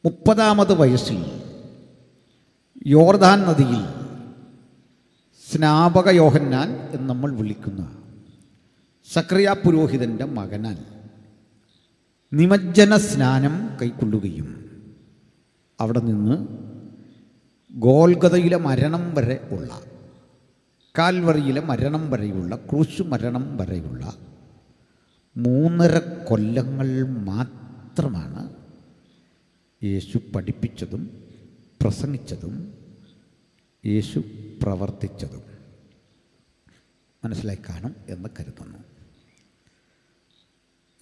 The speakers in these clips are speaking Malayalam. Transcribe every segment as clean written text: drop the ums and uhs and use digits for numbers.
30-ാമത് വയസ്സിൽ യോർദാൻ നദിയിൽ സ്നാപക യോഹന്നാൻ എന്ന് നമ്മൾ വിളിക്കുന്ന സക്രിയ പുരോഹിതൻ്റെ മകനാൽ നിമജ്ജന സ്നാനം കൈക്കൊള്ളുകയും അവിടെ നിന്ന് ഗോൽഗതയിലെ മരണം വരെ ഉള്ള, കാൽവറിയിലെ മരണം വരെയുള്ള, ക്രൂശ് മരണം വരെയുള്ള 3.5 കൊല്ലങ്ങൾ മാത്രമാണ് യേശു പഠിപ്പിച്ചതും പ്രസംഗിച്ചതും യേശു പ്രവർത്തിച്ചതും. മനസ്സിലായി കാണും എന്ന് കരുതുന്നു.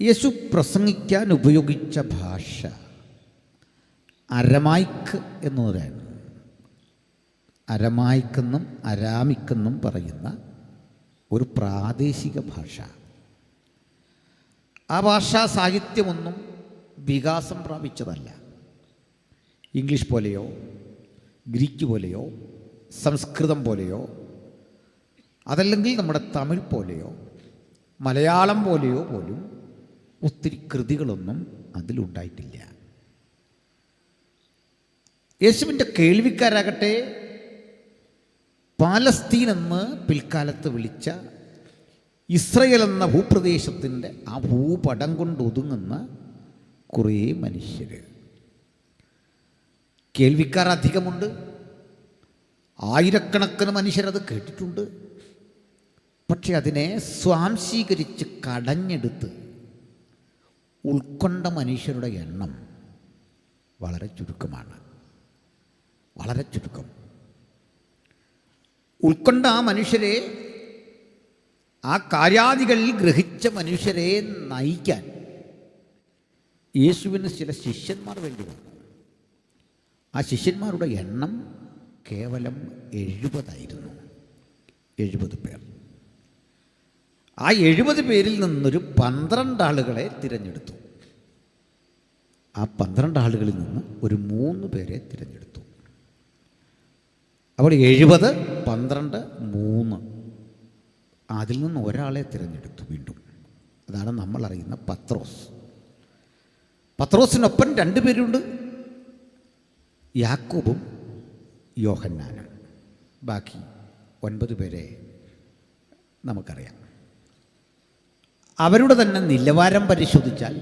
യേശു പ്രസംഗിക്കാൻ ഉപയോഗിച്ച ഭാഷ അരമായിക്ക് എന്ന് പറയുന്നു. അരമായിക്കെന്നും അരാമിക്കെന്നും പറയുന്ന ഒരു പ്രാദേശിക ഭാഷ. ആ ഭാഷാ സാഹിത്യമൊന്നും വികാസം പ്രാപിച്ചതല്ല. ഇംഗ്ലീഷ് പോലെയോ ഗ്രീക്ക് പോലെയോ സംസ്കൃതം പോലെയോ അതല്ലെങ്കിൽ നമ്മുടെ തമിഴ് പോലെയോ മലയാളം പോലെയോ പോലും ഒത്തിരി കൃതികളൊന്നും അതിലുണ്ടായിട്ടില്ല. യേശുവിൻ്റെ കേൾവിക്കാരാകട്ടെ പാലസ്തീൻ എന്ന് പിൽക്കാലത്ത് വിളിച്ച ഇസ്രയേൽ എന്ന ഭൂപ്രദേശത്തിൻ്റെ ആ ഭൂപടം കൊണ്ട് ഒതുങ്ങുന്ന കുറേ മനുഷ്യർ. കേൾവിക്കാർ അധികമുണ്ട്. ആയിരക്കണക്കിന് മനുഷ്യരത് കേട്ടിട്ടുണ്ട്. പക്ഷെ അതിനെ സ്വാംശീകരിച്ച് കടഞ്ഞെടുത്ത് ഉൾക്കൊണ്ട മനുഷ്യരുടെ എണ്ണം വളരെ ചുരുക്കമാണ്. വളരെ ചുരുക്കം. ഉൾക്കൊണ്ട ആ മനുഷ്യരെ, ആ കാര്യാദികളിൽ ഗ്രഹിച്ച മനുഷ്യരെ നയിക്കാൻ യേശുവിന് ചില ശിഷ്യന്മാർ വേണ്ടി വന്നു. ആ ശിഷ്യന്മാരുടെ എണ്ണം കേവലം 70 70 പേർ. ആ 70 പേരിൽ നിന്നൊരു 12 ആളുകളെ തിരഞ്ഞെടുത്തു. ആ 12 ആളുകളിൽ നിന്ന് ഒരു 3 പേരെ തിരഞ്ഞെടുത്തു. അപ്പോൾ 70, 12, 3. അതിൽ നിന്ന് ഒരാളെ തിരഞ്ഞെടുത്തു വീണ്ടും. അതാണ് നമ്മൾ അറിയുന്ന പത്രോസ്. പത്രോസിനൊപ്പം 2 പേരുണ്ട്, യാക്കോബും യോഹന്നാനും. ബാക്കി 9 പേരെ നമുക്കറിയാം. അവരുടെ തന്നെ നിലവാരം പരിശോധിച്ചാൽ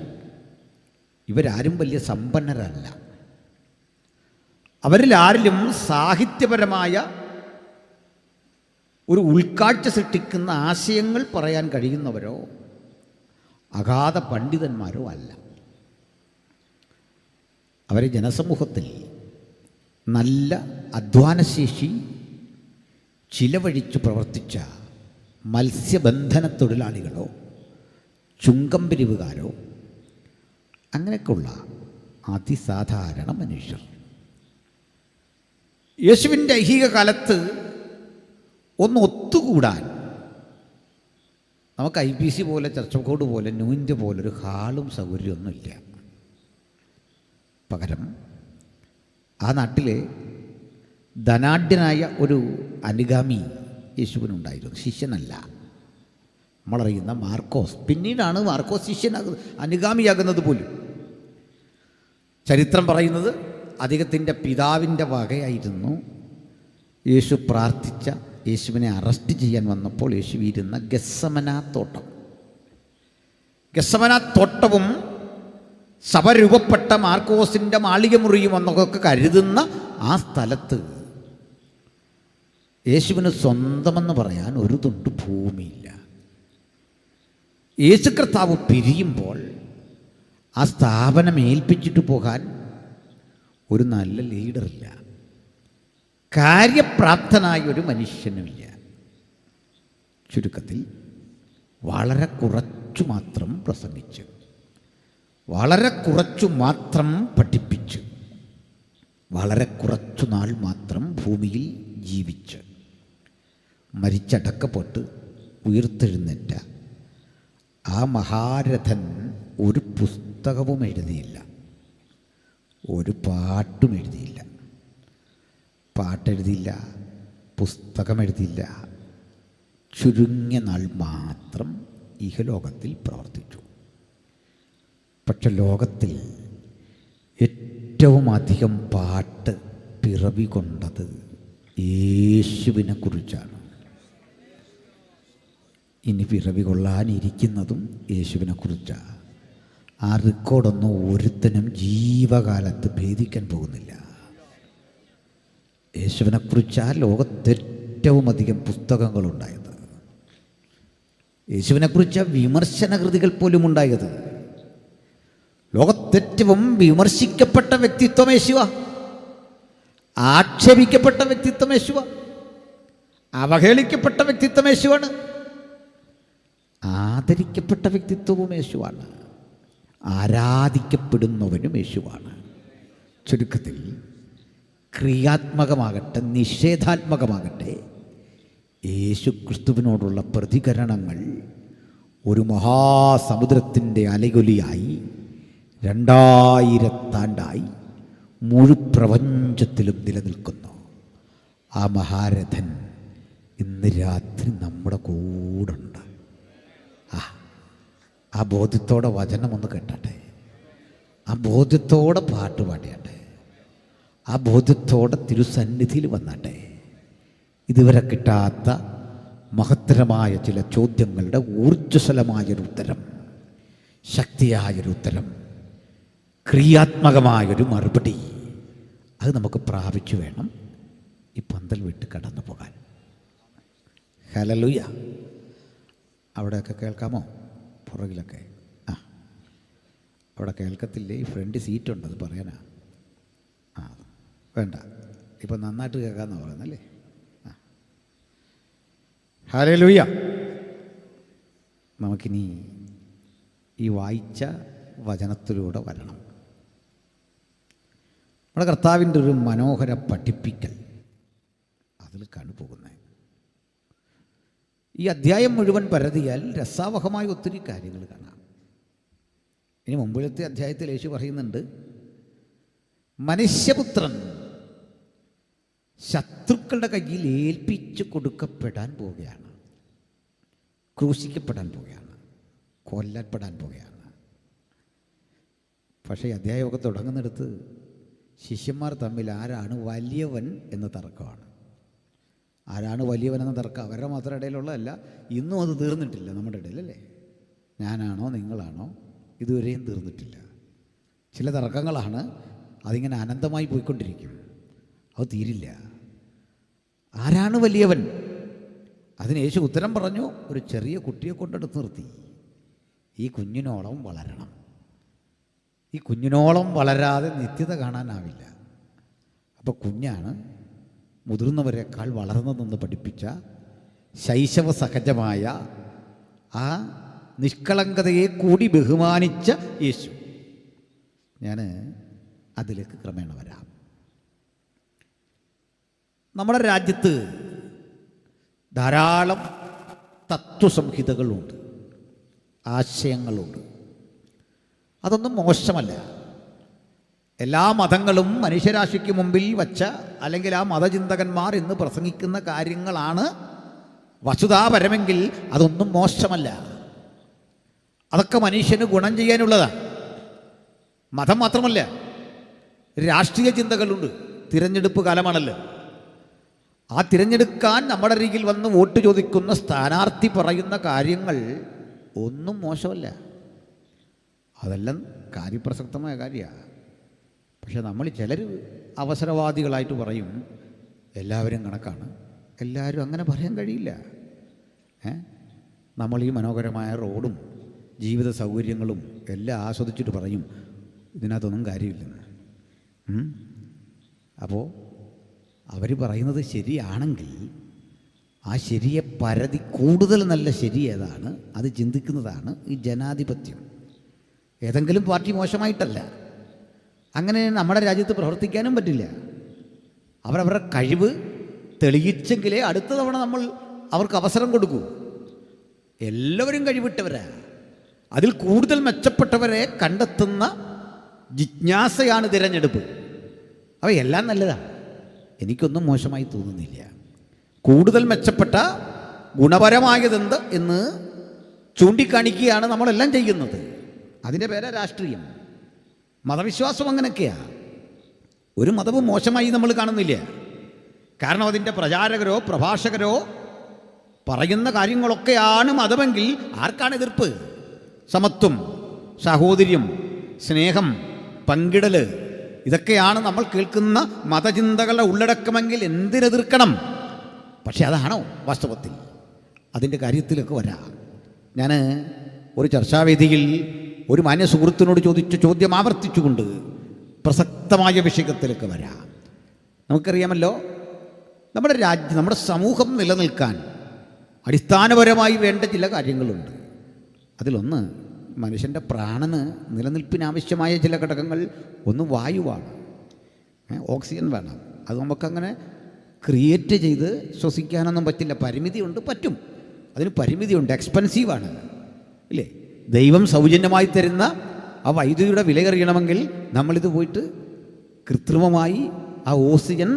ഇവരാരും വലിയ സമ്പന്നരല്ല. അവരിൽ ആരിലും സാഹിത്യപരമായ ഒരു ഉൾക്കാഴ്ച സൃഷ്ടിക്കുന്ന ആശയങ്ങൾ പറയാൻ കഴിയുന്നവരോ അഗാധ പണ്ഡിതന്മാരോ അല്ല. അവരെ ജനസമൂഹത്തിൽ നല്ല അധ്വാനശേഷി ചിലവഴിച്ചു പ്രവർത്തിച്ച മത്സ്യബന്ധന തൊഴിലാളികളോ ചുങ്കം പിരിവുകാരോ അങ്ങനെയൊക്കെയുള്ള അതിസാധാരണ മനുഷ്യർ. യേശുവിൻ്റെ ഐഹിക കാലത്ത് ഒന്ന് ഒത്തുകൂടാൻ നമുക്ക് IPC പോലെ, ചർച്ചക്കോട് പോലെ, ന്യൂ ഇന്ത്യ പോലൊരു ഹാളും സൗകര്യമൊന്നുമില്ല. പകരം ആ നാട്ടിലെ ധനാഢ്യനായ ഒരു അനുഗാമി യേശുവിനുണ്ടായിരുന്നു. ശിഷ്യനല്ല. നമ്മളറിയുന്ന മാർക്കോസ്. പിന്നീടാണ് മാർക്കോസ് അനുഗാമിയാകുന്നത് പോലും. ചരിത്രം പറയുന്നത് അദ്ദേഹത്തിൻ്റെ പിതാവിൻ്റെ വകയായിരുന്നു യേശു പ്രാർത്ഥിച്ച, യേശുവിനെ അറസ്റ്റ് ചെയ്യാൻ വന്നപ്പോൾ യേശു ഇരുന്ന ഗെത്സമനാ തോട്ടം. ഗെത്സമനാ തോട്ടവും സഭ രൂപപ്പെട്ട മാർക്കോസിൻ്റെ മാളിക മുറിയും എന്നൊക്കെ കരുതുന്ന ആ സ്ഥലത്ത് യേശുവിന് സ്വന്തമെന്ന് പറയാൻ ഒരു തുണ്ട് ഭൂമിയില്ല. യേശു കർത്താവ് പിരിയുമ്പോൾ ആ സ്ഥാപനം ഏൽപ്പിച്ചിട്ട് പോകാൻ ഒരു നല്ല ലീഡറില്ല. കാര്യപ്രാപ്തനായ ഒരു മനുഷ്യനുമില്ല. ചുരുക്കത്തിൽ വളരെ കുറച്ചു മാത്രം പ്രസംഗിച്ച്, വളരെ കുറച്ചു മാത്രം പഠിപ്പിച്ച്, വളരെ കുറച്ചു നാൾ മാത്രം ഭൂമിയിൽ ജീവിച്ച് മരിച്ചടക്കപ്പെട്ട് ഉയർത്തെഴുന്നേറ്റ ആ മഹാരഥൻ ഒരു പുസ്തകവും എഴുതിയില്ല, ഒരു പാട്ടും എഴുതിയില്ല. പാട്ടെഴുതിയില്ല, പുസ്തകം എഴുതിയില്ല. ചുരുങ്ങിയ നാൾ മാത്രം ഇഹലോകത്തിൽ പ്രവർത്തിച്ചു. പക്ഷെ ലോകത്തിൽ ഏറ്റവും അധികം പാട്ട് പിറവി കൊണ്ടത് യേശുവിനെ കുറിച്ചാണ്. ഇനി പിറവി കൊള്ളാനിരിക്കുന്നതും യേശുവിനെ കുറിച്ചാണ്. ആ റെക്കോർഡൊന്നും ഒരുത്തനും ജീവകാലത്ത് ഭേദിക്കാൻ പോകുന്നില്ല. യേശുവിനെക്കുറിച്ചാണ് ലോകത്തേറ്റവും അധികം പുസ്തകങ്ങളുണ്ടായത്. യേശുവിനെക്കുറിച്ച് വിമർശന കൃതികൾ പോലും ഉണ്ടായത്. ലോകത്തേറ്റവും വിമർശിക്കപ്പെട്ട വ്യക്തിത്വം യേശുവ, ആക്ഷേപിക്കപ്പെട്ട വ്യക്തിത്വം യേശുവ, അവഹേളിക്കപ്പെട്ട വ്യക്തിത്വം യേശുവാണ്, ആദരിക്കപ്പെട്ട വ്യക്തിത്വവും യേശുവാണ്, ആരാധിക്കപ്പെടുന്നവനും യേശുവാണ്. ചുരുക്കത്തിൽ ക്രിയാത്മകമാകട്ടെ നിഷേധാത്മകമാകട്ടെ യേശു ക്രിസ്തുവിനോടുള്ള പ്രതികരണങ്ങൾ ഒരു മഹാസമുദ്രത്തിൻ്റെ അലയൊലിയായി 2000 ആണ്ടായി മുഴുപ്രപഞ്ചത്തിലും നിലനിൽക്കുന്നു. ആ മഹാരഥൻ ഇന്ന് രാത്രി നമ്മുടെ കൂടുണ്ട്. ആ ബോധ്യത്തോടെ വചനമൊന്ന് കേട്ടട്ടെ, ആ ബോധ്യത്തോടെ പാട്ട് പാടിയട്ടെ, ആ ബോധ്യത്തോടെ തിരുസന്നിധിയിൽ വന്നാട്ടെ. ഇതുവരെ കിട്ടാത്ത മഹത്തരമായ ചില ചോദ്യങ്ങളുടെ ഊർജ്ജസ്വലമായൊരു ഉത്തരം, ശക്തിയായൊരു ഉത്തരം, ക്രിയാത്മകമായൊരു മറുപടി അത് നമുക്ക് പ്രാപിച്ചു വേണം ഈ പന്തൽ വിട്ട് കടന്നു പോകാൻ. ഹല്ലേലൂയ. അവിടെയൊക്കെ കേൾക്കാമോ? പുറകിലൊക്കെ അവിടെ കേൾക്കത്തില്ലേ? ഈ ഫ്രണ്ട് സീറ്റുണ്ട്, അത് പറയാനാ. വേണ്ട, ഇപ്പം നന്നായിട്ട് കേൾക്കാമെന്നാണ് പറയുന്നല്ലേ. ഹല്ലേലൂയ. നമുക്കിനി ഈ വായിച്ച വചനത്തിലൂടെ വരണം. നമ്മുടെ കർത്താവിൻ്റെ ഒരു മനോഹര പഠിപ്പിക്കൽ അതിൽ കണ്ടുപോകുന്നത്. ഈ അധ്യായം മുഴുവൻ പരതിയാൽ രസാവഹമായ ഒത്തിരി കാര്യങ്ങൾ കാണാം. ഇനി മുമ്പിലത്തെ അധ്യായത്തിൽ യേശു പറയുന്നുണ്ട്, മനുഷ്യപുത്രൻ ശത്രുക്കളുടെ കയ്യിൽ ഏൽപ്പിച്ചു കൊടുക്കപ്പെടാൻ പോവുകയാണ്, ക്രൂശിക്കപ്പെടാൻ പോവുകയാണ്, കൊല്ലപ്പെടാൻ പോവുകയാണ്. പക്ഷേ അധ്യായമൊക്കെ തുടങ്ങുന്നിടത്ത് ശിഷ്യന്മാർ തമ്മിൽ ആരാണ് വലിയവൻ എന്ന തർക്കമാണ്. ആരാണ് വലിയവൻ എന്ന തർക്കം അവരുടെ മാത്രം ഇടയിലുള്ളതല്ല, ഇന്നും അത് തീർന്നിട്ടില്ല നമ്മുടെ ഇടയിലല്ലേ. ഞാനാണോ നിങ്ങളാണോ, ഇതുവരെയും തീർന്നിട്ടില്ല. ചില തർക്കങ്ങളാണ്, അതിങ്ങനെ അനന്തമായി പോയിക്കൊണ്ടിരിക്കും, അത് തീരില്ല. ആരാണ് വലിയവൻ? അതിന് യേശു ഉത്തരം പറഞ്ഞു, ഒരു ചെറിയ കുട്ടിയെ കൊണ്ടെടുത്ത് നിർത്തി, ഈ കുഞ്ഞിനോളം വളരണം. ഈ കുഞ്ഞിനോളം വളരാതെ നിത്യത കാണാനാവില്ല. അപ്പോൾ കുഞ്ഞാണ് മുതിർന്നവരെക്കാൾ വളർന്നതെന്ന് പഠിപ്പിച്ച ശൈശവ സഹജമായ ആ നിഷ്കളങ്കതയെ കൂടി ബഹുമാനിച്ച യേശു. ഞാൻ അതിലേക്ക് ക്രമേണ വരാം. നമ്മുടെ രാജ്യത്ത് ധാരാളം തത്വസംഹിതകളുണ്ട്, ആശയങ്ങളുണ്ട്. അതൊന്നും മോശമല്ല. എല്ലാ മതങ്ങളും മനുഷ്യരാശിക്ക് മുമ്പിൽ വച്ച, അല്ലെങ്കിൽ ആ മതചിന്തകന്മാർ ഇന്ന് പ്രസംഗിക്കുന്ന കാര്യങ്ങളാണ് വസ്തുതാപരമെങ്കിൽ അതൊന്നും മോശമല്ല. അതൊക്കെ മനുഷ്യന് ഗുണം ചെയ്യാനുള്ളതാണ്. മതം മാത്രമല്ല, രാഷ്ട്രീയ ചിന്തകളുണ്ട്. തിരഞ്ഞെടുപ്പ് കാലമാണല്ലോ. ആ തിരഞ്ഞെടുക്കാൻ നമ്മുടെ അരികിൽ വന്ന് വോട്ട് ചോദിക്കുന്ന സ്ഥാനാർത്ഥി പറയുന്ന കാര്യങ്ങൾ ഒന്നും മോശമല്ല, അതെല്ലാം കാര്യപ്രസക്തമായ കാര്യമാണ്. പക്ഷെ നമ്മൾ ചിലർ അവസരവാദികളായിട്ട് പറയും എല്ലാവരും കണക്കാണ്. എല്ലാവരും അങ്ങനെ പറയാൻ കഴിയില്ല. നമ്മൾ ഈ മനോഹരമായ റോഡും ജീവിത സൗകര്യങ്ങളും എല്ലാം ആസ്വദിച്ചിട്ട് പറയും ഇതിനകത്തൊന്നും കാര്യമില്ലെന്ന്. അപ്പോൾ അവർ പറയുന്നത് ശരിയാണെങ്കിൽ ആ ശരിയെ പരതി കൂടുതൽ നല്ല ശരി ഏതാണ് അത് ചിന്തിക്കുന്നതാണ് ഈ ജനാധിപത്യം. ഏതെങ്കിലും പാർട്ടി മോശമായിട്ടല്ല, അങ്ങനെ നമ്മുടെ രാജ്യത്ത് പ്രവർത്തിക്കാനും പറ്റില്ല. അവരവരുടെ കഴിവ് തെളിയിച്ചെങ്കിലേ അടുത്ത തവണ നമ്മൾ അവർക്ക് അവസരം കൊടുക്കൂ. എല്ലാവരും കഴിവിട്ടവരാ, അതിൽ കൂടുതൽ മെച്ചപ്പെട്ടവരെ കണ്ടെത്തുന്ന ജിജ്ഞാസയാണ് തിരഞ്ഞെടുപ്പ്. അവയെല്ലാം നല്ലതാണ്, എനിക്കൊന്നും മോശമായി തോന്നുന്നില്ല. കൂടുതൽ മെച്ചപ്പെട്ട ഗുണപരമായതെന്ത് എന്ന് ചൂണ്ടിക്കാണിക്കുകയാണ് നമ്മളെല്ലാം ചെയ്യുന്നത്. അതിൻ്റെ പേരാ രാഷ്ട്രീയം. മതവിശ്വാസം അങ്ങനെയൊക്കെയാണ്. ഒരു മതവും മോശമായി നമ്മൾ കാണുന്നില്ല. കാരണം അതിൻ്റെ പ്രചാരകരോ പ്രഭാഷകരോ പറയുന്ന കാര്യങ്ങളൊക്കെയാണ് മതമെങ്കിൽ ആർക്കാണ് എതിർപ്പ്? സമത്വം, സാഹോദര്യം, സ്നേഹം, പങ്കിടൽ, ഇതൊക്കെയാണ് നമ്മൾ കേൾക്കുന്ന മതചിന്തകളുടെ ഉള്ളടക്കമെങ്കിൽ എന്തിനെതിർക്കണം? പക്ഷെ അതാണോ വാസ്തവത്തിൽ? അതിൻ്റെ കാര്യത്തിലൊക്കെ വരാം. ഞാൻ ഒരു ചർച്ചാവേദിയിൽ ഒരു മാന്യ സുഹൃത്തിനോട് ചോദിച്ച ചോദ്യം ആവർത്തിച്ചുകൊണ്ട് പ്രസക്തമായ വിഷയത്തിലേക്ക് വരാം. നമുക്കറിയാമല്ലോ, നമ്മുടെ രാജ്യം, നമ്മുടെ സമൂഹം നിലനിൽക്കാൻ അടിസ്ഥാനപരമായി വേണ്ട ചില കാര്യങ്ങളുണ്ട്. അതിലൊന്ന് മനുഷ്യൻ്റെ പ്രാണന് നിലനിൽപ്പിനാവശ്യമായ ചില ഘടകങ്ങൾ. ഒന്ന് വായുവാണ്, ഓക്സിജൻ വേണം. അത് നമുക്കങ്ങനെ ക്രിയേറ്റ് ചെയ്ത് ശ്വസിക്കാനൊന്നും പറ്റില്ല. പരിമിതിയുണ്ട്, പറ്റും, അതിന് പരിമിതിയുണ്ട്, എക്സ്പെൻസീവാണ്, ഇല്ലേ? ദൈവം സൗജന്യമായി തരുന്ന ആ വൈദ്യുതിയുടെ വില അറിയണമെങ്കിൽ നമ്മളിത് പോയിട്ട് കൃത്രിമമായി ആ ഓക്സിജൻ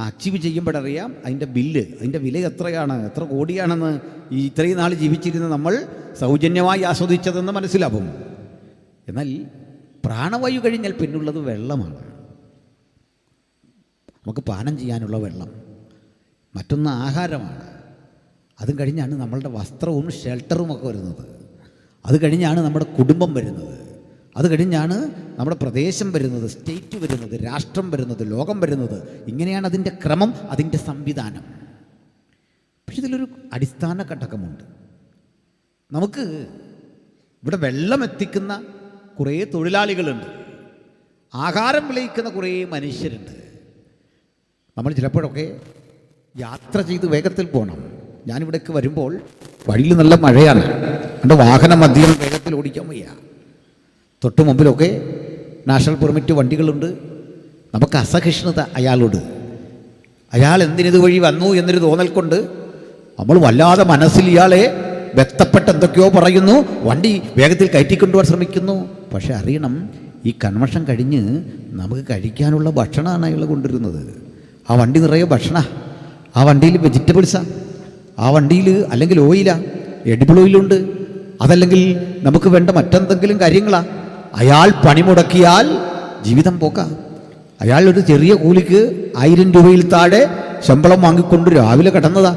അച്ചീവ് ചെയ്യുമ്പോഴറിയാം അതിൻ്റെ ബില്ല്, അതിൻ്റെ വില എത്രയാണ്, എത്ര കോടിയാണെന്ന് ഈ ഇത്രയും നാൾ ജീവിച്ചിരുന്ന നമ്മൾ സൗജന്യമായി ആസ്വദിച്ചതെന്ന് മനസ്സിലാവും. എന്നാൽ പ്രാണവായു കഴിഞ്ഞാൽ പിന്നുള്ളത് വെള്ളമാണ്. നമുക്ക് പാനം ചെയ്യാനുള്ള വെള്ളം. മറ്റൊന്ന് ആഹാരമാണ്. അതും കഴിഞ്ഞാണ് നമ്മളുടെ വസ്ത്രവും ഷെൽട്ടറും ഒക്കെ വരുന്നത്. അത് കഴിഞ്ഞാണ് നമ്മുടെ കുടുംബം വരുന്നത്. അത് കഴിഞ്ഞാണ് നമ്മുടെ പ്രദേശം വരുന്നത്, സ്റ്റേറ്റ് വരുന്നത്, രാഷ്ട്രം വരുന്നത്, ലോകം വരുന്നത്. ഇങ്ങനെയാണ് അതിൻ്റെ ക്രമം, അതിൻ്റെ സംവിധാനം. പക്ഷെ ഇതിലൊരു അടിസ്ഥാന ഘടകമുണ്ട്. നമുക്ക് ഇവിടെ വെള്ളം എത്തിക്കുന്ന കുറേ തൊഴിലാളികളുണ്ട്, ആഹാരം വിളയിക്കുന്ന കുറേ മനുഷ്യരുണ്ട്. നമ്മൾ ചിലപ്പോഴൊക്കെ യാത്ര ചെയ്ത് വേഗത്തിൽ പോകണം. ഞാനിവിടേക്ക് വരുമ്പോൾ വഴിയിൽ നല്ല മഴയാണ്, എൻ്റെ വാഹനം അധികം വേഗത്തിൽ ഓടിക്കാൻ വയ്യ. തൊട്ട് മുമ്പിലൊക്കെ നാഷണൽ പെർമിറ്റ് വണ്ടികളുണ്ട്. നമുക്ക് അസഹിഷ്ണുത അയാളോട്. അയാൾ എന്തിനിത് വഴി വന്നു എന്നൊരു തോന്നൽ കൊണ്ട് നമ്മൾ വല്ലാതെ മനസ്സിൽ ഇയാളെ വ്യക്തപ്പെട്ട് എന്തൊക്കെയോ പറയുന്നു, വണ്ടി വേഗത്തിൽ കയറ്റിക്കൊണ്ടുപോകാൻ ശ്രമിക്കുന്നു. പക്ഷെ അറിയണം, ഈ കൺവെൻഷൻ കഴിഞ്ഞ് നമുക്ക് കഴിക്കാനുള്ള ഭക്ഷണമാണ് അയാൾ കൊണ്ടുവരുന്നത്. ആ വണ്ടി നിറയെ ഭക്ഷണ, ആ വണ്ടിയിൽ വെജിറ്റബിൾസാണ്, ആ വണ്ടിയിൽ അല്ലെങ്കിൽ ഓയിലാണ്, എഡിബിൾ ഓയിലുണ്ട്, അതല്ലെങ്കിൽ നമുക്ക് വേണ്ട മറ്റെന്തെങ്കിലും കാര്യങ്ങളാണ്. അയാൾ പണിമുടക്കിയാൽ ജീവിതം പോക്കാം. അയാൾ ഒരു ചെറിയ കൂലിക്ക് 1000 രൂപയിൽ താഴെ ശമ്പളം വാങ്ങിക്കൊണ്ട് രാവിലെ കിടന്നതാ.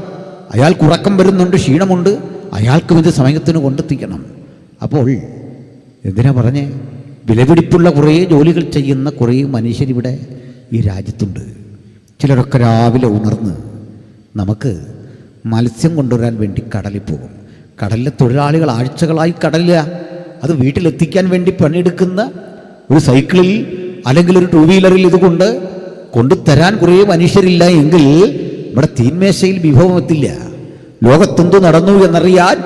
അയാൾക്ക് ഉറക്കം വരുന്നുണ്ട്, ക്ഷീണമുണ്ട്, അയാൾക്കും ഇത് സമയത്തിന് കൊണ്ടെത്തിക്കണം. അപ്പോൾ എന്തിനാ പറഞ്ഞേ, വിലപിടിപ്പുള്ള കുറേ ജോലികൾ ചെയ്യുന്ന കുറേ മനുഷ്യരിവിടെ ഈ രാജ്യത്തുണ്ട്. ചിലരൊക്കെ രാവിലെ ഉണർന്ന് നമുക്ക് മത്സ്യം കൊണ്ടുവരാൻ വേണ്ടി കടലിൽ പോകും. കടലിലെ തൊഴിലാളികൾ ആഴ്ചകളായി കടലില്ല. അത് വീട്ടിലെത്തിക്കാൻ വേണ്ടി പണിയെടുക്കുന്ന ഒരു സൈക്കിളിൽ അല്ലെങ്കിൽ ഒരു 2 വീലറിൽ ഇതുകൊണ്ട് കൊണ്ടുതരാൻ കുറേ മനുഷ്യരില്ല എങ്കിൽ ഇവിടെ തീന്മേശയിൽ വിഭവം എത്തില്ല. ലോകത്തെന്തു നടന്നു എന്നറിയാൻ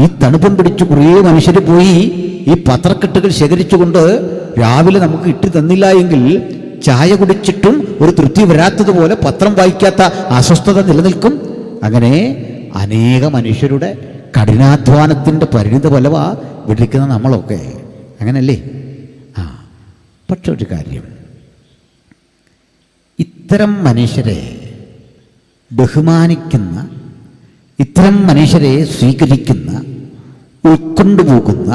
ഈ തണുപ്പം പിടിച്ച് കുറേ മനുഷ്യർ പോയി ഈ പത്രക്കെട്ടുകൾ ശേഖരിച്ചുകൊണ്ട് രാവിലെ നമുക്ക് ഇട്ട് തന്നില്ല എങ്കിൽ ചായ കുടിച്ചിട്ടും ഒരു തൃപ്തി വരാത്തതുപോലെ പത്രം വായിക്കാത്ത അസ്വസ്ഥത നിലനിൽക്കും. അങ്ങനെ അനേക മനുഷ്യരുടെ കഠിനാധ്വാനത്തിൻ്റെ പരിണിത ഫലമാ വിളിക്കുന്ന നമ്മളൊക്കെ, അങ്ങനല്ലേ? പക്ഷെ ഒരു കാര്യം, ഇത്തരം മനുഷ്യരെ ബഹുമാനിക്കുന്ന, ഇത്തരം മനുഷ്യരെ സ്വീകരിക്കുന്ന, ഉൾക്കൊണ്ടുപോകുന്ന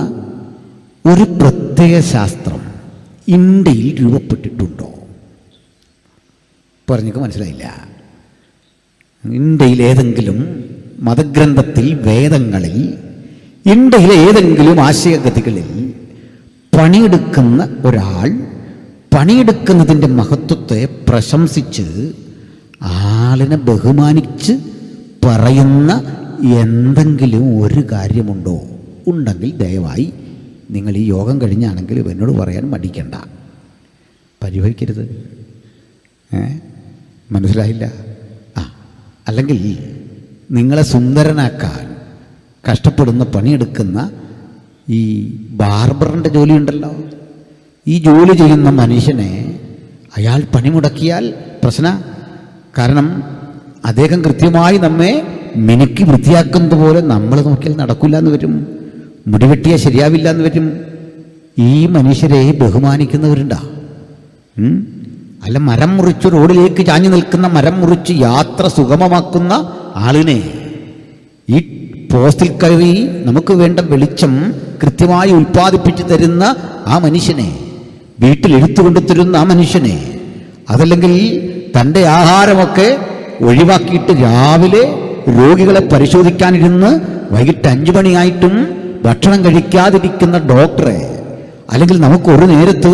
ഒരു പ്രത്യേക ശാസ്ത്രം ഇന്ത്യയിൽ രൂപപ്പെട്ടിട്ടുണ്ടോ? പറഞ്ഞിക്ക് മനസ്സിലായില്ല. ഇന്ത്യയിൽ ഏതെങ്കിലും മതഗ്രന്ഥത്തിൽ, വേദങ്ങളിൽ, ഇന്ത്യയിലെ ഏതെങ്കിലും ആശയഗതികളിൽ പണിയെടുക്കുന്ന ഒരാൾ പണിയെടുക്കുന്നതിൻ്റെ മഹത്വത്തെ പ്രശംസിച്ച് ആളിനെ ബഹുമാനിച്ച് പറയുന്ന എന്തെങ്കിലും ഒരു കാര്യമുണ്ടോ? ഉണ്ടെങ്കിൽ ദയവായി നിങ്ങൾ ഈ യോഗം കഴിഞ്ഞാണെങ്കിൽ എന്നോട് പറയാൻ മടിക്കണ്ട, പരിഭവിക്കരുത്. മനസ്സിലായില്ല? അല്ലെങ്കിൽ നിങ്ങളെ സുന്ദരനാക്കാൻ കഷ്ടപ്പെടുന്ന, പണിയെടുക്കുന്ന ഈ ബാർബറിൻ്റെ ജോലിയുണ്ടല്ലോ, ഈ ജോലി ചെയ്യുന്ന മനുഷ്യനെ അയാൾ പണിമുടക്കിയാൽ പ്രശ്നം. കാരണം അദ്ദേഹം കൃത്യമായി നമ്മെ മിനുക്കി വൃത്തിയാക്കുന്നത് പോലെ നമ്മൾ നോക്കിയാൽ നടക്കില്ല എന്ന് വരും, മുടിവെട്ടിയാൽ ശരിയാവില്ല എന്ന് വരും. ഈ മനുഷ്യരെ ബഹുമാനിക്കുന്നവരുണ്ടാ? അല്ല, മരം മുറിച്ച് റോഡിലേക്ക് ചാഞ്ഞു നിൽക്കുന്ന, മരം മുറിച്ച് യാത്ര സുഗമമാക്കുന്ന ആളിനെ, ഈ പോസ്റ്റിൽ കയറി നമുക്ക് വേണ്ട വെളിച്ചം കൃത്യമായി ഉൽപ്പാദിപ്പിച്ചു തരുന്ന ആ മനുഷ്യനെ, വീട്ടിൽ എടുത്തുകൊണ്ടു തരുന്ന ആ മനുഷ്യനെ, അതല്ലെങ്കിൽ തൻ്റെ ആഹാരമൊക്കെ ഒഴിവാക്കിയിട്ട് രാവിലെ രോഗികളെ പരിശോധിക്കാനിരുന്ന് വൈകിട്ട് 5 മണിയായിട്ടും ഭക്ഷണം കഴിക്കാതിരിക്കുന്ന ഡോക്ടറെ, അല്ലെങ്കിൽ നമുക്കൊരു നേരത്ത്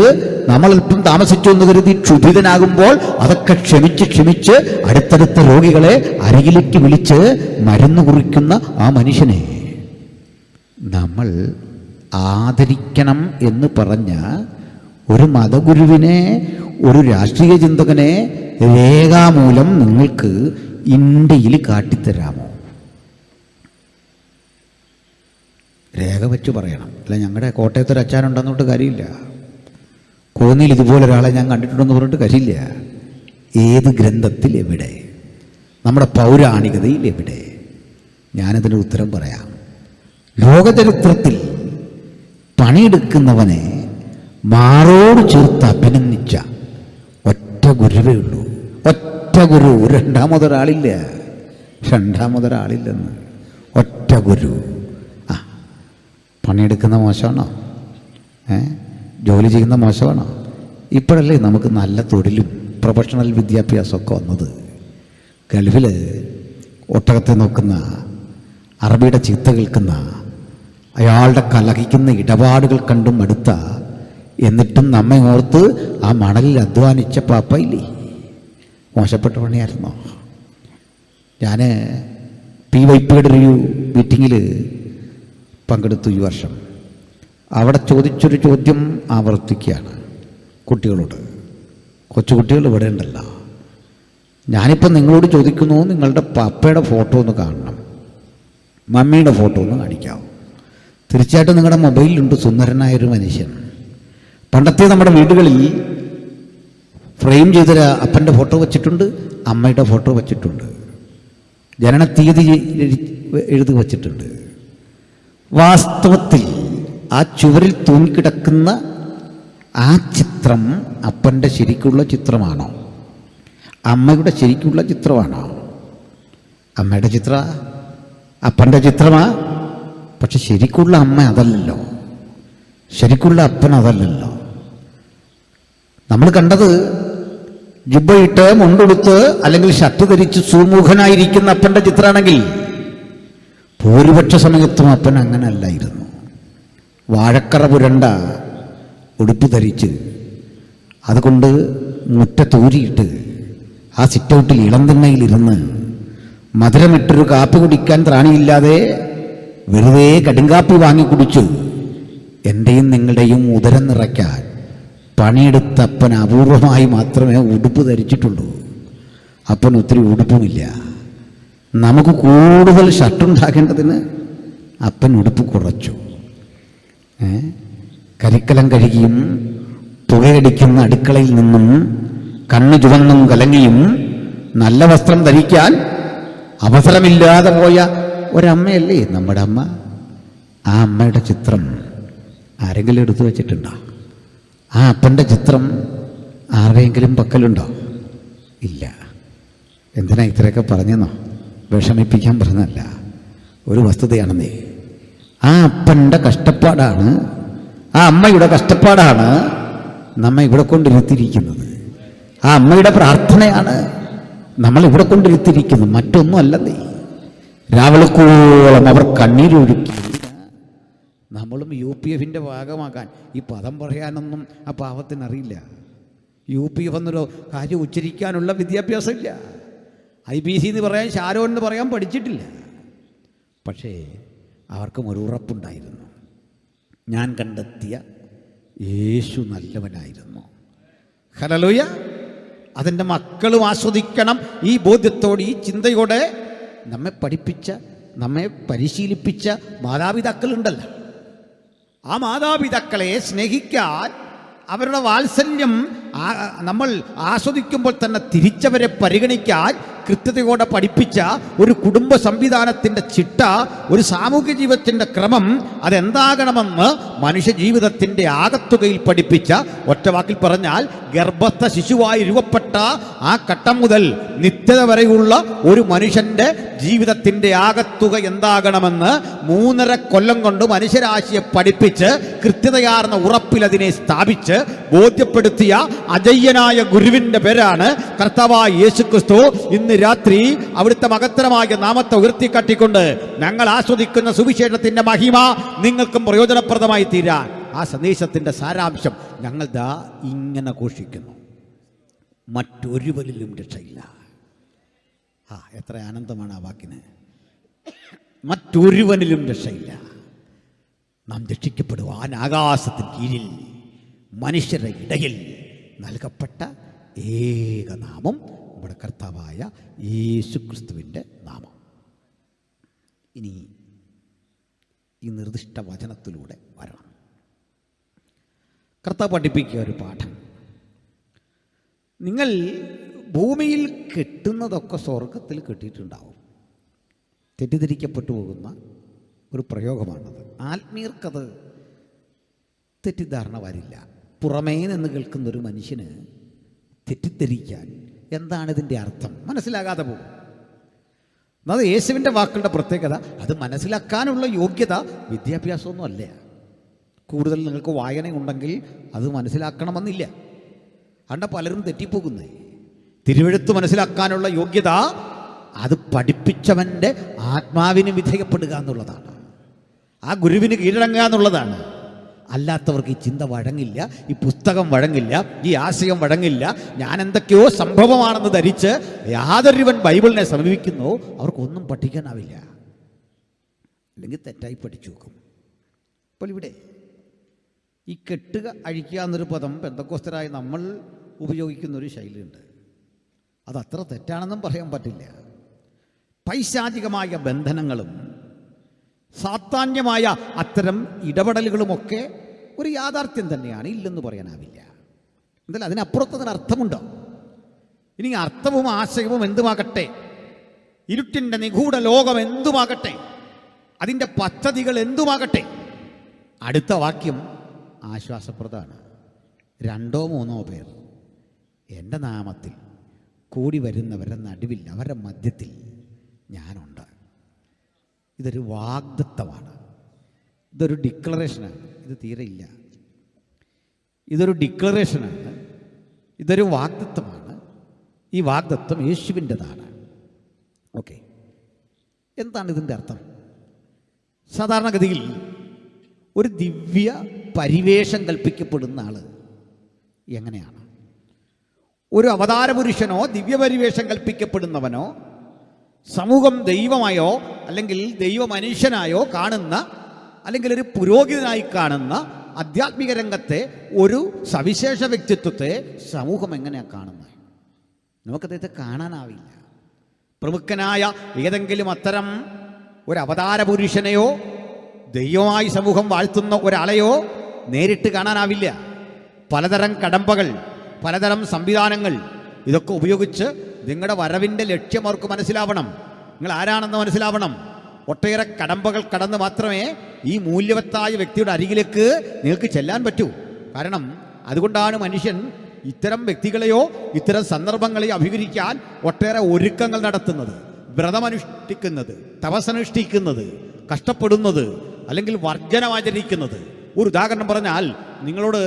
നമ്മളൽപ്പം താമസിച്ചു എന്ന് കരുതി ക്ഷുഭിതനാകുമ്പോൾ അതൊക്കെ ക്ഷമിച്ച് അടുത്തടുത്ത രോഗികളെ അരികിലേക്ക് വിളിച്ച് മരുന്ന് കുറിക്കുന്ന ആ മനുഷ്യനെ നമ്മൾ ആദരിക്കണം എന്ന് പറഞ്ഞ ഒരു മതഗുരുവിനെ, ഒരു രാഷ്ട്രീയ ചിന്തകനെ രേഖാമൂലം നിങ്ങൾക്ക് ഇന്ത്യയിൽ കാട്ടിത്തരാമോ? രേഖ വെച്ച് പറയണം. അല്ല ഞങ്ങളുടെ കോട്ടയത്തൊരു അച്ഛനുണ്ടെന്നോട്ട് കാര്യമില്ല, കോന്നിയിൽ ഇതുപോലെ ഒരാളെ ഞാൻ കണ്ടിട്ടുണ്ടെന്ന് പറഞ്ഞിട്ട് കാര്യമില്ല. ഏത് ഗ്രന്ഥത്തിൽ എവിടെ? നമ്മുടെ പൗരാണികതയിൽ എവിടെ? ഞാനതിന് ഉത്തരം പറയാം. ലോകചരിത്രത്തിൽ പണിയെടുക്കുന്നവനെ മാറോട് ചേർത്ത് അഭിനന്ദിച്ച ഒറ്റ ഗുരുവേ ഉള്ളൂ. ഒറ്റ ഗുരു. രണ്ടാമതൊരാളില്ലെന്ന്. ഒറ്റ ഗുരു. പണിയെടുക്കുന്ന മോശമാണോ? ജോലി ചെയ്യുന്ന മോശമാണോ? ഇപ്പോഴല്ലേ നമുക്ക് നല്ല തൊഴിലും പ്രൊഫഷണൽ വിദ്യാഭ്യാസമൊക്കെ വന്നത്. ഗൾഫിൽ ഒട്ടകത്തെ നോക്കുന്ന, അറബിയുടെ ചീത്ത കേൾക്കുന്ന, അയാളുടെ കലഹിക്കുന്ന ഇടപാടുകൾ കണ്ടും അടുത്ത, എന്നിട്ടും നമ്മെ ഓർത്ത് ആ മണലിൽ അധ്വാനിച്ച പാപ്പയില്ലേ? മോശപ്പെട്ട പണിയായിരുന്നോ? ഞാൻ വൈപ്പിയുടെ ഒരു മീറ്റിങ്ങിൽ പങ്കെടുത്തു ഈ വർഷം. അവിടെ ചോദിച്ചൊരു ചോദ്യം ആവർത്തിക്കുകയാണ് കുട്ടികളോട്. കൊച്ചുകുട്ടികൾ ഇവിടെ ഉണ്ടല്ലോ. ഞാനിപ്പോൾ നിങ്ങളോട് ചോദിക്കുന്നു, നിങ്ങളുടെ പപ്പയുടെ ഫോട്ടോ ഒന്ന് കാണണം, മമ്മിയുടെ ഫോട്ടോ ഒന്ന് കാണിക്കാവും. തീർച്ചയായിട്ടും നിങ്ങളുടെ മൊബൈലിലുണ്ട് സുന്ദരനായൊരു മനുഷ്യൻ. പണ്ടത്തെ നമ്മുടെ വീടുകളിൽ ഫ്രെയിം ചെയ്തൊരു അപ്പൻ്റെ ഫോട്ടോ വച്ചിട്ടുണ്ട്, അമ്മയുടെ ഫോട്ടോ വച്ചിട്ടുണ്ട്, ജനനത്തീയതി എഴുതി വച്ചിട്ടുണ്ട്. വാസ്തവത്തിൽ ആ ചുവരിൽ തൂങ്ങിക്കിടക്കുന്ന ആ ചിത്രം അപ്പൻ്റെ ശരിക്കുള്ള ചിത്രമാണോ? അമ്മയുടെ ശരിക്കുള്ള ചിത്രമാണോ? അമ്മയുടെ ചിത്ര അപ്പൻ്റെ ചിത്രമാ. പക്ഷെ ശരിക്കുള്ള അമ്മ അതല്ലല്ലോ, ശരിക്കുള്ള അപ്പൻ അതല്ലല്ലോ. നമ്മൾ കണ്ടത് ജുബ്ബയിട്ട് മുണ്ടെടുത്ത് അല്ലെങ്കിൽ ഷർട്ട് ധരിച്ച് സുമുഖനായിരിക്കുന്ന അപ്പൻ്റെ ചിത്രമാണെങ്കിൽ ഭൂരിപക്ഷ സമയത്തും അപ്പൻ അങ്ങനെ അല്ലായിരുന്നു. വാഴക്കറ പുരണ്ട ഉടുപ്പ് ധരിച്ച് അതുകൊണ്ട് മുറ്റത്തൂരിയിട്ട് ആ സിറ്റൗട്ടിൽ ഇളം തിണ്ണയിലിരുന്ന് മധുരമിട്ടൊരു കാപ്പി കുടിക്കാൻ ത്രാണിയില്ലാതെ വെറുതെ കടുങ്കാപ്പി വാങ്ങിക്കുടിച്ച് എൻ്റെയും നിങ്ങളുടെയും ഉദരം നിറയ്ക്കാൻ പണിയെടുത്ത അപ്പൻ അപൂർവമായി മാത്രമേ ഉടുപ്പ് ധരിച്ചിട്ടുള്ളൂ. അപ്പൻ ഒത്തിരി ഉടുപ്പുമില്ല. നമുക്ക് കൂടുതൽ ഷർട്ടുണ്ടാക്കേണ്ടതിന് അപ്പൻ ഉടുപ്പ് കുറച്ചു. കരിക്കലം കഴുകിയും പുകയടിക്കുന്ന അടുക്കളയിൽ നിന്നും കണ്ണു ചുവന്നും കലങ്ങിയും നല്ല വസ്ത്രം ധരിക്കാൻ അവസരമില്ലാതെ പോയ ഒരമ്മയല്ലേ നമ്മുടെ അമ്മ. ആ അമ്മയുടെ ചിത്രം ആരെങ്കിലും എടുത്തു വച്ചിട്ടുണ്ടോ? ആ അപ്പൻ്റെ ചിത്രം ആരുടെയെങ്കിലും പക്കലുണ്ടോ? ഇല്ല. എന്തിനാ ഇത്രയൊക്കെ പറഞ്ഞെന്നോ? വിഷമിപ്പിക്കാൻ പറഞ്ഞല്ല, ഒരു വസ്തുതയാണെന്നേ. ആ അപ്പൻ്റെ കഷ്ടപ്പാടാണ്, ആ അമ്മയുടെ കഷ്ടപ്പാടാണ് നമ്മെ ഇവിടെ കൊണ്ടിരുത്തിയിരിക്കുന്നത്. ആ അമ്മയുടെ പ്രാർത്ഥനയാണ് നമ്മൾ ഇവിടെ കൊണ്ടിരുത്തിയിരിക്കുന്നത്, മറ്റൊന്നും അല്ലെന്നേ. രാവിളക്കോളം അവർ കണ്ണീരൊഴുക്കി. നമ്മളും UPF ഭാഗമാകാൻ ഈ പദം പറയാനൊന്നും ആ പാവത്തിനറിയില്ല. UPF എന്നൊരു കാര്യം ഉച്ചരിക്കാനുള്ള വിദ്യാഭ്യാസമില്ല. IBC എന്ന് പറയാൻ, ഷാരോൺ എന്ന് പറയാൻ പഠിച്ചിട്ടില്ല. പക്ഷേ അവർക്കും ഒരു ഉറപ്പുണ്ടായിരുന്നു, ഞാൻ കണ്ടെത്തിയ യേശു നല്ലവനായിരുന്നു. ഹല്ലേലൂയ. അതിൻ്റെ മക്കളും ആസ്വദിക്കണം. ഈ ബോധ്യത്തോടെ, ഈ ചിന്തയോടെ നമ്മെ പഠിപ്പിച്ച, നമ്മെ പരിശീലിപ്പിച്ച മാതാപിതാക്കളുണ്ടല്ലോ. ആ മാതാപിതാക്കളെ സ്നേഹിക്കാൻ, അവരുടെ വാത്സല്യം നമ്മൾ ആസ്വദിക്കുമ്പോൾ തന്നെ തിരിച്ചവരെ പരിഗണിക്കാൻ കൃത്യതയോടെ പഠിപ്പിച്ച ഒരു കുടുംബ സംവിധാനത്തിൻ്റെ ചിട്ട, ഒരു സാമൂഹ്യ ജീവിതത്തിൻ്റെ ക്രമം അതെന്താകണമെന്ന് മനുഷ്യ ജീവിതത്തിൻ്റെ ആകത്തുകയിൽ പഠിപ്പിച്ച, ഒറ്റ വാക്കിൽ പറഞ്ഞാൽ ഗർഭസ്ഥ ശിശുവായി രൂപപ്പെട്ട ആ ഘട്ടം മുതൽ നിത്യത വരെയുള്ള ഒരു മനുഷ്യൻ്റെ ജീവിതത്തിൻ്റെ ആകത്തുക എന്താകണമെന്ന് 3.5 കൊല്ലം കൊണ്ട് മനുഷ്യരാശിയെ പഠിപ്പിച്ച് കൃത്യതയാർന്ന ഉറപ്പിൽ അതിനെ സ്ഥാപിച്ച് ബോധ്യപ്പെടുത്തിയ അജയ്യനായ ഗുരുവിന്റെ പേരാണ് കർത്താവായ യേശുക്രിസ്തു. ഇന്ന് രാത്രി അവിടുത്തെ മഹത്തരമായ നാമത്തെ ഉയർത്തിക്കാട്ടിക്കൊണ്ട് ഞങ്ങൾ ആസ്വദിക്കുന്ന സുവിശേഷത്തിന്റെ മഹിമ നിങ്ങൾക്കും പ്രയോജനപ്രദമായി തീരാൻ ആ സന്ദേശത്തിന്റെ സാരാംശം ഞങ്ങൾ ദാ ഇങ്ങനെ ഘോഷിക്കുന്നു: മറ്റൊരുവനിലും രക്ഷയില്ല. എത്ര ആനന്ദമാണ് ആ വാക്കിന്! മറ്റൊരുവനിലും രക്ഷയില്ല. നാം രക്ഷിക്കപ്പെടുവാൻ ആകാശത്തിന് കീഴിൽ മനുഷ്യരുടെ ഇടയിൽ നൽകപ്പെട്ട ഏക നാമം നമ്മുടെ കർത്താവായ യേശുക്രിസ്തുവിൻ്റെ നാമം. ഇനി ഈ നിർദ്ദിഷ്ട വചനത്തിലൂടെ വരണം. കർത്താവ് പഠിപ്പിക്കുക ഒരു പാഠം: നിങ്ങൾ ഭൂമിയിൽ കെട്ടുന്നതൊക്കെ സ്വർഗത്തിൽ കെട്ടിയിട്ടുണ്ടാവും. തെറ്റിദ്ധരിക്കപ്പെട്ടു പോകുന്ന ഒരു പ്രയോഗമാണത്. ആത്മീയർക്കത് തെറ്റിദ്ധാരണ വരില്ല. പുറമേ നിന്ന് കേൾക്കുന്നൊരു മനുഷ്യന് തെറ്റിദ്ധരിക്കാൻ എന്താണ് ഇതിൻ്റെ അർത്ഥം മനസ്സിലാകാതെ പോകും. അത് യേശുവിൻ്റെ വാക്കുകളുടെ പ്രത്യേകത. അത് മനസ്സിലാക്കാനുള്ള യോഗ്യത വിദ്യാഭ്യാസമൊന്നും അല്ല. കൂടുതൽ നിങ്ങൾക്ക് വായനയുണ്ടെങ്കിൽ അത് മനസ്സിലാക്കണമെന്നില്ല. അതുകൊണ്ട് പലരും തെറ്റിപ്പോകുന്നേ. തിരുവെഴുത്ത് മനസ്സിലാക്കാനുള്ള യോഗ്യത അത് പഠിപ്പിച്ചവൻ്റെ ആത്മാവിന് വിധേയപ്പെടുക എന്നുള്ളതാണ്, ആ ഗുരുവിന് കീഴടങ്ങുക എന്നുള്ളതാണ്. അല്ലാത്തവർക്ക് ഈ ചിന്ത വഴങ്ങില്ല, ഈ പുസ്തകം വഴങ്ങില്ല, ഈ ആശയം വഴങ്ങില്ല. ഞാൻ എന്തൊക്കെയോ സംഭവമാണെന്ന് ധരിച്ച് യാതൊരുവൻ ബൈബിളിനെ സമീപിക്കുന്നോ അവർക്കൊന്നും പഠിക്കാനാവില്ല, അല്ലെങ്കിൽ തെറ്റായി പഠിച്ചു നോക്കും. അപ്പോൾ ഇവിടെ ഈ കെട്ടുക, അഴിക്കുക എന്നൊരു പദം പെന്തക്കോസ്തരായി നമ്മൾ ഉപയോഗിക്കുന്നൊരു ശൈലിയുണ്ട്. അതത്ര തെറ്റാണെന്നും പറയാൻ പറ്റില്ല. പൈശാചികമായ ബന്ധനങ്ങളും സാത്താന്യമായ അത്തരം ഇടപെടലുകളുമൊക്കെ ഒരു യാഥാർത്ഥ്യം തന്നെയാണ്, ഇല്ലെന്ന് പറയാനാവില്ല. എന്തായാലും അതിനപ്പുറത്തതിന് അർത്ഥമുണ്ടോ? ഇനി അർത്ഥവും ആശയവും എന്തുമാകട്ടെ, ഇരുട്ടിൻ്റെ നിഗൂഢ ലോകം എന്തുമാകട്ടെ, അതിൻ്റെ പദ്ധതികൾ എന്തുമാകട്ടെ, അടുത്ത വാക്യം ആശ്വാസപ്രദമാണ്: 2 or 3 പേർ എൻ്റെ നാമത്തിൽ കൂടി വരുന്നവരുടെ നടുവിൽ, അവരുടെ മധ്യത്തിൽ ഞാനുണ്ട്. ഇതൊരു വാഗ്ദത്തമാണ്, ഇതൊരു ഡിക്ലറേഷനാണ്. ഇത് തീരെ ഇല്ല, ഇതൊരു ഡിക്ലറേഷനാണ്, ഇതൊരു വാഗ്ദത്തമാണ്. ഈ വാഗ്ദത്തം യേശുവിൻ്റെതാണ്. ഓക്കെ, എന്താണ് ഇതിൻ്റെ അർത്ഥം? സാധാരണഗതിയിൽ ഒരു ദിവ്യ പരിവേഷം കൽപ്പിക്കപ്പെടുന്ന ആൾ എങ്ങനെയാണ്? ഒരു അവതാരപുരുഷനോ ദിവ്യപരിവേഷം കൽപ്പിക്കപ്പെടുന്നവനോ സമൂഹം ദൈവമായോ അല്ലെങ്കിൽ ദൈവമനുഷ്യനായോ കാണുന്ന, അല്ലെങ്കിൽ ഒരു പുരോഹിതനായി കാണുന്ന ആധ്യാത്മിക രംഗത്തെ ഒരു സവിശേഷ വ്യക്തിത്വത്തെ സമൂഹം എങ്ങനെയാണ് കാണുന്നത്? നമുക്കദ്ദേഹത്തെ കാണാനാവില്ല. പ്രമുഖനായ ഏതെങ്കിലും അത്തരം ഒരു അവതാരപുരുഷനെയോ ദൈവമായി സമൂഹം വാഴ്ത്തുന്ന ഒരാളെയോ നേരിട്ട് കാണാനാവില്ല. പലതരം കടമ്പകൾ, പലതരം സംവിധാനങ്ങൾ, ഇതൊക്കെ ഉപയോഗിച്ച് നിങ്ങളുടെ വരവിൻ്റെ ലക്ഷ്യം അവർക്ക് മനസ്സിലാവണം, നിങ്ങൾ ആരാണെന്ന് മനസ്സിലാവണം. ഒട്ടേറെ കടമ്പകൾ കടന്ന് മാത്രമേ ഈ മൂല്യവത്തായ വ്യക്തിയുടെ അരികിലേക്ക് നിങ്ങൾക്ക് ചെല്ലാൻ പറ്റൂ. കാരണം അതുകൊണ്ടാണ് മനുഷ്യൻ ഇത്തരം വ്യക്തികളെയോ ഇത്തരം സന്ദർഭങ്ങളെയോ അഭിമുഖീകരിക്കാൻ ഒട്ടേറെ ഒരുക്കങ്ങൾ നടത്തുന്നത്, വ്രതമനുഷ്ഠിക്കുന്നത്, തപസ്സനുഷ്ഠിക്കുന്നത്, കഷ്ടപ്പെടുന്നത്, അല്ലെങ്കിൽ വർജനമാചരിക്കുന്നത്. ഒരു ഉദാഹരണം പറഞ്ഞാൽ, നിങ്ങളോട്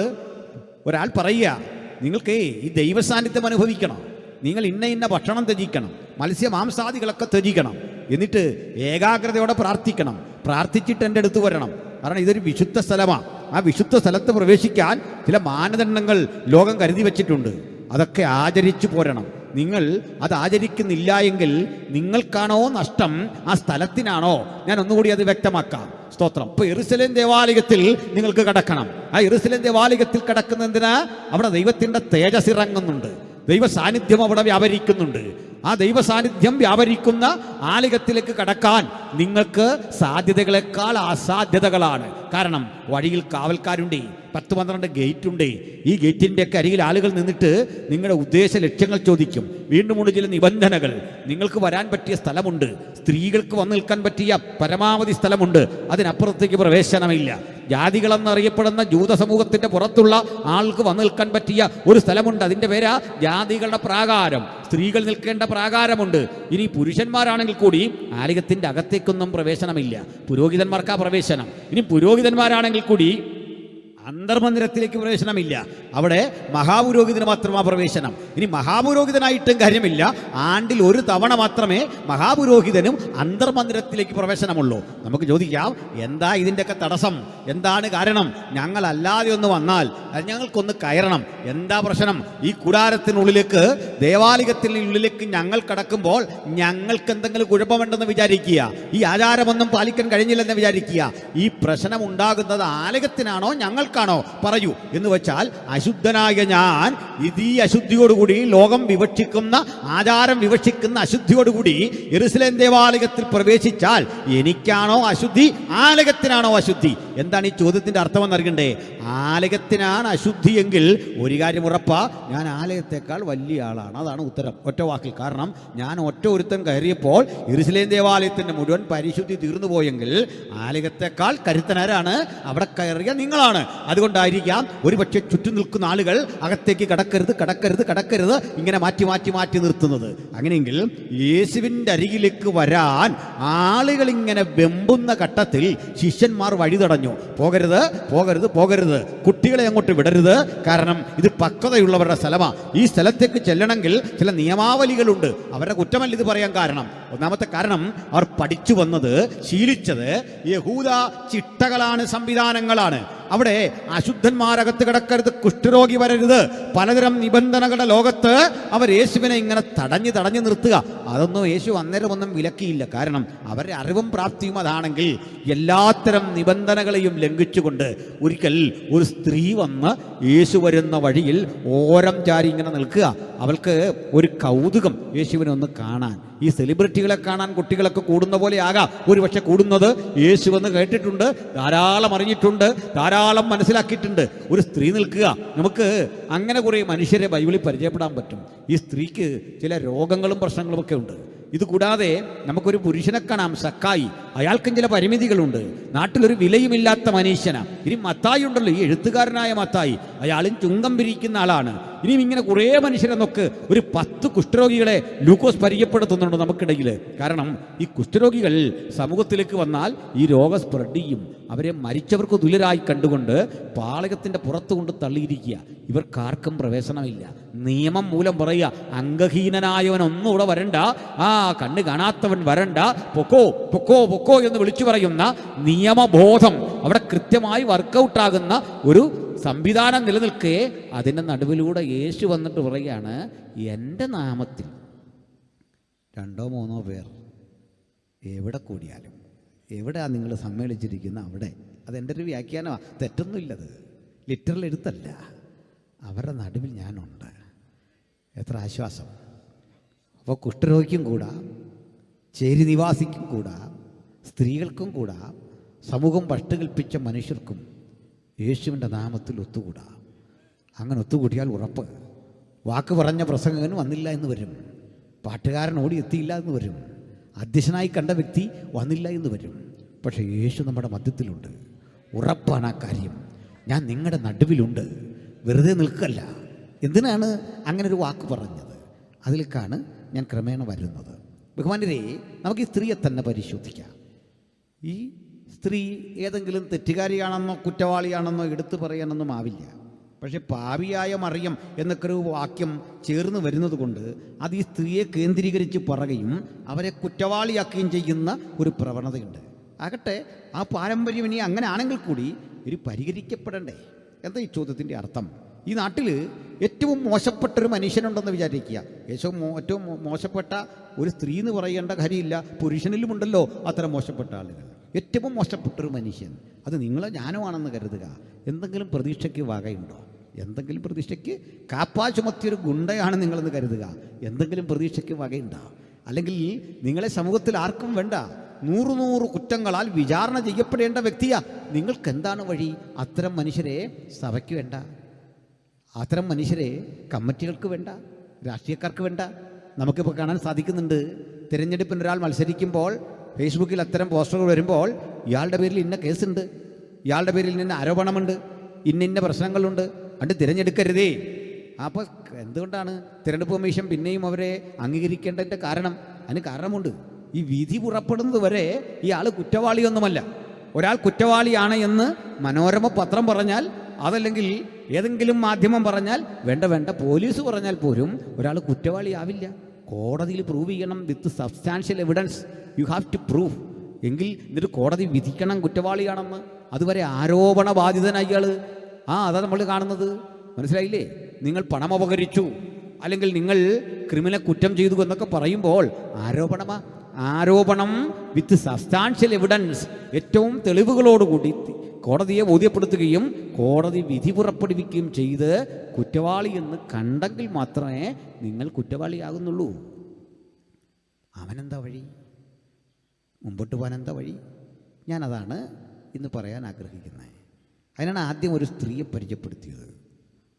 ഒരാൾ പറയുക, നിങ്ങൾക്ക് ഈ ദൈവസാന്നിധ്യം അനുഭവിക്കണം, നിങ്ങൾ ഇന്ന ഭക്ഷണം ത്യജിക്കണം, മത്സ്യമാംസാദികളൊക്കെ ത്യജിക്കണം, എന്നിട്ട് ഏകാഗ്രതയോടെ പ്രാർത്ഥിക്കണം, പ്രാർത്ഥിച്ചിട്ട് എൻ്റെ അടുത്ത് വരണം. കാരണം ഇതൊരു വിശുദ്ധ സ്ഥലമാണ്. ആ വിശുദ്ധ സ്ഥലത്ത് പ്രവേശിക്കാൻ ചില മാനദണ്ഡങ്ങൾ ലോകം കരുതി വച്ചിട്ടുണ്ട്. അതൊക്കെ ആചരിച്ചു പോരണം. നിങ്ങൾ അത് ആചരിക്കുന്നില്ല എങ്കിൽ നിങ്ങൾക്കാണോ നഷ്ടം, ആ സ്ഥലത്തിനാണോ? ഞാൻ ഒന്നുകൂടി അത് വ്യക്തമാക്കാം. സ്തോത്രം. ഇപ്പോൾ യെരുശലേം ദേവാലയത്തിൽ നിങ്ങൾക്ക് കടക്കണം. ആ യെരുശലേം ദേവാലയത്തിൽ കടക്കുന്നതിന് അവിടെ ദൈവത്തിൻ്റെ തേജസ് ഇറങ്ങുന്നുണ്ട്, ദൈവ സാന്നിധ്യം അവിടെ വ്യാപരിക്കുന്നുണ്ട്. ആ ദൈവ സാന്നിധ്യം വ്യാപരിക്കുന്ന ആലയത്തിലേക്ക് കടക്കാൻ നിങ്ങൾക്ക് സാധ്യതകളെക്കാൾ അസാധ്യതകളാണ്. കാരണം വഴിയിൽ കാവൽക്കാരുണ്ട്, 10-12 ഗേറ്റുണ്ട്. ഈ ഗേറ്റിൻ്റെയൊക്കെ അരികിൽ ആളുകൾ നിന്നിട്ട് നിങ്ങളുടെ ഉദ്ദേശ ലക്ഷ്യങ്ങൾ ചോദിക്കും. വീണ്ടും ചില നിബന്ധനകൾ. നിങ്ങൾക്ക് വരാൻ പറ്റിയ സ്ഥലമുണ്ട്, സ്ത്രീകൾക്ക് വന്നു നിൽക്കാൻ പറ്റിയ പരമാവധി സ്ഥലമുണ്ട്, അതിനപ്പുറത്തേക്ക് പ്രവേശനമില്ല. ജാതികളെന്നറിയപ്പെടുന്ന ജൂത സമൂഹത്തിൻ്റെ പുറത്തുള്ള ആൾക്ക് വന്നു നിൽക്കാൻ പറ്റിയ ഒരു സ്ഥലമുണ്ട്, അതിൻ്റെ പേരാ ജാതികളുടെ പ്രാകാരം. സ്ത്രീകൾ നിൽക്കേണ്ട പ്രാകാരമുണ്ട്. ഇനി പുരുഷന്മാരാണെങ്കിൽ കൂടി ആലയത്തിൻ്റെ അകത്തേക്കൊന്നും പ്രവേശനമില്ല, പുരോഹിതന്മാർക്കാ പ്രവേശനം. ഇനി പുരോഹിതന്മാരാണെങ്കിൽ കൂടി അന്തർമന്ദിരത്തിലേക്ക് പ്രവേശനമില്ല. അവിടെ മഹാപുരോഹിതന് മാത്രമാണ് പ്രവേശനം. ഇനി മഹാപുരോഹിതനായിട്ടും കാര്യമില്ല, ആണ്ടിൽ ഒരു തവണ മാത്രമേ മഹാപുരോഹിതനും അന്തർമന്ദിരത്തിലേക്ക് പ്രവേശനമുള്ളൂ. നമുക്ക് ചോദിക്കാം, എന്താ ഇതിൻ്റെയൊക്കെ തടസ്സം? എന്താണ് കാരണം? ഞങ്ങളല്ലാതെ ഒന്ന് വന്നാൽ ഞങ്ങൾക്കൊന്ന് കയറണം. എന്താ പ്രശ്നം? ഈ കൂടാരത്തിനുള്ളിലേക്ക്, ദേവാലയത്തിനുള്ളിലേക്ക് ഞങ്ങൾ കടക്കുമ്പോൾ ഞങ്ങൾക്ക് എന്തെങ്കിലും കുഴപ്പമുണ്ടെന്ന് വിചാരിക്കുക, ഈ ആചാരമൊന്നും പാലിക്കാൻ കഴിഞ്ഞില്ലെന്ന് വിചാരിക്കുക. ഈ പ്രശ്നം ഉണ്ടാകുന്നത് ആലയത്തിനാണോ ഞങ്ങൾക്കാണോ? പറയൂ. എന്ന് വെച്ചാൽ അശുദ്ധനായ ഞാൻ ഈ അശുദ്ധിയോടുകൂടി, ലോകം വിവക്ഷിക്കുന്ന, ആചാരം വിവക്ഷിക്കുന്ന അശുദ്ധിയോടുകൂടി യെരൂശലേം ദേവാലയത്തിൽ പ്രവേശിച്ചാൽ എനിക്കാണോ അശുദ്ധി, ആലയത്തിനാണോ അശുദ്ധി? എന്താണ് ഈ ചോദ്യത്തിൻ്റെ അർത്ഥമെന്ന് അറിയണ്ടേ? ആലയത്തിനാണ് അശുദ്ധിയെങ്കിൽ ഒരു കാര്യം ഉറപ്പാ, ഞാൻ ആലയത്തെക്കാൾ വലിയ ആളാണ്. അതാണ് ഉത്തരം, ഒറ്റ വാക്കിൽ. കാരണം ഞാൻ ഒറ്റ ഒരുത്തൻ കയറിയപ്പോൾ യെരൂശലേം ദേവാലയത്തിൻ്റെ മുഴുവൻ പരിശുദ്ധി തീർന്നു പോയെങ്കിൽ ആലയത്തെക്കാൾ കരുത്തനാരാണ്? അവിടെ കയറിയ നിങ്ങളാണ്. അതുകൊണ്ടായിരിക്കാം ഒരുപക്ഷെ ചുറ്റും നിൽക്കുന്ന ആളുകൾ അകത്തേക്ക് കടക്കരുത്, കടക്കരുത്, കടക്കരുത് ഇങ്ങനെ മാറ്റി മാറ്റി മാറ്റി നിർത്തുന്നത്. അങ്ങനെയെങ്കിൽ യേശുവിൻ്റെ അരികിലേക്ക് വരാൻ ആളുകൾ ഇങ്ങനെ വെമ്പുന്ന ഘട്ടത്തിൽ ശിഷ്യന്മാർ വഴി തടഞ്ഞു. പോകരുത്, പോകരുത്, പോകരുത്, കുട്ടികളെ അങ്ങോട്ട് വിടരുത്, കാരണം ഇത് പക്വതയുള്ളവരുടെ സ്ഥലമാണ്. ഈ സ്ഥലത്തേക്ക് ചെല്ലണമെങ്കിൽ ചില നിയമാവലികളുണ്ട്. അവരുടെ കുറ്റമല്ല ഇത് പറയാൻ കാരണം. ഒന്നാമത്തെ കാരണം, അവർ പഠിച്ചു വന്നത്, ശീലിച്ചത് യഹൂദ ചിട്ടകളാണ്, സംവിധാനങ്ങളാണ്. അവിടെ അശുദ്ധന്മാരകത്ത് കിടക്കരുത്, കുഷ്ഠരോഗി വരരുത്, പലതരം നിബന്ധനകളുടെ ലോകത്ത് അവർ യേശുവിനെ ഇങ്ങനെ തടഞ്ഞു തടഞ്ഞു നിർത്തുക. അതൊന്നും യേശു അന്നേരം ഒന്നും വിലക്കിയില്ല. കാരണം അവരുടെ അറിവും പ്രാപ്തിയും അതാണെങ്കിൽ എല്ലാത്തരം നിബന്ധനകളെയും ലംഘിച്ചുകൊണ്ട് ഒരിക്കൽ ഒരു സ്ത്രീ വന്ന് യേശു വരുന്ന വഴിയിൽ ഓരം ചാരി ഇങ്ങനെ നിൽക്കുക. അവൾക്ക് ഒരു കൗതുകം യേശുവിനെ ഒന്ന് കാണാൻ. ഈ സെലിബ്രിറ്റികളെ കാണാൻ കുട്ടികളൊക്കെ കൂടുന്ന പോലെ ആകാം ഒരുപക്ഷെ കൂടുന്നത്. യേശുവെന്ന് കേട്ടിട്ടുണ്ട്, ധാരാളം അറിഞ്ഞിട്ടുണ്ട്, ധാരാളം മനസ്സിലാക്കിയിട്ടുണ്ട്. ഒരു സ്ത്രീ നിൽക്കുക. നമുക്ക് അങ്ങനെ കുറേ മനുഷ്യരെ ബൈബിളിൽ പരിചയപ്പെടാൻ പറ്റും. ഈ സ്ത്രീക്ക് ചില രോഗങ്ങളും പ്രശ്നങ്ങളും ഒക്കെ ഉണ്ട്. ഇതുകൂടാതെ നമുക്കൊരു പുരുഷനെ കാണാം, സക്കായി. അയാൾക്കും ചില പരിമിതികളുണ്ട്. നാട്ടിലൊരു വിലയുമില്ലാത്ത മനുഷ്യനാണ്. ഇനി മത്തായി ഉണ്ടല്ലോ, ഈ എഴുത്തുകാരനായ മത്തായി, അയാളും ചുങ്കം പിരിക്കുന്ന ആളാണ്. ഇനിയും ഇങ്ങനെ കുറേ മനുഷ്യരെ നോക്ക്. ഒരു 10 കുഷ്ഠരോഗികളെ ലൂക്കോസ് പരിചയപ്പെടുത്തുന്നുണ്ട് നമുക്കിടയിൽ. കാരണം ഈ കുഷ്ഠരോഗികൾ സമൂഹത്തിലേക്ക് വന്നാൽ ഈ രോഗം സ്പ്രെഡ് ചെയ്യും. അവരെ മരിച്ചവർക്ക് തുല്യരായി കണ്ടുകൊണ്ട് പാളയത്തിൻ്റെ പുറത്തു കൊണ്ട് തള്ളിയിരിക്കുക. ഇവർക്കാർക്കും പ്രവേശനമില്ല. നിയമം മൂലം പറയുക, അംഗഹീനനായവൻ ഒന്നും ഇവിടെ വരണ്ട, കണ്ണ് കാണാത്തവൻ വരണ്ട, പൊക്കോ പൊക്കോ പൊക്കോ എന്ന് വിളിച്ചു പറയുന്ന നിയമബോധം അവിടെ കൃത്യമായി വർക്കൗട്ടാകുന്ന ഒരു സംവിധാനം നിലനിൽക്കേ അതിൻ്റെ നടുവിലൂടെ യേശു വന്നിട്ട് പറയുകയാണ്, എൻ്റെ നാമത്തിൽ 2 or 3 പേർ എവിടെ കൂടിയാലും, എവിടെയാണ് നിങ്ങൾ സമ്മേളിച്ചിരിക്കുന്ന അവിടെ, അതെൻ്റെ ഒരു വ്യാഖ്യാനമാണ്, തെറ്റൊന്നുമില്ലത്, ലിറ്ററൽ എഴുത്തല്ല. അവരുടെ നടുവിൽ ഞാനുണ്ട്. എത്ര ആശ്വാസം! അപ്പോൾ കുഷ്ഠരോഗിക്കും കൂടാ, ചേരി നിവാസിക്കും കൂടാ, സ്ത്രീകൾക്കും കൂടാ, സമൂഹം പഷ്ടുകൽപ്പിച്ച മനുഷ്യർക്കും യേശുവിൻ്റെ നാമത്തിൽ ഒത്തുകൂടാ. അങ്ങനെ ഒത്തുകൂടിയാൽ ഉറപ്പ്, വാക്ക് പറഞ്ഞ പ്രസംഗകൻ വന്നില്ല എന്ന് വരും, പാട്ടുകാരൻ ഓടി എത്തിയില്ല എന്ന് വരും, അധ്യക്ഷനായി കണ്ട വ്യക്തി വന്നില്ല എന്ന് വരും. പക്ഷേ യേശു നമ്മുടെ മധ്യത്തിലുണ്ട്. ഉറപ്പാണ് ആ കാര്യം. ഞാൻ നിങ്ങളുടെ നടുവിലുണ്ട്, വെറുതെ നിൽക്കല്ല. എന്തിനാണ് അങ്ങനെ ഒരു വാക്ക് പറഞ്ഞത്? അതിലേക്കാണ് ഞാൻ ക്രമേണ വരുന്നത്. ബഹുമാനരെ, നമുക്ക് ഈ സ്ത്രീയെ തന്നെ പരിശോധിക്കാം. ഈ സ്ത്രീ ഏതെങ്കിലും തെറ്റുകാരിയാണെന്നോ കുറ്റവാളിയാണെന്നോ എടുത്തു പറയാനൊന്നും ആവില്ല. പക്ഷെ പാപിയായ മറിയം എന്നൊക്കെ ഒരു വാക്യം ചേർന്ന് വരുന്നത് കൊണ്ട് അത് ഈ സ്ത്രീയെ കേന്ദ്രീകരിച്ച് പറയുകയും അവരെ കുറ്റവാളിയാക്കുകയും ചെയ്യുന്ന ഒരു പ്രവണതയുണ്ട്. ആകട്ടെ, ആ പാരമ്പര്യം ഇനി അങ്ങനെ ആണെങ്കിൽ കൂടി ഒരു പരിഹരിക്കപ്പെടണ്ടേ? എന്താ ഈ ചോദ്യത്തിൻ്റെ അർത്ഥം? ഈ നാട്ടിൽ ഏറ്റവും മോശപ്പെട്ടൊരു മനുഷ്യനുണ്ടെന്ന് വിചാരിക്കുക. ഏറ്റവും മോശപ്പെട്ട ഒരു സ്ത്രീ എന്ന് പറയേണ്ട കാര്യമില്ല, പുരുഷനിലുമുണ്ടല്ലോ അത്തരം മോശപ്പെട്ട ആളുകൾ. ഏറ്റവും മോശപ്പെട്ടൊരു മനുഷ്യൻ, അത് നിങ്ങളോ ഞാനോ ആണെന്ന് കരുതുക. എന്തെങ്കിലും പ്രതീക്ഷയ്ക്ക് വകയുണ്ടോ? എന്തെങ്കിലും പ്രതീക്ഷയ്ക്ക് കാപ്പാ ചുമത്തിയൊരു ഗുണ്ടയാണ് നിങ്ങളെന്ന് കരുതുക. എന്തെങ്കിലും പ്രതീക്ഷയ്ക്ക് വകയുണ്ടോ? അല്ലെങ്കിൽ നിങ്ങളെ സമൂഹത്തിൽ ആർക്കും വേണ്ട, 100 കുറ്റങ്ങളാൽ വിചാരണ ചെയ്യപ്പെടേണ്ട വ്യക്തിയാ. നിങ്ങൾക്ക് എന്താണ് വഴി? അത്തരം മനുഷ്യരെ സഭയ്ക്ക് വേണ്ട, അത്തരം മനുഷ്യരെ കമ്മിറ്റികൾക്ക് വേണ്ട, രാഷ്ട്രീയക്കാർക്ക് വേണ്ട. നമുക്കിപ്പോൾ കാണാൻ സാധിക്കുന്നുണ്ട്, തിരഞ്ഞെടുപ്പിന് ഒരാൾ മത്സരിക്കുമ്പോൾ ഫേസ്ബുക്കിൽ അത്തരം പോസ്റ്ററുകൾ വരുമ്പോൾ ഇയാളുടെ പേരിൽ ഇന്ന കേസുണ്ട്, ഇയാളുടെ പേരിൽ ഇന്ന ആരോപണമുണ്ട്, ഇന്ന പ്രശ്നങ്ങളുണ്ട്, അത് തിരഞ്ഞെടുക്കരുതേ. അപ്പോൾ എന്തുകൊണ്ടാണ് തിരഞ്ഞെടുപ്പ് കമ്മീഷൻ പിന്നെയും അവരെ അംഗീകരിക്കേണ്ടതിൻ്റെ കാരണം? അതിന് കാരണമുണ്ട്. ഈ വിധി പുറപ്പെടുന്നത് വരെ ഇയാൾ കുറ്റവാളിയൊന്നുമല്ല. ഒരാൾ കുറ്റവാളിയാണ് എന്ന് മനോരമ പത്രം പറഞ്ഞാൽ അതല്ലെങ്കിൽ ഏതെങ്കിലും മാധ്യമം പറഞ്ഞാൽ വേണ്ട പോലീസ് പറഞ്ഞാൽ പോലും ഒരാൾ കുറ്റവാളിയാവില്ല. കോടതിയിൽ പ്രൂവ് ചെയ്യണം with substantial evidence. You have to prove. എങ്കിൽ എന്നിട്ട് കോടതി വിധിക്കണം കുറ്റവാളിയാണെന്ന്. അതുവരെ ആരോപണ ബാധിതനായി അയാൾ. അതാ നമ്മൾ കാണുന്നത്. മനസ്സിലായില്ലേ? നിങ്ങൾ പണം അപഹരിച്ചു, അല്ലെങ്കിൽ നിങ്ങൾ ക്രിമിനൽ കുറ്റം ചെയ്തു എന്നൊക്കെ പറയുമ്പോൾ ആരോപണം വിത്ത് സബ്സ്റ്റാൻഷ്യൽ എവിഡൻസ്, ഏറ്റവും തെളിവുകളോടുകൂടി കോടതിയെ ബോധ്യപ്പെടുത്തുകയും കോടതി വിധി പുറപ്പെടുവിക്കുകയും ചെയ്ത് കുറ്റവാളി എന്ന് കണ്ടെങ്കിൽ മാത്രമേ നിങ്ങൾ കുറ്റവാളിയാകുന്നുള്ളൂ. അവനെന്താ വഴി? മുമ്പോട്ട് പോകാൻ എന്താ വഴി? ഞാനതാണ് ഇന്ന് പറയാൻ ആഗ്രഹിക്കുന്നത്. അതിനാണ് ആദ്യം ഒരു സ്ത്രീയെ പരിചയപ്പെടുത്തിയത്.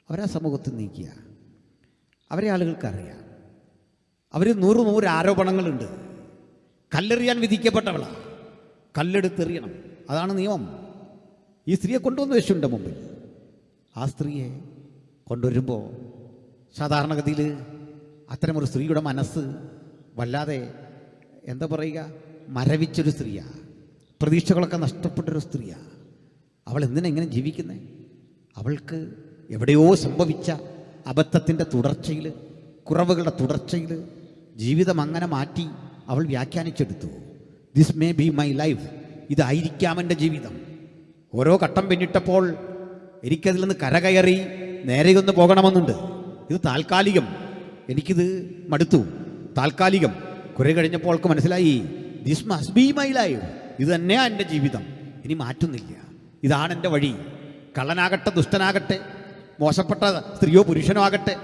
അവരാ സമൂഹത്തിൽ നീക്കിയ അവരെ ആളുകൾക്കറിയാം. അവർ 100 ആരോപണങ്ങളുണ്ട്. കല്ലെറിയാൻ വിധിക്കപ്പെട്ടവളാണ്. കല്ലെടുത്തെറിയണം, അതാണ് നിയമം. ഈ സ്ത്രീയെ കൊണ്ടുവന്ന് വെച്ചുണ്ട് മുമ്പിൽ. ആ സ്ത്രീയെ കൊണ്ടുവരുമ്പോൾ സാധാരണഗതിയിൽ അത്തരമൊരു സ്ത്രീയുടെ മനസ്സ് വല്ലാതെ എന്താ പറയുക, മരവിച്ചൊരു സ്ത്രീയാണ്. പ്രതീക്ഷകളൊക്കെ നഷ്ടപ്പെട്ടൊരു സ്ത്രീയാണ്. അവൾ എന്തിനെങ്ങനെ ജീവിക്കുന്നത്? അവൾക്ക് എവിടെയോ സംഭവിച്ച അബദ്ധത്തിൻ്റെ തുടർച്ചയിൽ, കുറവുകളുടെ തുടർച്ചയിൽ ജീവിതം അങ്ങനെ മാറ്റി അവൾ വ്യാഖ്യാനിച്ചെടുത്തു. This may be my life, ഇതായിരിക്കാം എൻ്റെ ജീവിതം. ഓരോ ഘട്ടം പിന്നിട്ടപ്പോൾ എനിക്കതിൽ നിന്ന് കരകയറി നേരെയൊന്ന് പോകണമെന്നുണ്ട്. ഇത് താൽക്കാലികം, എനിക്കിത് മടുത്തു, താൽക്കാലികം. കുറെ കഴിഞ്ഞപ്പോൾ അവൾക്ക് മനസ്സിലായി, this must be my life, ഇത് തന്നെയാണ് എൻ്റെ ജീവിതം, ഇനി മാറ്റുന്നില്ല, ഇതാണ് എൻ്റെ വഴി. കള്ളനാകട്ടെ, ദുഷ്ടനാകട്ടെ, മോശപ്പെട്ട സ്ത്രീയോ പുരുഷനോ ആകട്ടെ,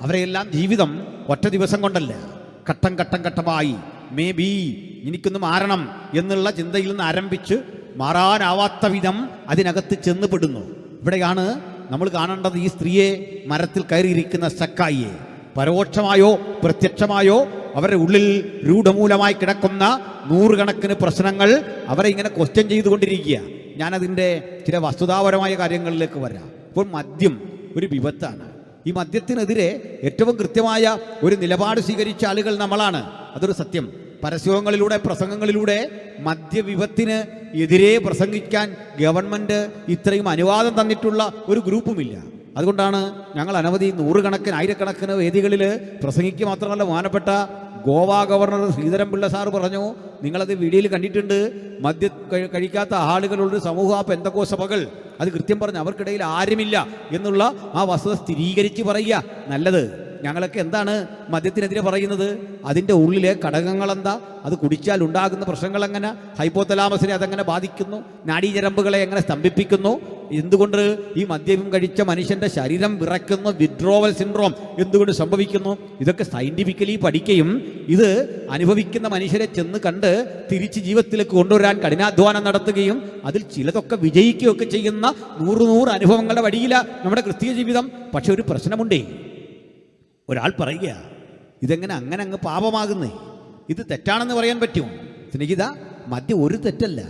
അവരെയെല്ലാം ജീവിതം ഒറ്റ ദിവസം കൊണ്ടല്ല, ഘട്ടമായി മേ ബി എനിക്കൊന്ന് മാറണം എന്നുള്ള ചിന്തയിൽ നിന്ന് ആരംഭിച്ച് മാറാനാവാത്ത വിധം അതിനകത്ത് ചെന്നുപെടുന്നു. ഇവിടെയാണ് നമ്മൾ കാണേണ്ടത് ഈ സ്ത്രീയെ, മരത്തിൽ കയറിയിരിക്കുന്ന സക്കായിയെ. പരോക്ഷമായോ പ്രത്യക്ഷമായോ അവരുടെ ഉള്ളിൽ രൂഢമൂലമായി കിടക്കുന്ന 100 കണക്കിന് പ്രശ്നങ്ങൾ അവരെ ഇങ്ങനെ ക്വസ്റ്റ്യൻ ചെയ്തുകൊണ്ടിരിക്കുക. ഞാനതിൻ്റെ ചില വസ്തുതാപരമായ കാര്യങ്ങളിലേക്ക് വരാം. ഇപ്പോൾ മദ്യം ഒരു വിപത്താണ്. ഈ മദ്യത്തിനെതിരെ ഏറ്റവും കൃത്യമായ ഒരു നിലപാട് സ്വീകരിച്ച ആളുകൾ നമ്മളാണ്. അതൊരു സത്യം. പരസ്യങ്ങളിലൂടെ, പ്രസംഗങ്ങളിലൂടെ മദ്യവിപത്തിന് എതിരെ പ്രസംഗിക്കാൻ ഗവൺമെൻറ് ഇത്രയും അനുവാദം തന്നിട്ടുള്ള ഒരു ഗ്രൂപ്പുമില്ല. അതുകൊണ്ടാണ് ഞങ്ങൾ അനവധി 100 കണക്കിന് 1000 വേദികളിൽ പ്രസംഗിക്കുക മാത്രമല്ല, ബഹുമാനപ്പെട്ട ഗോവ ഗവർണർ ശ്രീധരൻപിള്ള സാറ് പറഞ്ഞു, നിങ്ങളത് വീഡിയോയിൽ കണ്ടിട്ടുണ്ട്, മദ്യം കഴിക്കാത്ത ആളുകളുടെ സമൂഹ പെന്തക്കോ സഭകൾ, അത് കൃത്യം പറഞ്ഞ് അവർക്കിടയിൽ ആരുമില്ല എന്നുള്ള ആ വസ്തുത സ്ഥിരീകരിച്ച് പറയുക. നല്ലത്. ഞങ്ങളൊക്കെ എന്താണ് മദ്യത്തിനെതിരെ പറയുന്നത്? അതിൻ്റെ ഉള്ളിലെ ഘടകങ്ങളെന്താ, അത് കുടിച്ചാൽ ഉണ്ടാകുന്ന പ്രശ്നങ്ങൾ എങ്ങനെ, ഹൈപ്പോതലാമസിനെ അതെങ്ങനെ ബാധിക്കുന്നു, നാഡീഞരമ്പുകളെ എങ്ങനെ സ്തംഭിപ്പിക്കുന്നു, എന്തുകൊണ്ട് ഈ മദ്യം കഴിച്ച മനുഷ്യൻ്റെ ശരീരം വിറയ്ക്കുന്നു, വിഡ്രോവൽ സിൻഡ്രോം എന്തുകൊണ്ട് സംഭവിക്കുന്നു, ഇതൊക്കെ സയൻറ്റിഫിക്കലി പഠിക്കുകയും ഇത് അനുഭവിക്കുന്ന മനുഷ്യരെ ചെന്ന് കണ്ട് തിരിച്ച് ജീവിതത്തിലേക്ക് കൊണ്ടുവരാൻ കഠിനാധ്വാനം നടത്തുകയും അതിൽ ചിലതൊക്കെ വിജയിക്കുകയൊക്കെ ചെയ്യുന്ന 100 അനുഭവങ്ങളുടെ വഴിയിലാണ് നമ്മുടെ ക്രിസ്തീയ ജീവിതം. പക്ഷെ ഒരു പ്രശ്നമുണ്ടേ. ഒരാൾ പറയുക, ഇതെങ്ങനെ അങ്ങനെ അങ്ങ് പാപമാകുന്നേ, ഇത് തെറ്റാണെന്ന് പറയാൻ പറ്റും? സ്നേഹിത, മദ്യം ഒരു തെറ്റല്ല,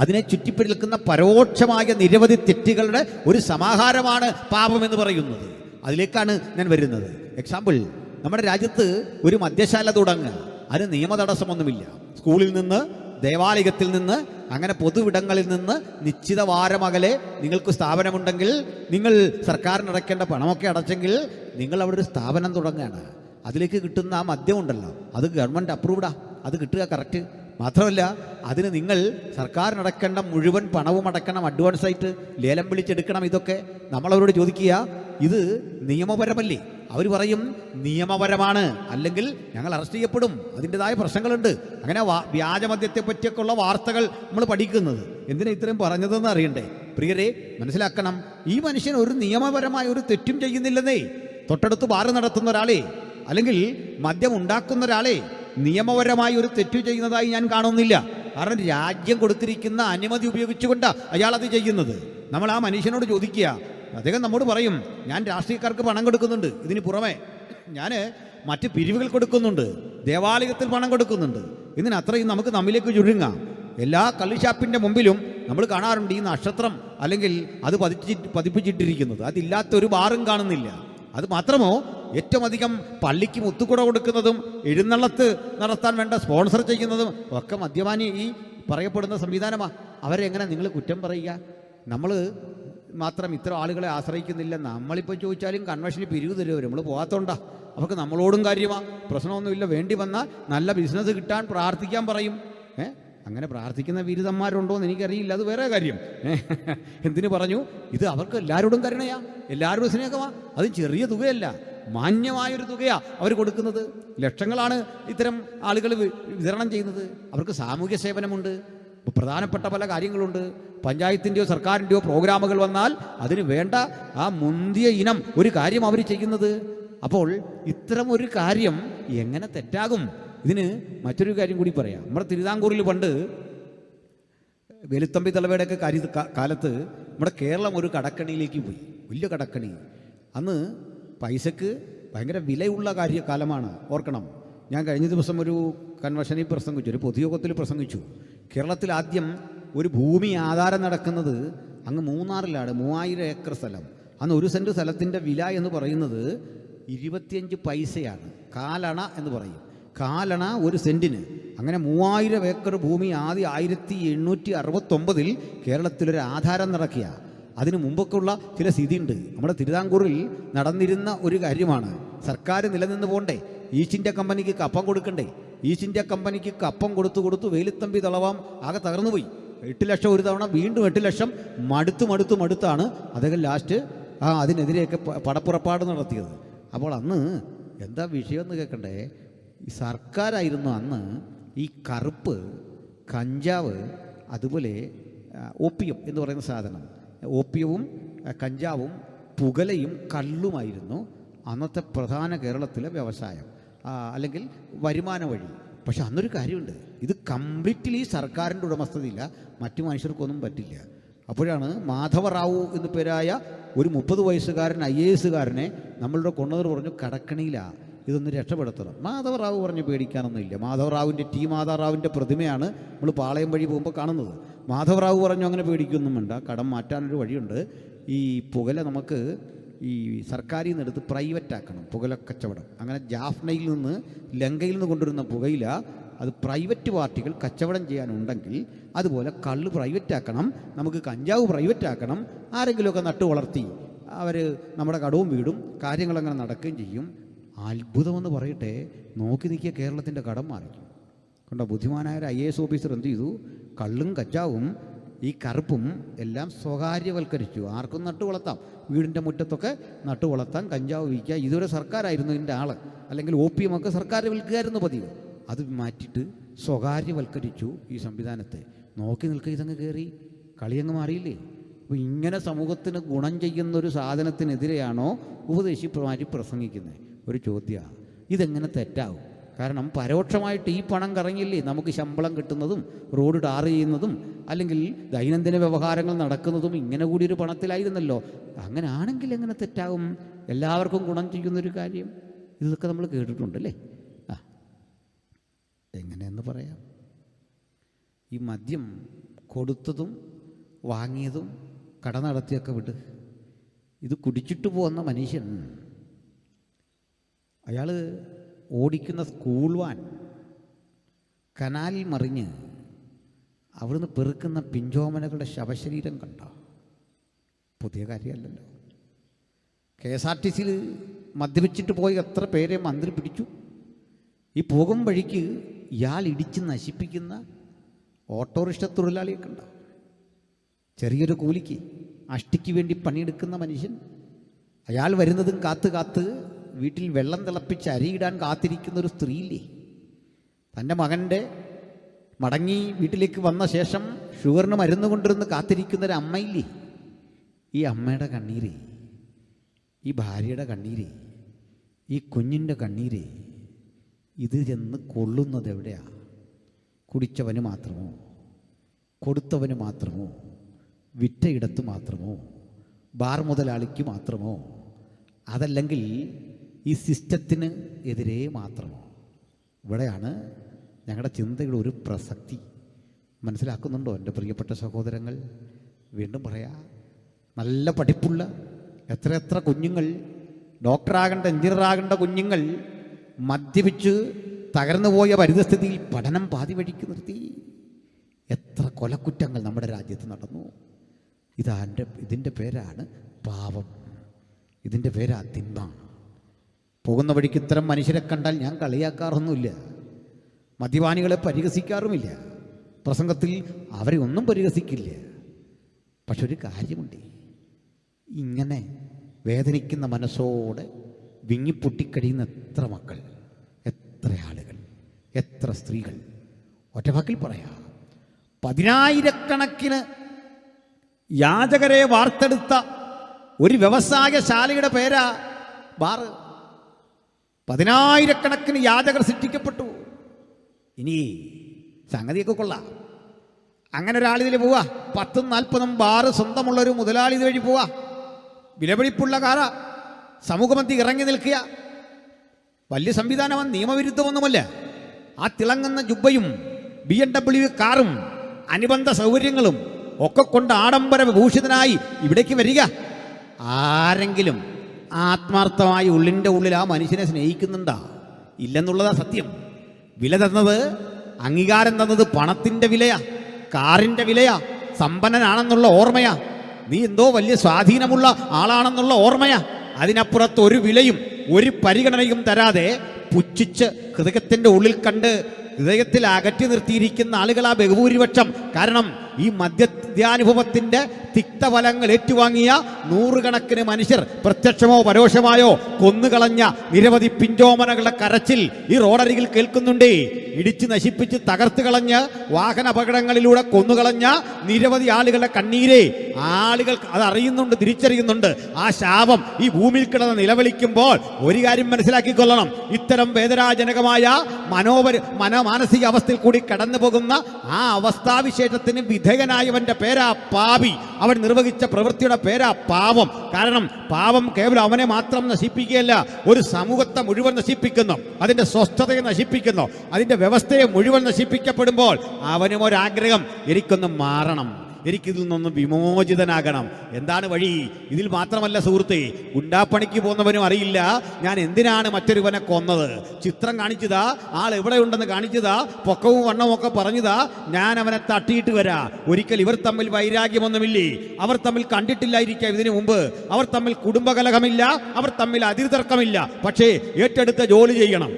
അതിനെ ചുറ്റിപ്പറ്റി നിൽക്കുന്ന പരോക്ഷമായ നിരവധി തെറ്റുകളുടെ ഒരു സമാഹാരമാണ് പാപം എന്ന് പറയുന്നത്. അതിലേക്കാണ് ഞാൻ വരുന്നത്. എക്സാമ്പിൾ, നമ്മുടെ രാജ്യത്ത് ഒരു മദ്യശാല തുടങ്ങുക, അതിന് നിയമ തടസ്സമൊന്നുമില്ല. സ്കൂളിൽ നിന്ന്, ദേവാലയത്തിൽ നിന്ന്, അങ്ങനെ പൊതുവിടങ്ങളിൽ നിന്ന് നിശ്ചിത വാരമകലെ നിങ്ങൾക്ക് സ്ഥാപനമുണ്ടെങ്കിൽ, നിങ്ങൾ സർക്കാരിന് അടയ്ക്കേണ്ട പണമൊക്കെ അടച്ചെങ്കിൽ നിങ്ങൾ അവിടെ ഒരു സ്ഥാപനം തുടങ്ങുകയാണ്. അതിലേക്ക് കിട്ടുന്ന ആ മദ്യം ഉണ്ടല്ലോ, അത് ഗവൺമെൻറ് അപ്രൂവ്ഡാ, അത് കിട്ടുക കറക്റ്റ്. മാത്രമല്ല അതിന് നിങ്ങൾ സർക്കാരിനടക്കേണ്ട മുഴുവൻ പണവും അടക്കണം, അഡ്വാൻസായിട്ട് ലേലം വിളിച്ചെടുക്കണം. ഇതൊക്കെ നമ്മളവരോട് ചോദിക്കുക, ഇത് നിയമപരമല്ലേ? അവർ പറയും നിയമപരമാണ്, അല്ലെങ്കിൽ ഞങ്ങൾ അറസ്റ്റ് ചെയ്യപ്പെടും, അതിൻ്റെതായ പ്രശ്നങ്ങളുണ്ട്. അങ്ങനെ വ്യാജമദ്യത്തെ പറ്റിയൊക്കെയുള്ള വാർത്തകൾ നമ്മൾ പഠിക്കുന്നത്. എന്തിനാ ഇത്രയും പറഞ്ഞതെന്ന് അറിയണ്ടേ? പ്രിയരെ, മനസ്സിലാക്കണം, ഈ മനുഷ്യൻ ഒരു നിയമപരമായ ഒരു തെറ്റും ചെയ്യുന്നില്ലെന്നേ. തൊട്ടടുത്ത് ബാറ് നടത്തുന്ന ഒരാളെ, അല്ലെങ്കിൽ മദ്യം ഉണ്ടാക്കുന്ന ഒരാളെ നിയമപരമായി ഒരു തെറ്റു ചെയ്യുന്നതായി ഞാൻ കാണുന്നില്ല. കാരണം രാജ്യം കൊടുത്തിരിക്കുന്ന അനുമതി ഉപയോഗിച്ചുകൊണ്ടാണ് അയാൾ അത് ചെയ്യുന്നത്. നമ്മൾ ആ മനുഷ്യനോട് ചോദിക്കുക, അദ്ദേഹം നമ്മോട് പറയും, ഞാൻ രാഷ്ട്രീയക്കാർക്ക് പണം കൊടുക്കുന്നുണ്ട്, ഇതിന് പുറമെ ഞാൻ മറ്റ് പിരിവുകൾ കൊടുക്കുന്നുണ്ട്, ദേവാലയത്തിൽ പണം കൊടുക്കുന്നുണ്ട്, ഇതിന് അത്രയും നമുക്ക് നമ്മിലേക്ക് ചുരുങ്ങാം. എല്ലാ കള്ളിഷാപ്പിൻ്റെ മുമ്പിലും നമ്മൾ കാണാറുണ്ട് ഈ നക്ഷത്രം, അല്ലെങ്കിൽ അത് പതിപ്പിച്ചിട്ടിരിക്കുന്നത്. അതില്ലാത്തൊരു ബാറും കാണുന്നില്ല. അത് മാത്രമോ, ഏറ്റവും അധികം പള്ളിക്ക് മുത്തുകുട കൊടുക്കുന്നതും എഴുന്നള്ളത്ത് നടത്താൻ വേണ്ട സ്പോൺസർ ചെയ്യുന്നതും ഒക്കെ മദ്യപാനി ഈ പറയപ്പെടുന്ന സംവിധാനമാണ്. അവരെ എങ്ങനെ നിങ്ങൾ കുറ്റം പറയുക? നമ്മൾ മാത്രം ഇത്ര ആളുകളെ ആശ്രയിക്കുന്നില്ല. നമ്മളിപ്പോൾ ചോദിച്ചാലും കൺവെൻഷനിൽ പിരിവ് തരുമോ? നമ്മൾ പോകാത്തോണ്ടാ. അവർക്ക് നമ്മളോടും കാര്യമാണ്, പ്രശ്നമൊന്നുമില്ല. വേണ്ടി വന്നാൽ നല്ല ബിസിനസ് കിട്ടാൻ പ്രാർത്ഥിക്കാൻ പറയും. അങ്ങനെ പ്രാർത്ഥിക്കുന്ന ബിരുദന്മാരുണ്ടോ എന്ന് എനിക്കറിയില്ല, അത് വേറെ കാര്യം. എന്തിനു പറഞ്ഞു? ഇത് അവർക്ക് എല്ലാവരോടും കരുണയാ, എല്ലാവരോടും സ്നേഹമാണ്. അത് ചെറിയ തുകയല്ല, മാന്യമായൊരു തുകയാണ് അവർ കൊടുക്കുന്നത്. ലക്ഷങ്ങളാണ് ഇത്തരം ആളുകൾ വിതരണം ചെയ്യുന്നത്. അവർക്ക് സാമൂഹ്യ സേവനമുണ്ട്, പ്രധാനപ്പെട്ട പല കാര്യങ്ങളുണ്ട്. പഞ്ചായത്തിൻ്റെയോ സർക്കാരിൻ്റെയോ പ്രോഗ്രാമുകൾ വന്നാൽ അതിന് വേണ്ട ആ മുന്തിയ ഇനം ഒരു കാര്യം അവർ ചെയ്യുന്നത്. അപ്പോൾ ഇത്തരം ഒരു കാര്യം എങ്ങനെ തെറ്റാകും? ഇതിന് മറ്റൊരു കാര്യം കൂടി പറയാം. നമ്മുടെ തിരുവിതാംകൂറിൽ പണ്ട് വേലുത്തമ്പി തളവയുടെയൊക്കെ കാലത്ത് നമ്മുടെ കേരളം ഒരു കടക്കണിയിലേക്ക് പോയി, വലിയ കടക്കണി. അന്ന് പൈസക്ക് ഭയങ്കര വിലയുള്ള കാലമാണ്, ഓർക്കണം. ഞാൻ കഴിഞ്ഞ ദിവസം ഒരു കൺവെൻഷനിൽ പ്രസംഗിച്ചു, ഒരു പൊതുയോഗത്തിൽ പ്രസംഗിച്ചു. കേരളത്തിൽ ആദ്യം ഒരു ഭൂമി ആധാരം നടക്കുന്നത് അങ്ങ് മൂന്നാറിലാണ്, 3000 ഏക്കർ സ്ഥലം. അന്ന് 1 സെൻറ്റ് സ്ഥലത്തിൻ്റെ വില എന്ന് പറയുന്നത് 25 പൈസയാണ്, കാലണ എന്ന് പറയും. കാലണ 1 സെൻറ്റിന്. അങ്ങനെ 3000 ഏക്കർ ഭൂമി ആദ്യം 1869 കേരളത്തിലൊരു ആധാരം നടക്കിയ. അതിന് മുമ്പൊക്കെ ഉള്ള ചില സ്ഥിതിയുണ്ട്. നമ്മുടെ തിരുവിതാംകൂറിൽ നടന്നിരുന്ന ഒരു കാര്യമാണ്. സർക്കാർ നിലനിന്ന് പോകണ്ടേ, ഈസ്റ്റ് ഇന്ത്യ കമ്പനിക്ക് കപ്പം കൊടുക്കണ്ടേ? ഈസ്റ്റ് ഇന്ത്യ കമ്പനിക്ക് കപ്പം കൊടുത്തു വേലുത്തമ്പി തളവാം ആകെ തകർന്നുപോയി. 8 ലക്ഷം ഒരു തവണ, വീണ്ടും 8 ലക്ഷം. മടുത്താണ് അദ്ദേഹം ലാസ്റ്റ് അതിനെതിരെയൊക്കെ പടപ്പുറപ്പാട് നടത്തിയത്. അപ്പോൾ അന്ന് എന്താ വിഷയമെന്ന് കേൾക്കണ്ടേ? ഈ സർക്കാരായിരുന്നു അന്ന് ഈ കറുപ്പ്, കഞ്ചാവ്, അതുപോലെ ഓപ്പിയം എന്ന് പറയുന്ന സാധനം. ഓപ്പിയവും കഞ്ചാവും പുകലയും കള്ളുമായിരുന്നു അന്നത്തെ പ്രധാന കേരളത്തിലെ വ്യവസായം, അല്ലെങ്കിൽ വരുമാന വഴി. പക്ഷെ അന്നൊരു കാര്യമുണ്ട്, ഇത് കംപ്ലീറ്റ്ലി സർക്കാരിൻ്റെ ഉടമസ്ഥതയില്ല, മറ്റു മനുഷ്യർക്കൊന്നും പറ്റില്ല. അപ്പോഴാണ് മാധവറാവു എന്നു പേരായ ഒരു 30 വയസ്സുകാരൻ IAS നമ്മളുടെ കൊണ്ടവർ പറഞ്ഞു, കടക്കണിയിലാണ്, ഇതൊന്ന് രക്ഷപ്പെടുത്തണം. മാധവറാവു പറഞ്ഞു പേടിക്കാനൊന്നുമില്ല. മാധവറാവുവിൻ്റെ മാധവറാവുവിൻ്റെ പ്രതിമയാണ് നമ്മൾ പാളയം വഴി പോകുമ്പോൾ കാണുന്നത്. മാധവറാവു പറഞ്ഞു അങ്ങനെ പേടിക്കൊന്നും വേണ്ട, കടം മാറ്റാനൊരു വഴിയുണ്ട്. ഈ പുകല നമുക്ക് ഈ സർക്കാരിൽ നിന്ന് എടുത്ത് പ്രൈവറ്റ് ആക്കണം, പുകല കച്ചവടം. അങ്ങനെ ജാഫ്നയിൽ നിന്ന്, ലങ്കയിൽ നിന്ന് കൊണ്ടുവരുന്ന പുകയില അത് പ്രൈവറ്റ് പാർട്ടികൾ കച്ചവടം ചെയ്യാനുണ്ടെങ്കിൽ അതുപോലെ കള്ള് പ്രൈവറ്റ് ആക്കണം, നമുക്ക് കഞ്ചാവ് പ്രൈവറ്റ് ആക്കണം. ആരെങ്കിലുമൊക്കെ നട്ടു വളർത്തി അവർ നമ്മുടെ കടവും വീടും കാര്യങ്ങളങ്ങനെ നടക്കുകയും ചെയ്യും. അത്ഭുതമെന്ന് പറയട്ടെ, നോക്കി നിൽക്കിയ കേരളത്തിൻ്റെ കടം മാറിക്കും. കണ്ടോ, ബുദ്ധിമാനായ ഒരു IAS ഓഫീസർ എന്ത് ചെയ്തു? കള്ളും കഞ്ചാവും ഈ കറുപ്പും എല്ലാം സ്വകാര്യവൽക്കരിച്ചു. ആർക്കും നട്ടു വളർത്താം, വീടിൻ്റെ മുറ്റത്തൊക്കെ നട്ടു വളർത്താൻ, കഞ്ചാവ് വിൽക്കുക. ഇതുവരെ സർക്കാരായിരുന്നു ഇതിൻ്റെ ആൾ, അല്ലെങ്കിൽ ഓപ്പിയമൊക്കെ സർക്കാർ വിൽക്കുകയായിരുന്നു പതിവ്. അത് മാറ്റിയിട്ട് സ്വകാര്യവൽക്കരിച്ചു ഈ സംവിധാനത്തെ. നോക്കി നിൽക്കുക, ഇതങ്ങ് കയറി, കളിയങ്ങ് മാറിയില്ലേ? അപ്പോൾ ഇങ്ങനെ സമൂഹത്തിന് ഗുണം ചെയ്യുന്നൊരു സാധനത്തിനെതിരെയാണോ ഉപദേശിമാർ പ്രസംഗിക്കുന്നത്? ഒരു ചോദ്യമാണ്. ഇതെങ്ങനെ തെറ്റാവും? കാരണം പരോക്ഷമായിട്ട് ഈ പണം കറങ്ങില്ലേ നമുക്ക് ശമ്പളം കിട്ടുന്നതും റോഡ് ടാർ ചെയ്യുന്നതും അല്ലെങ്കിൽ ദൈനംദിന വ്യവഹാരങ്ങൾ നടക്കുന്നതും ഇങ്ങനെ കൂടിയൊരു പണത്തിലായിരുന്നല്ലോ. അങ്ങനെ ആണെങ്കിൽ എങ്ങനെ തെറ്റാവും? എല്ലാവർക്കും ഗുണം ചെയ്യുന്നൊരു കാര്യം. ഇതൊക്കെ നമ്മൾ കേട്ടിട്ടുണ്ടല്ലേ. എങ്ങനെയെന്ന് പറയാം? ഈ മദ്യം കൊടുത്തതും വാങ്ങിയതും കട നടത്തിയൊക്കെ വിട്. ഇത് കുടിച്ചിട്ട് പോകുന്ന മനുഷ്യൻ, അയാൾ ഓടിക്കുന്ന സ്കൂൾ വാൻ കനാലിൽ മറിഞ്ഞ് അവിടുന്ന് പെറുക്കുന്ന പിഞ്ചോമനകളുടെ ശവശരീരം കണ്ട പുതിയ കാര്യമല്ലല്ലോ. KSRTCയിൽ മദ്യപിച്ചിട്ട് പോയി എത്ര പേരെ മന്ത്രി പിടിച്ചു. ഈ പോകും വഴിക്ക് ഇയാൾ ഇടിച്ച് നശിപ്പിക്കുന്ന ഓട്ടോറിക്ഷ തൊഴിലാളിയൊക്കെ ഉണ്ടാവും. ചെറിയൊരു കൂലിക്ക് അഷ്ടിക്ക് വേണ്ടി പണിയെടുക്കുന്ന മനുഷ്യൻ, അയാൾ വരുന്നതും കാത്ത് വീട്ടിൽ വെള്ളം തിളപ്പിച്ച് അരിയിടാൻ കാത്തിരിക്കുന്നൊരു സ്ത്രീയില്ലേ, തൻ്റെ മകൻ്റെ മടങ്ങി വീട്ടിലേക്ക് വന്ന ശേഷം ഷുഗറിന് മരുന്ന് കൊണ്ടിരുന്ന് കാത്തിരിക്കുന്നൊരു അമ്മയില്ലേ, ഈ അമ്മയുടെ കണ്ണീര്, ഈ ഭാര്യയുടെ കണ്ണീര്, ഈ കുഞ്ഞിൻ്റെ കണ്ണീര്, ഇത് ചെന്ന് കൊള്ളുന്നത് എവിടെയാണ്? കുടിച്ചവന് മാത്രമോ, കൊടുത്തവന് മാത്രമോ, വിറ്റയിടത്ത് മാത്രമോ, ബാർ മുതലാളിക്ക് മാത്രമോ, അതല്ലെങ്കിൽ ഈ സിസ്റ്റത്തിന് എതിരെ മാത്രമോ? ഇവിടെയാണ് ഞങ്ങളുടെ ചിന്തയുടെ ഒരു പ്രസക്തി. മനസ്സിലാക്കുന്നുണ്ടോ എൻ്റെ പ്രിയപ്പെട്ട സഹോദരങ്ങൾ? വീണ്ടും പറയാം, നല്ല പഠിപ്പുള്ള എത്ര കുഞ്ഞുങ്ങൾ, ഡോക്ടറാകേണ്ട എഞ്ചിനീയറാകേണ്ട കുഞ്ഞുങ്ങൾ മദ്യപിച്ച് തകർന്നു പോയ പരിതസ്ഥിതിയിൽ പഠനം പാതി വഴിക്ക് നിർത്തി. എത്ര കൊലക്കുറ്റങ്ങൾ നമ്മുടെ രാജ്യത്ത് നടന്നു. ഇതിൻ്റെ പേരാണ് പാപം, ഇതിൻ്റെ പേരാ തിന്മ. പോകുന്ന വഴിക്ക് ഇത്തരം മനുഷ്യരെ കണ്ടാൽ ഞാൻ കളിയാക്കാറൊന്നുമില്ല, മദ്യപാനികളെ പരിഹസിക്കാറുമില്ല, പ്രസംഗത്തിൽ അവരെ ഒന്നും പരിഹസിക്കില്ല. പക്ഷെ ഒരു കാര്യമുണ്ട്, ഇങ്ങനെ വേദനിക്കുന്ന മനസ്സോടെ വിങ്ങിപ്പൊട്ടിക്കഴിയുന്ന എത്ര മക്കൾ, എത്ര ആളുകൾ, എത്ര സ്ത്രീകൾ. ഒറ്റവാക്കിൽ പറയാം, 10,000-കണക്കിന് യാചകരെ വാർത്തെടുത്ത ഒരു വ്യവസായശാലയുടെ പേരാ ബാറ്. 10,000-കണക്കിന് യാചകർ സൃഷ്ടിക്കപ്പെട്ടു. ഇനി സംഗതിയൊക്കെ കൊള്ളാം. അങ്ങനെ ഒരാളിതിൽ പോവാ, 10-40 ബാറ് സ്വന്തമുള്ളൊരു മുതലാളി ഇത് വഴി പോവാ, വിലപിടിപ്പുള്ള കാറ, സമൂഹമധ്യ ഇറങ്ങി നിൽക്കുക. വലിയ സംവിധാനമാണ്, നിയമവിരുദ്ധമൊന്നുമല്ല. ആ തിളങ്ങുന്ന ജുബ്ബയും BMW കാറും അനുബന്ധ സൗകര്യങ്ങളും ഒക്കെ കൊണ്ട് ആഡംബര വിഭൂഷിതനായി ഇവിടേക്ക് വരിക. ആരെങ്കിലും ആത്മാർത്ഥമായി ഉള്ളിൻ്റെ ഉള്ളിൽ ആ മനുഷ്യനെ സ്നേഹിക്കുന്നുണ്ടാ? ഇല്ലെന്നുള്ളതാ സത്യം. വില തന്നത്, അംഗീകാരം തന്നത് പണത്തിൻ്റെ വിലയാ, കാറിൻ്റെ വിലയാ, സമ്പന്നനാണെന്നുള്ള ഓർമ്മയാ, നീ എന്തോ വലിയ സ്വാധീനമുള്ള ആളാണെന്നുള്ള ഓർമ്മയാ. അതിനപ്പുറത്ത് ഒരു വിലയും ഒരു പരിഗണനയും തരാതെ പുച്ഛിച്ച് ഹൃദയത്തിൻ്റെ ഉള്ളിൽ കണ്ട് ഹൃദയത്തിൽ അകറ്റി നിർത്തിയിരിക്കുന്ന ആളുകളാ ബഹുഭൂരിപക്ഷം. കാരണം ഈ മദ്യാനുഭവത്തിൻ്റെ തിക്തഫലങ്ങൾ ഏറ്റുവാങ്ങിയ 100 മനുഷ്യർ പ്രത്യക്ഷമോ പരോക്ഷമായോ കൊന്നുകളഞ്ഞ നിരവധി പിഞ്ചോമനകളുടെ കരച്ചിൽ ഈ റോഡരികിൽ കേൾക്കുന്നുണ്ടേ. ഇടിച്ച് നശിപ്പിച്ച് തകർത്ത് കളഞ്ഞ് വാഹന അപകടങ്ങളിലൂടെ കൊന്നുകളഞ്ഞ നിരവധി ആളുകളുടെ കണ്ണീരെ ആളുകൾ അതറിയുന്നുണ്ട്, തിരിച്ചറിയുന്നുണ്ട്. ആ ശാപം ഈ ഭൂമിയിൽ കിടന്ന് നിലവിളിക്കുമ്പോൾ ഒരു കാര്യം മനസ്സിലാക്കിക്കൊള്ളണം, ഇത്തരം വേദനാജനകമായ മാനസിക അവസ്ഥയിൽ കൂടി കടന്നു പോകുന്ന ആ അവസ്ഥാവിശേഷത്തിന് വിധേയനായവന്റെ പേരാ പാപി. അവൻ നിർവഹിച്ച പ്രവൃത്തിയുടെ പേരാ പാപം. കാരണം പാപം കേവലം അവനെ മാത്രം നശിപ്പിക്കുകയല്ല, ഒരു സമൂഹത്തെ മുഴുവൻ നശിപ്പിക്കുന്നു, അതിൻ്റെ സ്വസ്ഥതയെ നശിപ്പിക്കുന്നു, അതിൻ്റെ വ്യവസ്ഥയെ മുഴുവൻ നശിപ്പിക്കപ്പെടുമ്പോൾ അവനും ഒരാഗ്രഹം, എനിക്കൊന്ന് മാറണം, എനിക്കിതിൽ നിന്നൊന്ന് വിമോചിതനാകണം. എന്താണ് വഴി? ഇതിൽ മാത്രമല്ല സുഹൃത്തേ, ഗുണ്ടാപ്പണിക്ക് പോകുന്നവനും അറിയില്ല ഞാൻ എന്തിനാണ് മറ്റൊരുവനെ കൊന്നത്. ചിത്രം കാണിച്ചതാ, ആൾ എവിടെയുണ്ടെന്ന് കാണിച്ചതാ, പൊക്കവും വണ്ണവും ഒക്കെ പറഞ്ഞതാ, ഞാൻ അവനെ തട്ടിയിട്ട് വരാ. ഒരിക്കൽ ഇവർ തമ്മിൽ വൈരാഗ്യമൊന്നുമില്ലേ, അവർ തമ്മിൽ കണ്ടിട്ടില്ലായിരിക്കാം ഇതിനു മുമ്പ്, അവർ തമ്മിൽ കുടുംബകലഹമില്ല, അവർ തമ്മിൽ അതിർതർക്കമില്ല. പക്ഷേ ഏറ്റെടുത്ത ജോലി ചെയ്യണം.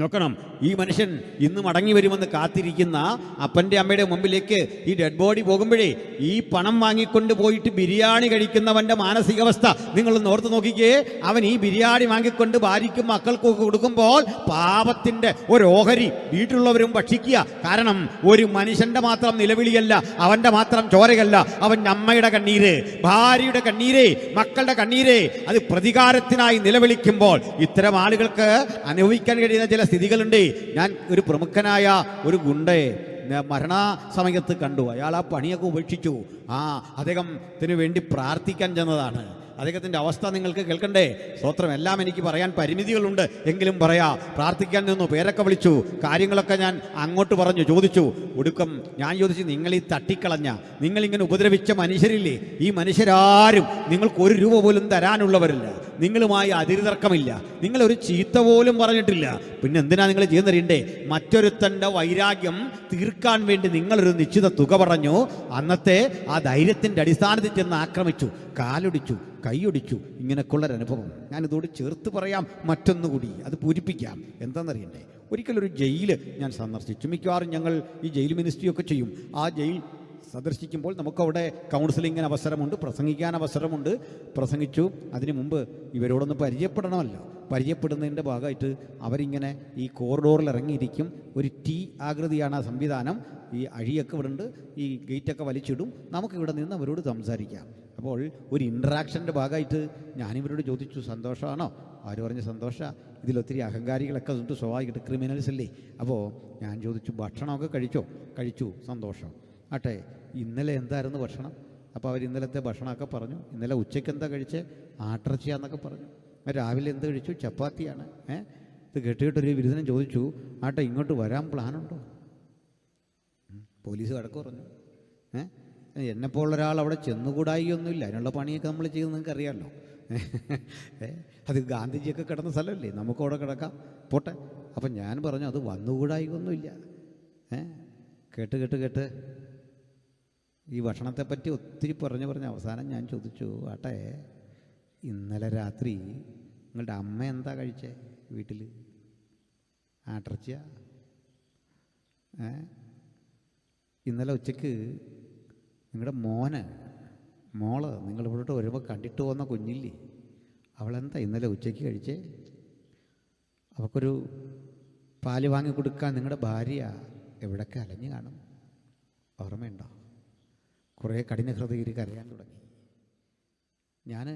നോക്കണം, ഈ മനുഷ്യൻ ഇന്ന് മടങ്ങി വരുമെന്ന് കാത്തിരിക്കുന്ന അപ്പൻ്റെ അമ്മയുടെ മുമ്പിലേക്ക് ഈ ഡെഡ് ബോഡി പോകുമ്പോഴേ ഈ പണം വാങ്ങിക്കൊണ്ട് പോയിട്ട് ബിരിയാണി കഴിക്കുന്നവൻ്റെ മാനസികാവസ്ഥ നിങ്ങളൊന്ന് ഓർത്ത് നോക്കിക്കേ. അവൻ ഈ ബിരിയാണി വാങ്ങിക്കൊണ്ട് ഭാര്യയ്ക്കും മക്കൾക്കും കൊടുക്കുമ്പോൾ പാപത്തിൻ്റെ ഒരു ഓഹരി വീട്ടിലുള്ളവരും ഭക്ഷിക്കുക. കാരണം ഒരു മനുഷ്യൻ്റെ മാത്രം നിലവിളിയല്ല, അവൻ്റെ മാത്രം ചോരയല്ല, അവൻ്റെ അമ്മയുടെ കണ്ണീര്, ഭാര്യയുടെ കണ്ണീര്, മക്കളുടെ കണ്ണീര്, അത് പ്രതികാരത്തിനായി നിലവിളിക്കുമ്പോൾ ഇത്തരം ആളുകൾക്ക് അനുഭവിക്കാൻ കഴിയുന്ന ചില സ്ഥിതികളുണ്ട്. ഞാൻ ഒരു പ്രമുഖനായ ഒരു ഗുണ്ടയെ മരണസമയത്ത് കണ്ടു. അയാൾ ആ പണിയൊക്കെ ഉപേക്ഷിച്ചു. അദ്ദേഹത്തിന് വേണ്ടി പ്രാർത്ഥിക്കാൻ ചെന്നതാണ്. അദ്ദേഹത്തിൻ്റെ അവസ്ഥ നിങ്ങൾക്ക് കേൾക്കണ്ടേ? സ്തോത്രം. എല്ലാം എനിക്ക് പറയാൻ പരിമിതികളുണ്ട്, എങ്കിലും പറയാ. പ്രാർത്ഥിക്കാൻ നിന്നു, പേരൊക്കെ വിളിച്ചു, കാര്യങ്ങളൊക്കെ ഞാൻ അങ്ങോട്ട് പറഞ്ഞു, ചോദിച്ചു. ഒടുക്കം ഞാൻ ചോദിച്ചു, നിങ്ങൾ ഈ തട്ടിക്കളഞ്ഞ, നിങ്ങളിങ്ങനെ ഉപദ്രവിച്ച മനുഷ്യരില്ലേ, ഈ മനുഷ്യരാരും നിങ്ങൾക്ക് 1 രൂപ പോലും തരാനുള്ളവരില്ല, നിങ്ങളുമായി അതിർതർക്കമില്ല, നിങ്ങളൊരു ചീത്ത പോലും പറഞ്ഞിട്ടില്ല, പിന്നെ എന്തിനാ നിങ്ങൾ ചെയ്യുന്നറിയണ്ടേ? മറ്റൊരുത്തൻ്റെ വൈരാഗ്യം തീർക്കാൻ വേണ്ടി നിങ്ങളൊരു നിശ്ചിത തുക പറഞ്ഞു. അന്നത്തെ ആ ധൈര്യത്തിൻ്റെ അടിസ്ഥാനത്തിൽ ചെന്ന് ആക്രമിച്ചു, കാലൊടിച്ചു, കൈയൊടിച്ചു. ഇങ്ങനെയൊക്കെയുള്ളൊരനുഭവം ഞാനിതോട് ചേർത്ത് പറയാം. മറ്റൊന്നുകൂടി അത് പൂരിപ്പിക്കാം. എന്താണെന്നറിയണ്ടേ? ഒരിക്കലൊരു ജയിൽ ഞാൻ സന്ദർശിച്ചു. മിക്കവാറും ഞങ്ങൾ ഈ ജയിൽ മിനിസ്ട്രിയൊക്കെ ചെയ്യും. ആ ജയിൽ സന്ദർശിക്കുമ്പോൾ നമുക്കവിടെ കൗൺസിലിങ്ങിന് അവസരമുണ്ട്, പ്രസംഗിക്കാൻ അവസരമുണ്ട്. പ്രസംഗിച്ചു. അതിനു മുമ്പ് ഇവരോടൊന്ന് പരിചയപ്പെടണമല്ലോ. പരിചയപ്പെടുന്നതിൻ്റെ ഭാഗമായിട്ട് അവരിങ്ങനെ ഈ കോറിഡോറിൽ ഇറങ്ങിയിരിക്കും. ഒരു T ആകൃതിയാണ് ആ സംവിധാനം. ഈ അഴിയൊക്കെ ഇവിടെ ഉണ്ട്, ഈ ഗേറ്റൊക്കെ വലിച്ചിടും. നമുക്കിവിടെ നിന്ന് അവരോട് സംസാരിക്കാം. അപ്പോൾ ഒരു ഇൻട്രാക്ഷൻ്റെ ഭാഗമായിട്ട് ഞാനിവരോട് ചോദിച്ചു, സന്തോഷമാണോ? അവർ പറഞ്ഞ സന്തോഷമാണ്. ഇതിലൊത്തിരി അഹങ്കാരികളൊക്കെ ഉണ്ട്, സ്വാഭാവികമായിട്ട് ക്രിമിനൽസ് അല്ലേ. അപ്പോൾ ഞാൻ ചോദിച്ചു, ഭക്ഷണമൊക്കെ കഴിച്ചു, സന്തോഷം. ആട്ടെ, ഇന്നലെ എന്തായിരുന്നു ഭക്ഷണം? അപ്പോൾ അവർ ഇന്നലത്തെ ഭക്ഷണമൊക്കെ പറഞ്ഞു. ഇന്നലെ ഉച്ചയ്ക്ക് എന്താ കഴിച്ചേ? ആട്ടിറച്ചിയാന്നൊക്കെ പറഞ്ഞു. രാവിലെ എന്ത് കഴിച്ചു? ചപ്പാത്തിയാണ്. ഇത് കേട്ടിട്ടൊരു വിരുദ്ധനും ചോദിച്ചു, ആട്ടെ ഇങ്ങോട്ട് വരാൻ പ്ലാനുണ്ടോ? പോലീസ് കടക്ക് പറഞ്ഞു. എന്നെപ്പോലുള്ള ഒരാൾ അവിടെ ചെന്നുകൂടായിയൊന്നുമില്ല, അതിനുള്ള പണിയൊക്കെ നമ്മൾ ചെയ്ത് നിങ്ങൾക്ക് അറിയാമല്ലോ. അത് ഗാന്ധിജിയൊക്കെ കിടന്ന സ്ഥലമല്ലേ, നമുക്കവിടെ കിടക്കാം, പോട്ടെ. അപ്പം ഞാൻ പറഞ്ഞു, അത് വന്നുകൂടായികൊന്നുമില്ല. കേട്ട് ഈ ഭക്ഷണത്തെപ്പറ്റി ഒത്തിരി പറഞ്ഞ് അവസാനം ഞാൻ ചോദിച്ചു, ആട്ടെ ഇന്നലെ രാത്രി നിങ്ങളുടെ അമ്മ എന്താ കഴിച്ചേ വീട്ടിൽ? ആട്ടിറച്ചിയ? ഇന്നലെ ഉച്ചയ്ക്ക് നിങ്ങളുടെ മോള് നിങ്ങളിവിടോട്ട് വരുമ്പോൾ കണ്ടിട്ട് പോകുന്ന കുഞ്ഞില്ലേ, അവളെന്താ ഇന്നലെ ഉച്ചയ്ക്ക് കഴിച്ചേ? അവൾക്കൊരു പാല് വാങ്ങി കൊടുക്കാൻ നിങ്ങളുടെ ഭാര്യ എവിടൊക്കെ അലഞ്ഞു കാണും, ഓർമ്മയുണ്ടോ? കുറേ കഠിന ഹൃദയർ കരയാൻ തുടങ്ങി. ഞാൻ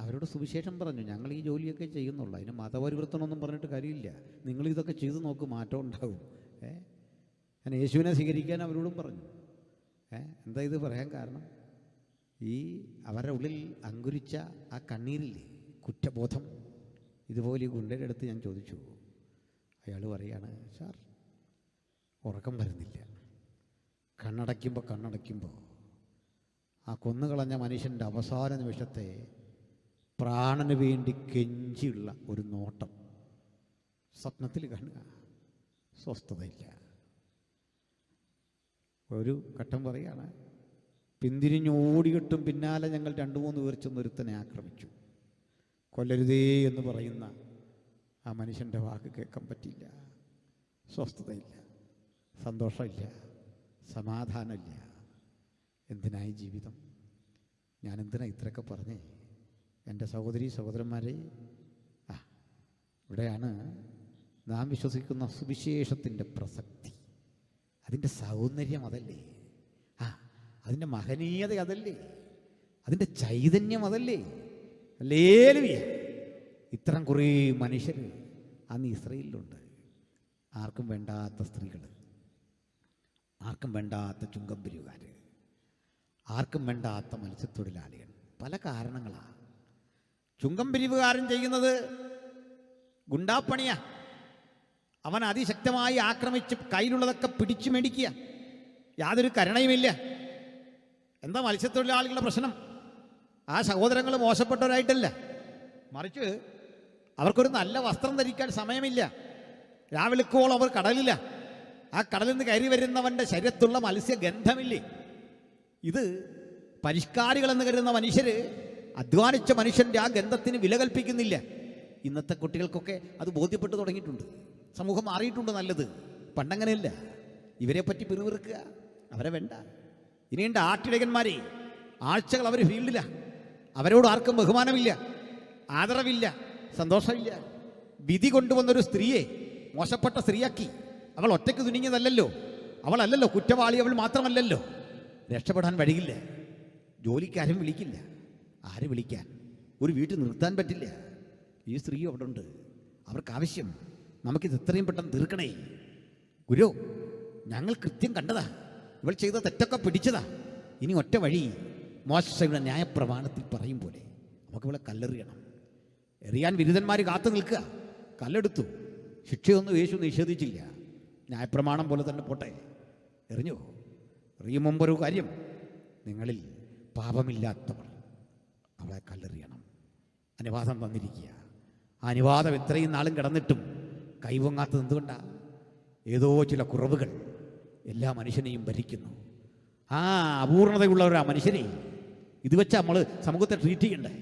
അവരോട് സുവിശേഷം പറഞ്ഞു, ഞങ്ങൾ ഈ ജോലിയൊക്കെ ചെയ്യുന്നുള്ളൂ, അതിന് മതപരിവർത്തനമൊന്നും പറഞ്ഞിട്ട് കാര്യമില്ല, നിങ്ങളിതൊക്കെ ചെയ്ത് നോക്ക്, മാറ്റം ഉണ്ടാവും. ഞാൻ യേശുവിനെ സ്വീകരിക്കാൻ അവരോടും പറഞ്ഞു. എന്താ ഇത് പറയാൻ കാരണം? ഈ അവരുടെ ഉള്ളിൽ അങ്കുരിച്ച ആ കണ്ണീരില്ലേ, കുറ്റബോധം. ഇതുപോലെ ഈ ഗുണ്ടയുടെ അടുത്ത് ഞാൻ ചോദിച്ചു. അയാൾ പറയാണ്, സാർ ഉറക്കം വരുന്നില്ല, കണ്ണടയ്ക്കുമ്പോൾ ആ കൊന്നുകളഞ്ഞ മനുഷ്യൻ്റെ അവസാന നിമിഷത്തെ പ്രാണന് വേണ്ടി കെഞ്ചിയുള്ള ഒരു നോട്ടം സ്വപ്നത്തിൽ കാണുക, സ്വസ്ഥതയില്ല. ഒരു ഘട്ടം പറയാണ്, പിന്തിരിഞ്ഞോടിയിട്ടും പിന്നാലെ ഞങ്ങൾ 2-3 പേർ ചെന്നൊരുത്തനെ ആക്രമിച്ചു. കൊല്ലരുതേ എന്ന് പറയുന്ന ആ മനുഷ്യൻ്റെ വാക്ക് കേൾക്കാൻ പറ്റിയില്ല. സ്വസ്ഥതയില്ല, സന്തോഷമില്ല, സമാധാനമില്ല. എന്തിനായി ജീവിതം? ഞാൻ എന്തിനാ ഇത്രയൊക്കെ പറഞ്ഞേ? എൻ്റെ സഹോദരന്മാരെ, ഇവിടെയാണ് നാം വിശ്വസിക്കുന്ന സുവിശേഷത്തിൻ്റെ പ്രസക്തി, അതിൻ്റെ സൗന്ദര്യം അതല്ലേ, അതിൻ്റെ മഹനീയത അതല്ലേ, അതിൻ്റെ ചൈതന്യം അതല്ലേ. ഹല്ലേലൂയ! ഇത്തരം കുറേ മനുഷ്യർ അന്ന് ഇസ്രായേലിലുണ്ട്. ആർക്കും വേണ്ടാത്ത സ്ത്രീകൾ, ആർക്കും വേണ്ടാത്ത ചുങ്കം പിരിവുകാർ, ആർക്കും വേണ്ടാത്ത മത്സ്യത്തൊഴിലാളികൾ. പല കാരണങ്ങളാണ്. ചുങ്കം പിരിവുകാരൻ ചെയ്യുന്നത് ഗുണ്ടാപ്പണിയാ. അവൻ അതിശക്തമായി ആക്രമിച്ച് കയ്യിലുള്ളതൊക്കെ പിടിച്ചു മേടിക്കുക, യാതൊരു കരുണയുമില്ല. എന്താ മത്സ്യത്തൊഴിലാളികളുടെ പ്രശ്നം? ആ സഹോദരങ്ങൾ മോശപ്പെട്ടവരായിട്ടല്ല, മറിച്ച് അവർക്കൊരു നല്ല വസ്ത്രം ധരിക്കാൻ സമയമില്ല. രാവിലെക്കോളം അവർ കടലില്ല. ആ കടലിൽ നിന്ന് കയറി വരുന്നവൻ്റെ ശരീരത്തുള്ള മത്സ്യഗന്ധമില്ലേ. ഇത് പരിഷ്കാരികളെന്ന് കരുതുന്ന മനുഷ്യർ അധ്വാനിച്ച മനുഷ്യൻ്റെ ആ ഗന്ധത്തിന് വില കൽപ്പിക്കുന്നില്ല. ഇന്നത്തെ കുട്ടികൾക്കൊക്കെ അത് ബോധ്യപ്പെട്ടു തുടങ്ങിയിട്ടുണ്ട്. സമൂഹം മാറിയിട്ടുണ്ട് നല്ലത്. പണ്ടങ്ങനെയല്ല. ഇവരെ പറ്റി പിറുവിറുക്കുക, അവരെ വേണ്ട. ഇനിയുണ്ട് ആട്ടിടയന്മാരെ, ആഴ്ചകൾ അവർ ഫീൽഡിലാണ്. അവരോട് ആർക്കും ബഹുമാനമില്ല, ആദരവില്ല, സന്തോഷമില്ല. വിധി കൊണ്ടുവന്നൊരു സ്ത്രീയെ മോശപ്പെട്ട സ്ത്രീയാക്കി. അവൾ ഒറ്റയ്ക്ക് തുനിഞ്ഞതല്ലല്ലോ, അവളല്ലല്ലോ കുറ്റവാളി, അവൾ മാത്രമല്ലല്ലോ. രക്ഷപ്പെടാൻ വഴിയില്ല. ജോലിക്കാരും വിളിക്കില്ല. ആര് വിളിക്കാൻ? ഒരു വീട്ടിൽ നിർത്താൻ പറ്റില്ല. ഈ സ്ത്രീയും അവിടെ ഉണ്ട്. അവർക്ക് ആവശ്യം നമുക്കിത് എത്രയും പെട്ടെന്ന് തീർക്കണേ. ഗുരു, ഞങ്ങൾ കൃത്യം കണ്ടതാ, ഇവൾ ചെയ്ത തെറ്റൊക്കെ പിടിച്ചതാ. ഇനി ഒറ്റ വഴി, മോശയുടെ ന്യായപ്രമാണത്തിൽ പറയും പോലെ നമുക്ക് ഇവളെ കല്ലെറിയണം. എറിയാൻ വിരുദ്ധന്മാർ കാത്തു നിൽക്കുക. കല്ലെടുത്തു. ശിക്ഷയൊന്നും യേശു നിഷേധിച്ചില്ല. ന്യായപ്രമാണം പോലെ തന്നെ പോട്ടെ, എറിഞ്ഞു. എറിയും മുമ്പൊരു കാര്യം, നിങ്ങളിൽ പാപമില്ലാത്തവർ അവളെ കല്ലെറിയണം. അനുവാദം തന്നിരിക്കുക. ആ അനുവാദം ഇത്രയും നാളും കിടന്നിട്ടും കൈവങ്ങാത്തത് എന്തുകൊണ്ടാണ്? ഏതോ ചില കുറവുകൾ എല്ലാ മനുഷ്യനെയും ഭരിക്കുന്നു. ആ അപൂർണതയുള്ള ആ മനുഷ്യനെ ഇത് വെച്ച് നമ്മൾ സമൂഹത്തെ ട്രീറ്റ് ചെയ്യണ്ടേ?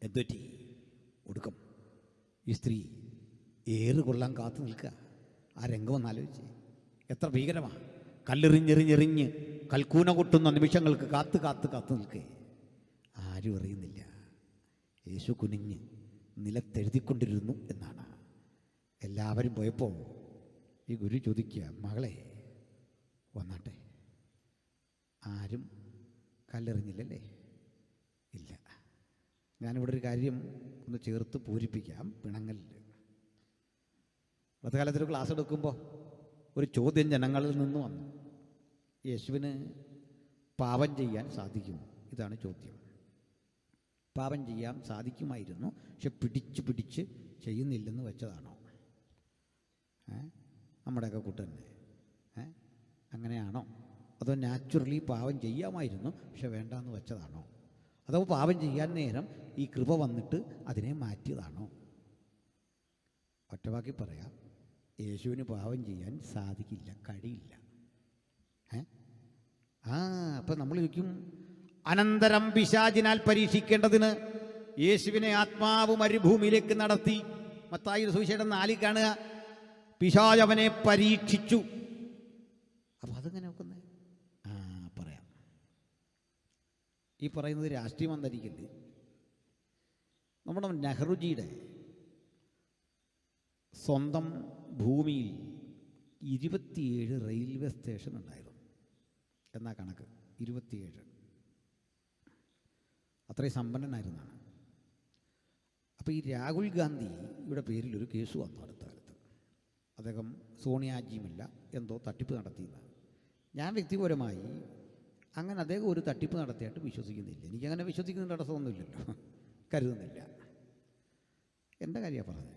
എന്തുപറ്റി? ഒടുക്കം ഈ സ്ത്രീ ഏറ് കൊള്ളാൻ കാത്തു നിൽക്കുക. ആ രംഗം ഒന്നാലോചിച്ച്, എത്ര ഭീകരമാണ്. കല്ലെറിഞ്ഞെറിഞ്ഞെറിഞ്ഞ് കൽക്കൂന കൊട്ടുന്ന നിമിഷങ്ങൾക്ക് കാത്തു കാത്തു കാത്തു നിൽക്കേ. ആരും അറിയുന്നില്ല. യേശു കുനിഞ്ഞ് നിലത്തെഴുതിക്കൊണ്ടിരുന്നു എന്നാണ്. എല്ലാവരും പോയപ്പോൾ ഈ ഗുരു ചോദിക്കുക, മകളെ വന്നാട്ടെ. ആരും കല്ലെറിഞ്ഞില്ലല്ലേ? ഇല്ല. ഞാനിവിടെ ഒരു കാര്യം ഒന്ന് ചേർത്ത് പൂരിപ്പിക്കാം. പിണങ്ങലിൽ അടുത്ത കാലത്തൊരു ക്ലാസ് എടുക്കുമ്പോൾ ഒരു ചോദ്യം ജനങ്ങളിൽ നിന്ന് വന്നു. യേശുവിന് പാപം ചെയ്യാൻ സാധിക്കുമോ? ഇതാണ് ചോദ്യം. പാപം ചെയ്യാൻ സാധിക്കുമായിരുന്നു, പക്ഷെ പിടിച്ച് ചെയ്യുന്നില്ലെന്ന് വെച്ചതാണോ? നമ്മുടെയൊക്കെ കൂട്ടന്നെ അങ്ങനെയാണോ? അതോ നാച്ചുറലി പാപം ചെയ്യാമായിരുന്നു, പക്ഷെ വേണ്ടാന്ന് വെച്ചതാണോ? അതോ പാപം ചെയ്യാൻ നേരം ഈ കൃപ വന്നിട്ട് അതിനെ മാറ്റിയതാണോ? ഒറ്റവാക്കി പറയാം, യേശുവിന് പാപം ചെയ്യാൻ സാധിക്കില്ല, കഴിയില്ല. അപ്പം നമ്മൾ ചോദിക്കും, അനന്തരം പിശാചിനാൽ പരീക്ഷിക്കേണ്ടതിന് യേശുവിനെ ആത്മാവ് മരുഭൂമിയിലേക്ക് നടത്തി. മത്തായി സുവിശേഷം 4 കാണുക, പിശാച് അവനെ പരീക്ഷിച്ചു. അപ്പം അതെങ്ങനെ നോക്കുന്നത്? പറയാം. ഈ പറയുന്നത് രാഷ്ട്രീയം വന്നിരിക്കില്ല. നമ്മുടെ നെഹ്റുജിയുടെ സ്വന്തം ഭൂമിയിൽ 27 റെയിൽവേ സ്റ്റേഷൻ ഉണ്ടായിരുന്നു എന്നാ കണക്ക്. 27. അത്രയും സമ്പന്നനായിരുന്നാണ്. അപ്പോൾ ഈ രാഹുൽ ഗാന്ധിയുടെ പേരിലൊരു കേസ് വന്നു അടുത്ത കാലത്ത്. അദ്ദേഹം സോണിയാജിയുമല്ല എന്തോ തട്ടിപ്പ് നടത്തിയെന്ന്. ഞാൻ വ്യക്തിപരമായി അങ്ങനെ അദ്ദേഹം ഒരു തട്ടിപ്പ് നടത്തിയായിട്ട് വിശ്വസിക്കുന്നില്ല. എനിക്കങ്ങനെ വിശ്വസിക്കുന്ന തടസ്സമൊന്നുമില്ലല്ലോ, കരുതുന്നില്ല. എൻ്റെ കാര്യമാണ് പറഞ്ഞത്.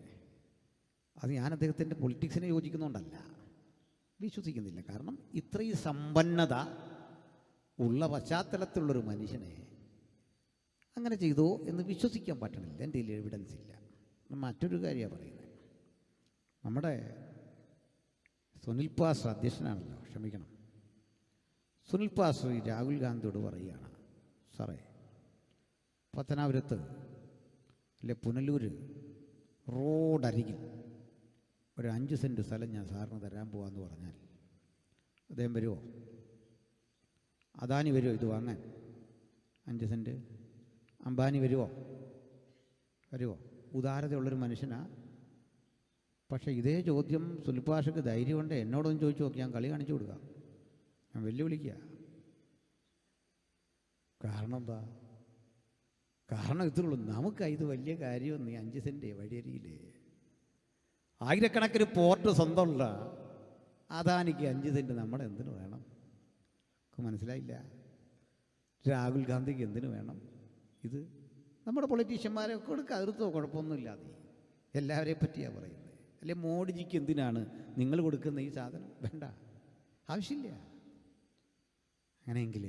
അത് ഞാൻ അദ്ദേഹത്തിൻ്റെ പൊളിറ്റിക്സിനെ യോജിക്കുന്നുകൊണ്ടല്ല, വിശ്വസിക്കുന്നില്ല. കാരണം ഇത്രയും സമ്പന്നത ഉള്ള പശ്ചാത്തലത്തിലുള്ളൊരു മനുഷ്യനെ അങ്ങനെ ചെയ്തോ എന്ന് വിശ്വസിക്കാൻ പറ്റണില്ല. എൻ്റെ കയ്യിൽ എവിഡൻസ് ഇല്ല. മറ്റൊരു കാര്യമാണ് പറയുന്നത്. നമ്മുടെ സുനിൽ പാസ്റ്റർ അധ്യക്ഷനാണല്ലോ, ക്ഷമിക്കണം, സുനിൽ പാസ്റ്റർ രാഹുൽ ഗാന്ധിയോട് പറയുകയാണ്, സാറേ പത്തനാപുരത്ത് അല്ലെ പുനലൂർ റോഡരികിൽ ഒരു 5 സെൻറ്റ് സ്ഥലം ഞാൻ സാറിന് തരാൻ പോകാമെന്ന് പറഞ്ഞാൽ അദ്ദേഹം വരുമോ? അദാനി വരുമോ ഇത് വാങ്ങാൻ? 5 സെൻറ്റ് അംബാനി വരുമോ? ഉദാരതയുള്ളൊരു മനുഷ്യനാ. പക്ഷേ ഇതേ ചോദ്യം സുൽപാഷക്ക് ധൈര്യമുണ്ട് എന്നോടൊന്നും ചോദിച്ചു നോക്കി, ഞാൻ കളി കാണിച്ചു കൊടുക്കാം, ഞാൻ വെല്ലുവിളിക്കുക. കാരണം എന്താ? കാരണം ഇത്രയുള്ളൂ, നമുക്ക് ഇത് വലിയ കാര്യമൊന്നും 5 സെൻറ്റ് വഴിയരിയില്ലേ. ആയിരക്കണക്കിന് പോർട്ട് സ്വന്തമുള്ള അദാനിക്ക് 5 സെൻറ്റ് നമ്മുടെ എന്തിനു വേണം? മനസ്സിലായില്ല. രാഹുൽ ഗാന്ധിക്ക് എന്തിനു വേണം ഇത്? നമ്മുടെ പൊളിറ്റീഷ്യന്മാരെ കൊടുക്കുക, അതിർത്തോ കുഴപ്പമൊന്നുമില്ലാതെ. എല്ലാവരെയും പറ്റിയാണ് പറയുന്നത്. അല്ലെ മോഡിജിക്ക് എന്തിനാണ് നിങ്ങൾ കൊടുക്കുന്ന ഈ സാധനം? വേണ്ട, ആവശ്യമില്ല. അങ്ങനെയെങ്കിൽ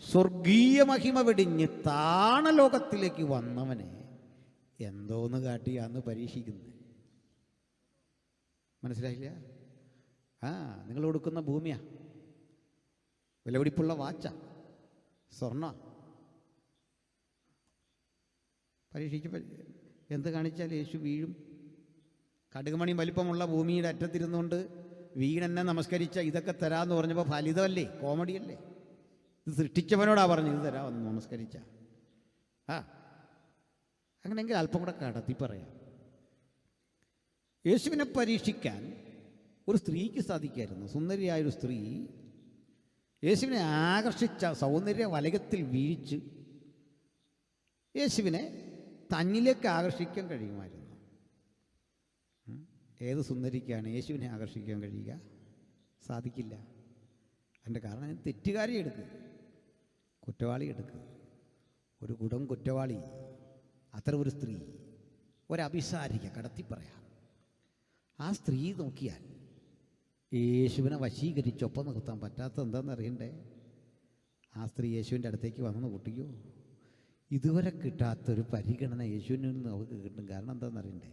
സ്വർഗീയ മഹിമ വെടിഞ്ഞ് താണലോകത്തിലേക്ക് വന്നവനെ എന്തോന്ന് കാട്ടിയാന്ന് പരീക്ഷിക്കുന്നത്. മനസ്സിലായില്ല? നിങ്ങൾ കൊടുക്കുന്ന ഭൂമിയാ, വിലപിടിപ്പുള്ള വാച്ച, സ്വർണ്ണ പരീക്ഷിക്ക്. എന്ത് കാണിച്ചാൽ യേശു വീഴും. കടുകുമണി വലിപ്പമുള്ള ഭൂമിയുടെ അറ്റത്തിരുന്നുകൊണ്ട് വീണെന്നെ നമസ്കരിച്ച ഇതൊക്കെ തരാമെന്ന് പറഞ്ഞപ്പോൾ ഫലിതമല്ലേ, കോമഡിയല്ലേ? ഇത് സൃഷ്ടിച്ചവനോടാ പറഞ്ഞു ഇത് തരാമെന്ന് നമസ്കരിച്ച. അങ്ങനെയെങ്കിൽ അല്പം കൂടെ കടത്തി പറയാം. യേശുവിനെ പരീക്ഷിക്കാൻ ഒരു സ്ത്രീക്ക് സാധിക്കായിരുന്നു. സുന്ദരിയായൊരു സ്ത്രീ യേശുവിനെ ആകർഷിച്ച സൗന്ദര്യ വലയത്തിൽ വീഴിച്ച് യേശുവിനെ തന്നിലേക്ക് ആകർഷിക്കാൻ കഴിയുമായിരുന്നു. ഏത് സുന്ദരിക്കാണ് യേശുവിനെ ആകർഷിക്കാൻ കഴിയുക? സാധിക്കില്ല. അതിൻ്റെ കാരണം തെറ്റുകാരി എടുക്കുക, കുറ്റവാളി എടുക്കുക. ഒരു കുടം കുറ്റവാളി, അത്ര ഒരു സ്ത്രീ, ഒരഭിസാരിക, കടത്തി പറയാം. ആ സ്ത്രീ നോക്കിയാൽ യേശുവിനെ വശീകരിച്ചൊപ്പം നിർത്താൻ പറ്റാത്ത എന്താണെന്ന് അറിയണ്ടേ? ആ സ്ത്രീ യേശുവിൻ്റെ അടുത്തേക്ക് വന്നു കുട്ടിക്കോ, ഇതുവരെ കിട്ടാത്തൊരു പരിഗണന യേശുവിൽ നിന്ന് നമുക്ക് കിട്ടും. കാരണം എന്താണെന്ന് അറിയണ്ടേ?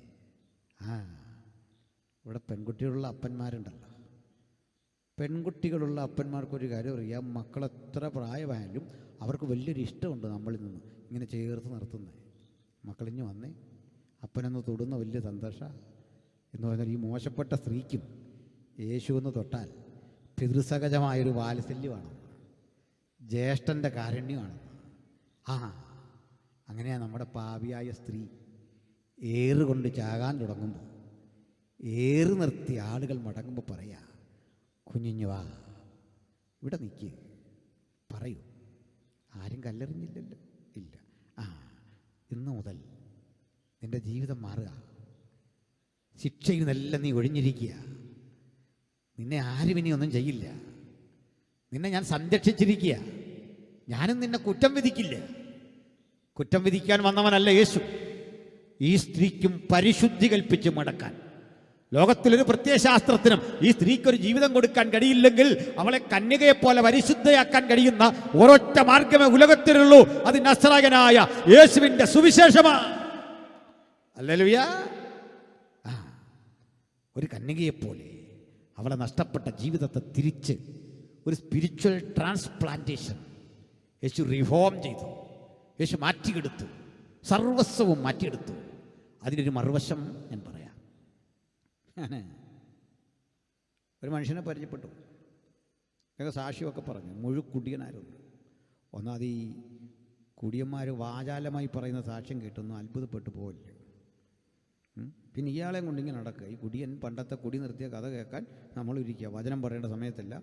ഇവിടെ പെൺകുട്ടികളുള്ള അപ്പന്മാരുണ്ടല്ലോ. പെൺകുട്ടികളുള്ള അപ്പന്മാർക്കൊരു കാര്യം അറിയാം, മക്കളെത്ര പ്രായമായാലും അവർക്ക് വലിയൊരു ഇഷ്ടമുണ്ട് നമ്മളിൽ നിന്ന് ഇങ്ങനെ ചേർത്ത് നിർത്തുന്നത്. മക്കളിഞ്ഞ് വന്നേ, അപ്പനൊന്ന് തൊടുന്ന വലിയ സന്തോഷം എന്ന് പറഞ്ഞാൽ ഈ മോശപ്പെട്ട സ്ത്രീക്കും യേശു എന്ന് തൊട്ടാൽ പിതൃസഹജമായൊരു വാത്സല്യമാണ്, ജ്യേഷ്ഠൻ്റെ കാരുണ്യമാണ്. അങ്ങനെയാണ് നമ്മുടെ പാപിയായ സ്ത്രീ ഏറുകൊണ്ട് ചാകാൻ തുടങ്ങുമ്പോൾ, ഏറ് നിർത്തി ആളുകൾ മടങ്ങുമ്പോൾ പറയാ, കുഞ്ഞിഞ്ഞു വാ, ഇവിടെ നിൽക്ക്, പറയൂ. ആരും കല്ലെറിഞ്ഞില്ലല്ലോ, ഇല്ല. ഇന്നു മുതൽ നിൻ്റെ ജീവിതം മാറുക, ശിക്ഷയിൽ നിന്നെല്ലാം നീ ഒഴിഞ്ഞിരിക്കുക, നിന്നെ ആരും ഇനി ഒന്നും ചെയ്യില്ല, നിന്നെ ഞാൻ സംരക്ഷിച്ചിരിക്കുക, ഞാനും നിന്നെ കുറ്റം വിധിക്കില്ല. കുറ്റം വിധിക്കാൻ വന്നവനല്ല യേശു. ഈ സ്ത്രീക്കും പരിശുദ്ധി കൽപ്പിച്ച് മടക്കാൻ, ലോകത്തിലൊരു പ്രത്യയശാസ്ത്രത്തിനും ഈ സ്ത്രീക്കൊരു ജീവിതം കൊടുക്കാൻ കഴിയില്ലെങ്കിൽ അവളെ കന്യകയെപ്പോലെ പരിശുദ്ധയാക്കാൻ കഴിയുന്ന ഒരൊറ്റ മാർഗമേ ഉലകത്തിലുള്ളൂ. അത് നസ്രായനായ യേശുവിൻ്റെ സുവിശേഷമാണ്. ഹല്ലേലൂയ. ഒരു കന്യകയെപ്പോലെ അവളെ നഷ്ടപ്പെട്ട ജീവിതത്തെ തിരിച്ച് ഒരു സ്പിരിച്വൽ ട്രാൻസ്പ്ലാന്റേഷൻ യേശു റിഫോം ചെയ്തു, യേശു മാറ്റിയെടുത്തു, സർവസ്വവും മാറ്റിയെടുത്തു. അതിനൊരു മറുവശം ഞാൻ പറയാം. ഞാൻ ഒരു മനുഷ്യനെ പരിചയപ്പെട്ടു, സാക്ഷ്യമൊക്കെ പറഞ്ഞു. മുഴുക്കുടിയനായിരുന്നു. ഒന്നാമത് ഈ കുടിയന്മാർ വാചാലമായി പറയുന്ന സാക്ഷ്യം കേട്ടൊന്നും അത്ഭുതപ്പെട്ടു പോയില്ല. പിന്നെ ഇയാളെ കൊണ്ടിങ്ങനെ നടക്കുക. ഈ കുടിയൻ പണ്ടത്തെ കുടി നിർത്തിയ കഥ കേൾക്കാൻ നമ്മളിരിക്കുക. വചനം പറയേണ്ട സമയത്തല്ല,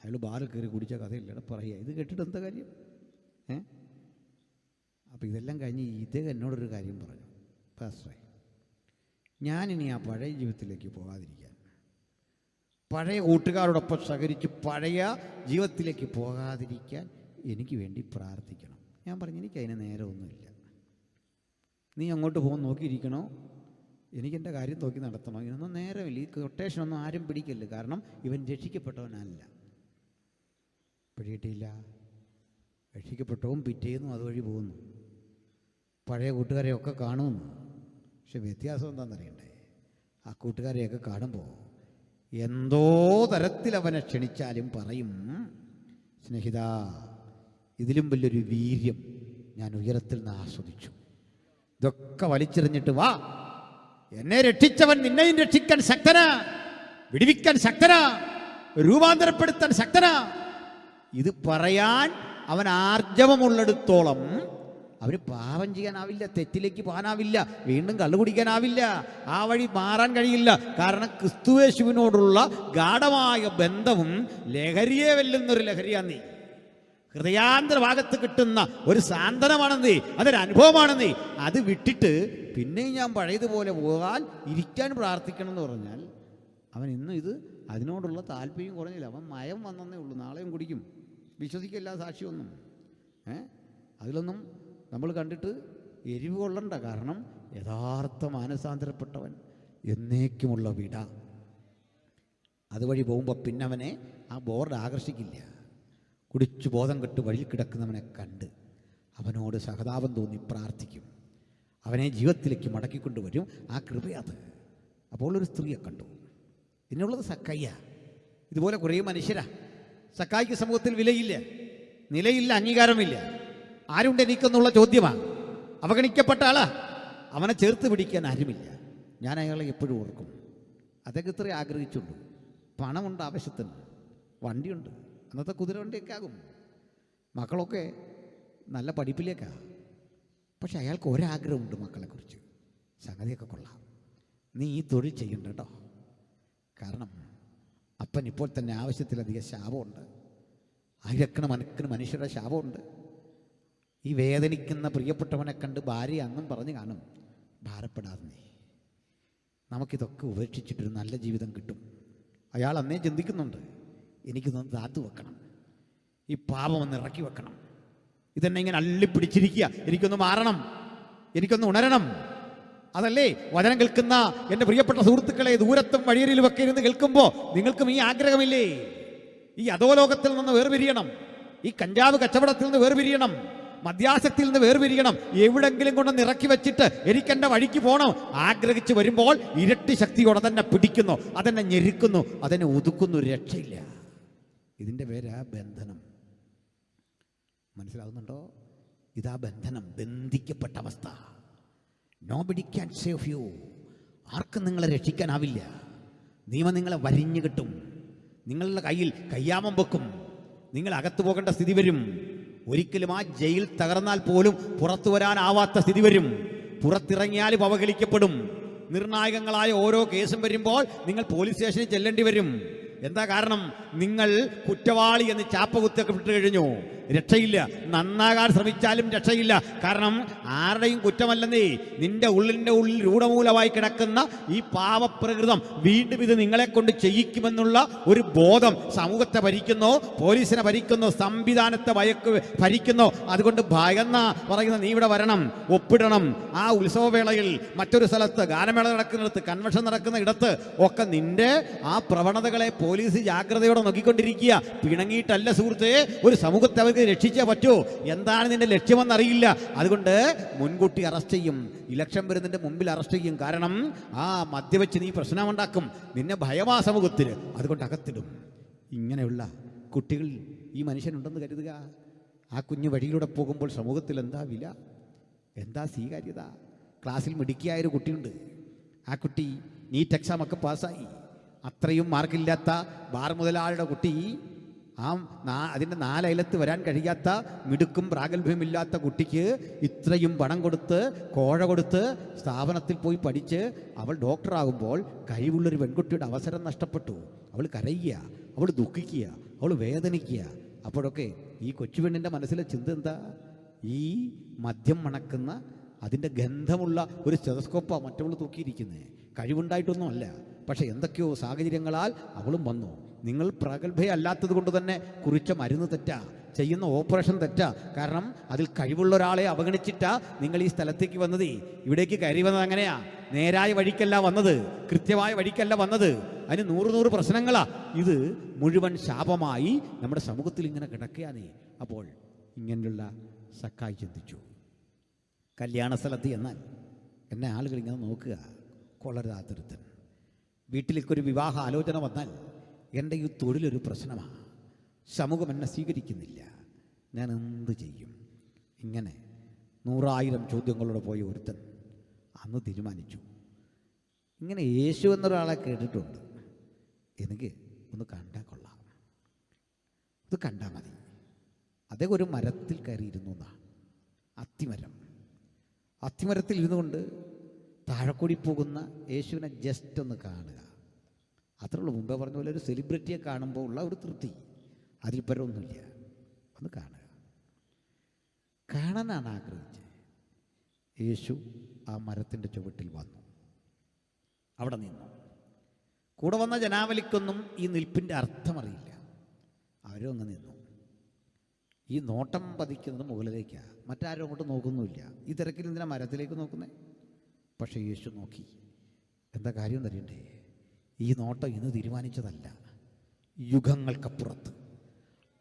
അയാൾ ബാറിൽ കയറി കുടിച്ച കഥയില്ല പറയുക. ഇത് കേട്ടിട്ട് എന്താ കാര്യം? അപ്പോൾ ഇതെല്ലാം കഴിഞ്ഞ് ഇദ്ദേഹം എന്നോടൊരു കാര്യം പറഞ്ഞു, പാസ്റ്ററെ, ഞാനിനി ആ പഴയ ജീവിതത്തിലേക്ക് പോകാതിരിക്കാൻ, പഴയ കൂട്ടുകാരോടൊപ്പം സഹകരിച്ച് പഴയ ജീവിതത്തിലേക്ക് പോകാതിരിക്കാൻ എനിക്ക് വേണ്ടി പ്രാർത്ഥിക്കണം. ഞാൻ പറഞ്ഞു, എനിക്കതിന് നേരമൊന്നുമില്ല. നീ അങ്ങോട്ട് പോകാൻ നോക്കിയിരിക്കണോ, എനിക്കെൻ്റെ കാര്യം നോക്കി നടത്തണോ, ഇതിനൊന്നും നേരമില്ല. ഈ കൊട്ടേഷനൊന്നും ആരും പിടിക്കല്ല. കാരണം ഇവൻ രക്ഷിക്കപ്പെട്ടവനല്ല. പിടിയിട്ടില്ല. രക്ഷിക്കപ്പെട്ടവും പിറ്റേന്നും അതുവഴി പോകുന്നു, പഴയ കൂട്ടുകാരെയൊക്കെ കാണുന്നു. പക്ഷെ വ്യത്യാസം എന്താണെന്നറിയണ്ടേ? ആ കൂട്ടുകാരെയൊക്കെ കാണുമ്പോൾ എന്തോ തരത്തിൽ അവനെ ക്ഷണിച്ചാലും പറയും, സ്നേഹിത, ഇതിലും വലിയൊരു വീര്യം ഞാൻ ഉയരത്തിൽ നിന്ന് ആസ്വദിച്ചു. ഇതൊക്കെ വലിച്ചെറിഞ്ഞിട്ട് വാ, എന്നെ രക്ഷിച്ചവൻ നിന്നെയും രക്ഷിക്കാൻ ശക്തനാ, വിടിവിക്കാൻ ശക്തനാ, രൂപാന്തരപ്പെടുത്താൻ ശക്തനാ. ഇത് പറയാൻ അവൻ ആർജവമുള്ളിടത്തോളം അവന് പാപം ചെയ്യാനാവില്ല, തെറ്റിലേക്ക് പോകാനാവില്ല, വീണ്ടും കള്ളു കുടിക്കാനാവില്ല, ആ വഴി മാറാൻ കഴിയില്ല. കാരണം ക്രിസ്തുയേശുവിനോടുള്ള ഗാഢമായ ബന്ധവും ലഹരിയെ വെല്ലുന്നൊരു ലഹരിയാണ് നീ. ഹൃദയാന്തര ഭാഗത്ത് കിട്ടുന്ന ഒരു സാന്ത്വനമാണെന്നേ, അതൊരു അനുഭവമാണെന്നേ. അത് വിട്ടിട്ട് പിന്നെയും ഞാൻ പഴയതുപോലെ പോകാൻ ഇരിക്കാൻ പ്രാർത്ഥിക്കണം എന്ന് പറഞ്ഞാൽ അവൻ ഇന്നും ഇത് അതിനോടുള്ള താല്പര്യം കുറഞ്ഞില്ല. അവൻ മയം വന്നേ ഉള്ളൂ, നാളെയും കുടിക്കും. വിശ്വസിക്കില്ല സാക്ഷിയൊന്നും. അതിലൊന്നും നമ്മൾ കണ്ടിട്ട് എരിവ് കൊള്ളണ്ട. കാരണം യഥാർത്ഥ മാനസാന്തരപ്പെട്ടവൻ എന്നേക്കുമുള്ള വിട. അതുവഴി പോകുമ്പോൾ പിന്നെ അവനെ ആ ബോർഡ് ആകർഷിക്കില്ല. കുടിച്ചു ബോധം കെട്ട് വഴിയിൽ കിടക്കുന്നവനെ കണ്ട് അവനോട് സഹതാപം തോന്നി പ്രാർത്ഥിക്കും, അവനെ ജീവിതത്തിലേക്ക് മടക്കിക്കൊണ്ടുവരും. ആ കൃപയത്. അപ്പോൾ ഒരു സ്ത്രീയെ കണ്ടു. ഇതിനുള്ളത് സക്കായിയ. ഇതുപോലെ കുറേ മനുഷ്യരാ. സക്കായിക്ക് സമൂഹത്തിൽ വിലയില്ല, നിലയില്ല, അംഗീകാരമില്ല. ആരുണ്ട് എനിക്കെന്നുള്ള ചോദ്യമാണ്. അവഗണിക്കപ്പെട്ട ആളാ. അവനെ ചേർത്ത് പിടിക്കാൻ ആരുമില്ല. ഞാൻ അയാളെ എപ്പോഴും ഓർക്കും. അദ്ദേഹം ഇത്രേ ആഗ്രഹിച്ചുള്ളൂ. പണമുണ്ട്, ആവശ്യത്തിന് വണ്ടിയുണ്ട്, അന്നത്തെ കുതിര വണ്ടിയൊക്കെ ആകും, മക്കളൊക്കെ നല്ല പഠിപ്പിലേക്കാണ്. പക്ഷെ അയാൾക്ക് ഒരാഗ്രഹമുണ്ട് മക്കളെക്കുറിച്ച്. സംഗതിയൊക്കെ കൊള്ളാം, നീ ഈ തൊഴിൽ ചെയ്യണ്ട കേട്ടോ. കാരണം അപ്പൻ ഇപ്പോൾ തന്നെ ആവശ്യത്തിലധികം ശാപമുണ്ട്, ആയിരക്കണക്കിന് മനുഷ്യരുടെ ശാപമുണ്ട്. ഈ വേദനിക്കുന്ന പ്രിയപ്പെട്ടവനെ കണ്ട് ഭാര്യ അന്നും പറഞ്ഞു കാണും, ഭാരപ്പെടാതെ നീ, നമുക്കിതൊക്കെ ഉപേക്ഷിച്ചിട്ടൊരു നല്ല ജീവിതം കിട്ടും. അയാൾ അന്നേ ചിന്തിക്കുന്നുണ്ട്, എനിക്കൊന്ന് താത്തു വെക്കണം, ഈ പാപം ഒന്ന് ഇറക്കി വെക്കണം, ഇതെന്നെ ഇങ്ങനെ അള്ളിപ്പിടിച്ചിരിക്കുക, എനിക്കൊന്ന് മാറണം, എനിക്കൊന്ന് ഉണരണം. അതല്ലേ വചനം കേൾക്കുന്ന എൻ്റെ പ്രിയപ്പെട്ട സുഹൃത്തുക്കളെ, ദൂരത്തും വഴിയരിലും ഒക്കെ ഇരുന്ന് കേൾക്കുമ്പോൾ നിങ്ങൾക്കും ഈ ആഗ്രഹമില്ലേ? ഈ അധോലോകത്തിൽ നിന്ന് വേർപിരിയണം, ഈ കഞ്ചാവ് കച്ചവടത്തിൽ നിന്ന് വേർപിരിയണം, മദ്യാസക്തിയിൽ നിന്ന് വേർപിരിയണം, എവിടെങ്കിലും കൊണ്ടൊന്ന് ഇറക്കി വെച്ചിട്ട് എനിക്കെൻ്റെ വഴിക്ക് പോകണം. ആഗ്രഹിച്ച് വരുമ്പോൾ ഇരട്ടി ശക്തിയോടെ തന്നെ പിടിക്കുന്നു, അതെന്നെ ഞെരുക്കുന്നു, അതെന്നെ ഒതുക്കുന്നു, രക്ഷയില്ല. ഇതിൻ്റെ പേരാ ബന്ധനം. മനസ്സിലാവുന്നുണ്ടോ? ഇതാ ബന്ധനം, ബന്ധിക്കപ്പെട്ട അവസ്ഥ. Nobody can save U. ആർക്കും നിങ്ങളെ രക്ഷിക്കാനാവില്ല. നിയമം നിങ്ങളെ വരിഞ്ഞു കിട്ടും, നിങ്ങളുടെ കയ്യിൽ കയ്യാമം വെക്കും, നിങ്ങൾ അകത്തു പോകേണ്ട സ്ഥിതി വരും. ഒരിക്കലും ആ ജയിൽ തകർന്നാൽ പോലും പുറത്തു വരാനാവാത്ത സ്ഥിതി വരും. പുറത്തിറങ്ങിയാലും അവഹേളിക്കപ്പെടും. നിർണായകങ്ങളായ ഓരോ കേസും വരുമ്പോൾ നിങ്ങൾ പോലീസ് സ്റ്റേഷനിൽ ചെല്ലേണ്ടി വരും. എന്താ കാരണം? നിങ്ങൾ കുറ്റവാളി എന്ന് ചാപ്പ കുത്തപ്പെട്ട് കഴിഞ്ഞു. രക്ഷയില്ല. നന്നാകാൻ ശ്രമിച്ചാലും രക്ഷയില്ല. കാരണം ആരുടെയും കുറ്റമല്ലെന്നേ, നിന്റെ ഉള്ളിൻ്റെ ഉള്ളിൽ രൂഢമൂലമായി കിടക്കുന്ന ഈ പാപപ്രകൃതം വീണ്ടും ഇത് നിങ്ങളെ കൊണ്ട് ചെയ്യിക്കുമെന്നുള്ള ഒരു ബോധം സമൂഹത്തെ ഭരിക്കുന്നു, പോലീസിനെ ഭരിക്കുന്നു, സംവിധാനത്തെ ഭരിക്കുന്നു. അതുകൊണ്ട് ഭയന്ന പറയുന്ന, നീ ഇവിടെ വരണം, ഒപ്പിടണം. ആ ഉത്സവവേളയിൽ മറ്റൊരു സ്ഥലത്ത്, ഗാനമേള നടക്കുന്നിടത്ത്, കൺവെൻഷൻ നടക്കുന്ന ഇടത്ത് ഒക്കെ നിന്റെ ആ പ്രവണതകളെ പോലീസ് ജാഗ്രതയോടെ നോക്കിക്കൊണ്ടിരിക്കുക. പിണങ്ങിയിട്ടല്ല സുഹൃത്തെ, ഒരു സമൂഹത്തെ അവർക്ക് രക്ഷിച്ചേ പറ്റൂ. എന്താണ് നിന്റെ ലക്ഷ്യമെന്നറിയില്ല. അതുകൊണ്ട് മുൻകൂട്ടി അറസ്റ്റ് ചെയ്യും, ഇലക്ഷൻ വരുന്നതിൻ്റെ മുമ്പിൽ അറസ്റ്റ് ചെയ്യും. കാരണം ആ മദ്യവെച്ച് നീ പ്രശ്നമുണ്ടാക്കും, നിന്നെ ഭയമാ സമൂഹത്തിന്, അതുകൊണ്ട് അകത്തിടും. ഇങ്ങനെയുള്ള കുട്ടികൾ ഈ മനുഷ്യനുണ്ടെന്ന് കരുതുക. ആ കുഞ്ഞ് വഴിയിലൂടെ പോകുമ്പോൾ സമൂഹത്തിൽ എന്താ വില, എന്താ സ്വീകാര്യത? ക്ലാസ്സിൽ മിടുക്കിയായൊരു കുട്ടിയുണ്ട്. ആ കുട്ടി നീറ്റ് എക്സാമൊക്കെ പാസ്സായി. അത്രയും മാർക്കില്ലാത്ത ബാർ മുതലാളിയുടെ കുട്ടി, അതിൻ്റെ 4 അയലത്ത് വരാൻ കഴിയാത്ത മിടുക്കും പ്രാഗൽഭ്യമില്ലാത്ത കുട്ടിക്ക് ഇത്രയും പണം കൊടുത്ത് കോഴ കൊടുത്ത് സ്ഥാപനത്തിൽ പോയി പഠിച്ച് അവൾ ഡോക്ടറാകുമ്പോൾ കഴിവുള്ളൊരു പെൺകുട്ടിയുടെ അവസരം നഷ്ടപ്പെട്ടു. അവൾ കരയുക, അവൾ ദുഃഖിക്കുക, അവൾ വേദനിക്കുക. അപ്പോഴൊക്കെ ഈ കൊച്ചുപെണ്ണിൻ്റെ മനസ്സിലെ ചിന്ത എന്താ? ഈ മദ്യം മണക്കുന്ന അതിൻ്റെ ഗന്ധമുള്ള ഒരു സ്റ്റെതസ്കോപ്പാണ് മറ്റവൾ തൂക്കിയിരിക്കുന്നത്. കഴിവുണ്ടായിട്ടൊന്നുമല്ല, പക്ഷേ എന്തൊക്കെയോ സാഹചര്യങ്ങളാൽ അവളും വന്നു. നിങ്ങൾ പ്രഗത്ഭയല്ലാത്തത് കൊണ്ട് തന്നെ കുറിച്ച മരുന്ന് തെറ്റാ, ചെയ്യുന്ന ഓപ്പറേഷൻ തെറ്റാ. കാരണം അതിൽ കഴിവുള്ള ഒരാളെ അവഗണിച്ചിട്ടാ നിങ്ങൾ ഈ സ്ഥലത്തേക്ക് വന്നത്. ഇവിടേക്ക് കയറി വന്നത് അങ്ങനെയാ, നേരായ വഴിക്കല്ല വന്നത്, കൃത്യമായ വഴിക്കല്ല വന്നത്. അതിന് 100 പ്രശ്നങ്ങളാ. ഇത് മുഴുവൻ ശാപമായി നമ്മുടെ സമൂഹത്തിൽ ഇങ്ങനെ കിടക്കുകയാണ്. അപ്പോൾ ഇങ്ങനെയുള്ള സക്കായി ചിന്തിച്ചു. കല്യാണ സ്ഥലത്ത് എന്നാൽ എന്നെ ആളുകൾ ഇങ്ങനെ നോക്കുക, കൊളരാതിരുത്തൻ. വീട്ടിലേക്കൊരു വിവാഹ ആലോചന വന്നാൽ എൻ്റെ ഈ തൊഴിലൊരു പ്രശ്നമാണ്, സമൂഹം എന്നെ സ്വീകരിക്കുന്നില്ല, ഞാൻ എന്ത് ചെയ്യും? ഇങ്ങനെ 100,000 ചോദ്യങ്ങളോടെ പോയ ഒരുത്തൻ അന്ന് തീരുമാനിച്ചു, ഇങ്ങനെ യേശു എന്നൊരാളെ കേട്ടിട്ടുണ്ട്, എനിക്ക് ഒന്ന് കണ്ടാൽ കൊള്ളാം, ഇത് കണ്ടാൽ മതി. അദ്ദേഹം ഒരു മരത്തിൽ കയറിയിരുന്നു എന്നാണ്, അത്തിമരത്തിൽ ഇരുന്നു കൊണ്ട് താഴെക്കൂടി പോകുന്ന യേശുവിനെ ജസ്റ്റ് ഒന്ന് കാണുക. അത്രേ ഉള്ളൂ. മുമ്പേ പറഞ്ഞ പോലെ ഒരു സെലിബ്രിറ്റിയെ കാണുമ്പോൾ ഉള്ള ഒരു തൃപ്തി, അതിൽ പരമൊന്നുമില്ല. ഒന്ന് കാണുക, കാണാനാണ് ആഗ്രഹിച്ചത്. യേശു ആ മരത്തിൻ്റെ ചുവട്ടിൽ വന്നു, അവിടെ നിന്നു. കൂടെ വന്ന ജനാവലിക്കൊന്നും ഈ നിൽപ്പിൻ്റെ അർത്ഥമറിയില്ല. അവരും അങ്ങ് നിന്നു. ഈ നോട്ടം പതിക്കുന്നത് മുകളിലേക്കാണ്, മറ്റാരും അങ്ങോട്ട് നോക്കുന്നുമില്ല. ഈ തിരക്കിൽ എന്തിനാ മരത്തിലേക്ക് നോക്കുന്നേ? പക്ഷേ യേശു നോക്കി. എന്താ കാര്യം തരണ്ടേ? ഈ നോട്ടം ഇന്ന് തീരുമാനിച്ചതല്ല. യുഗങ്ങൾക്കപ്പുറത്ത്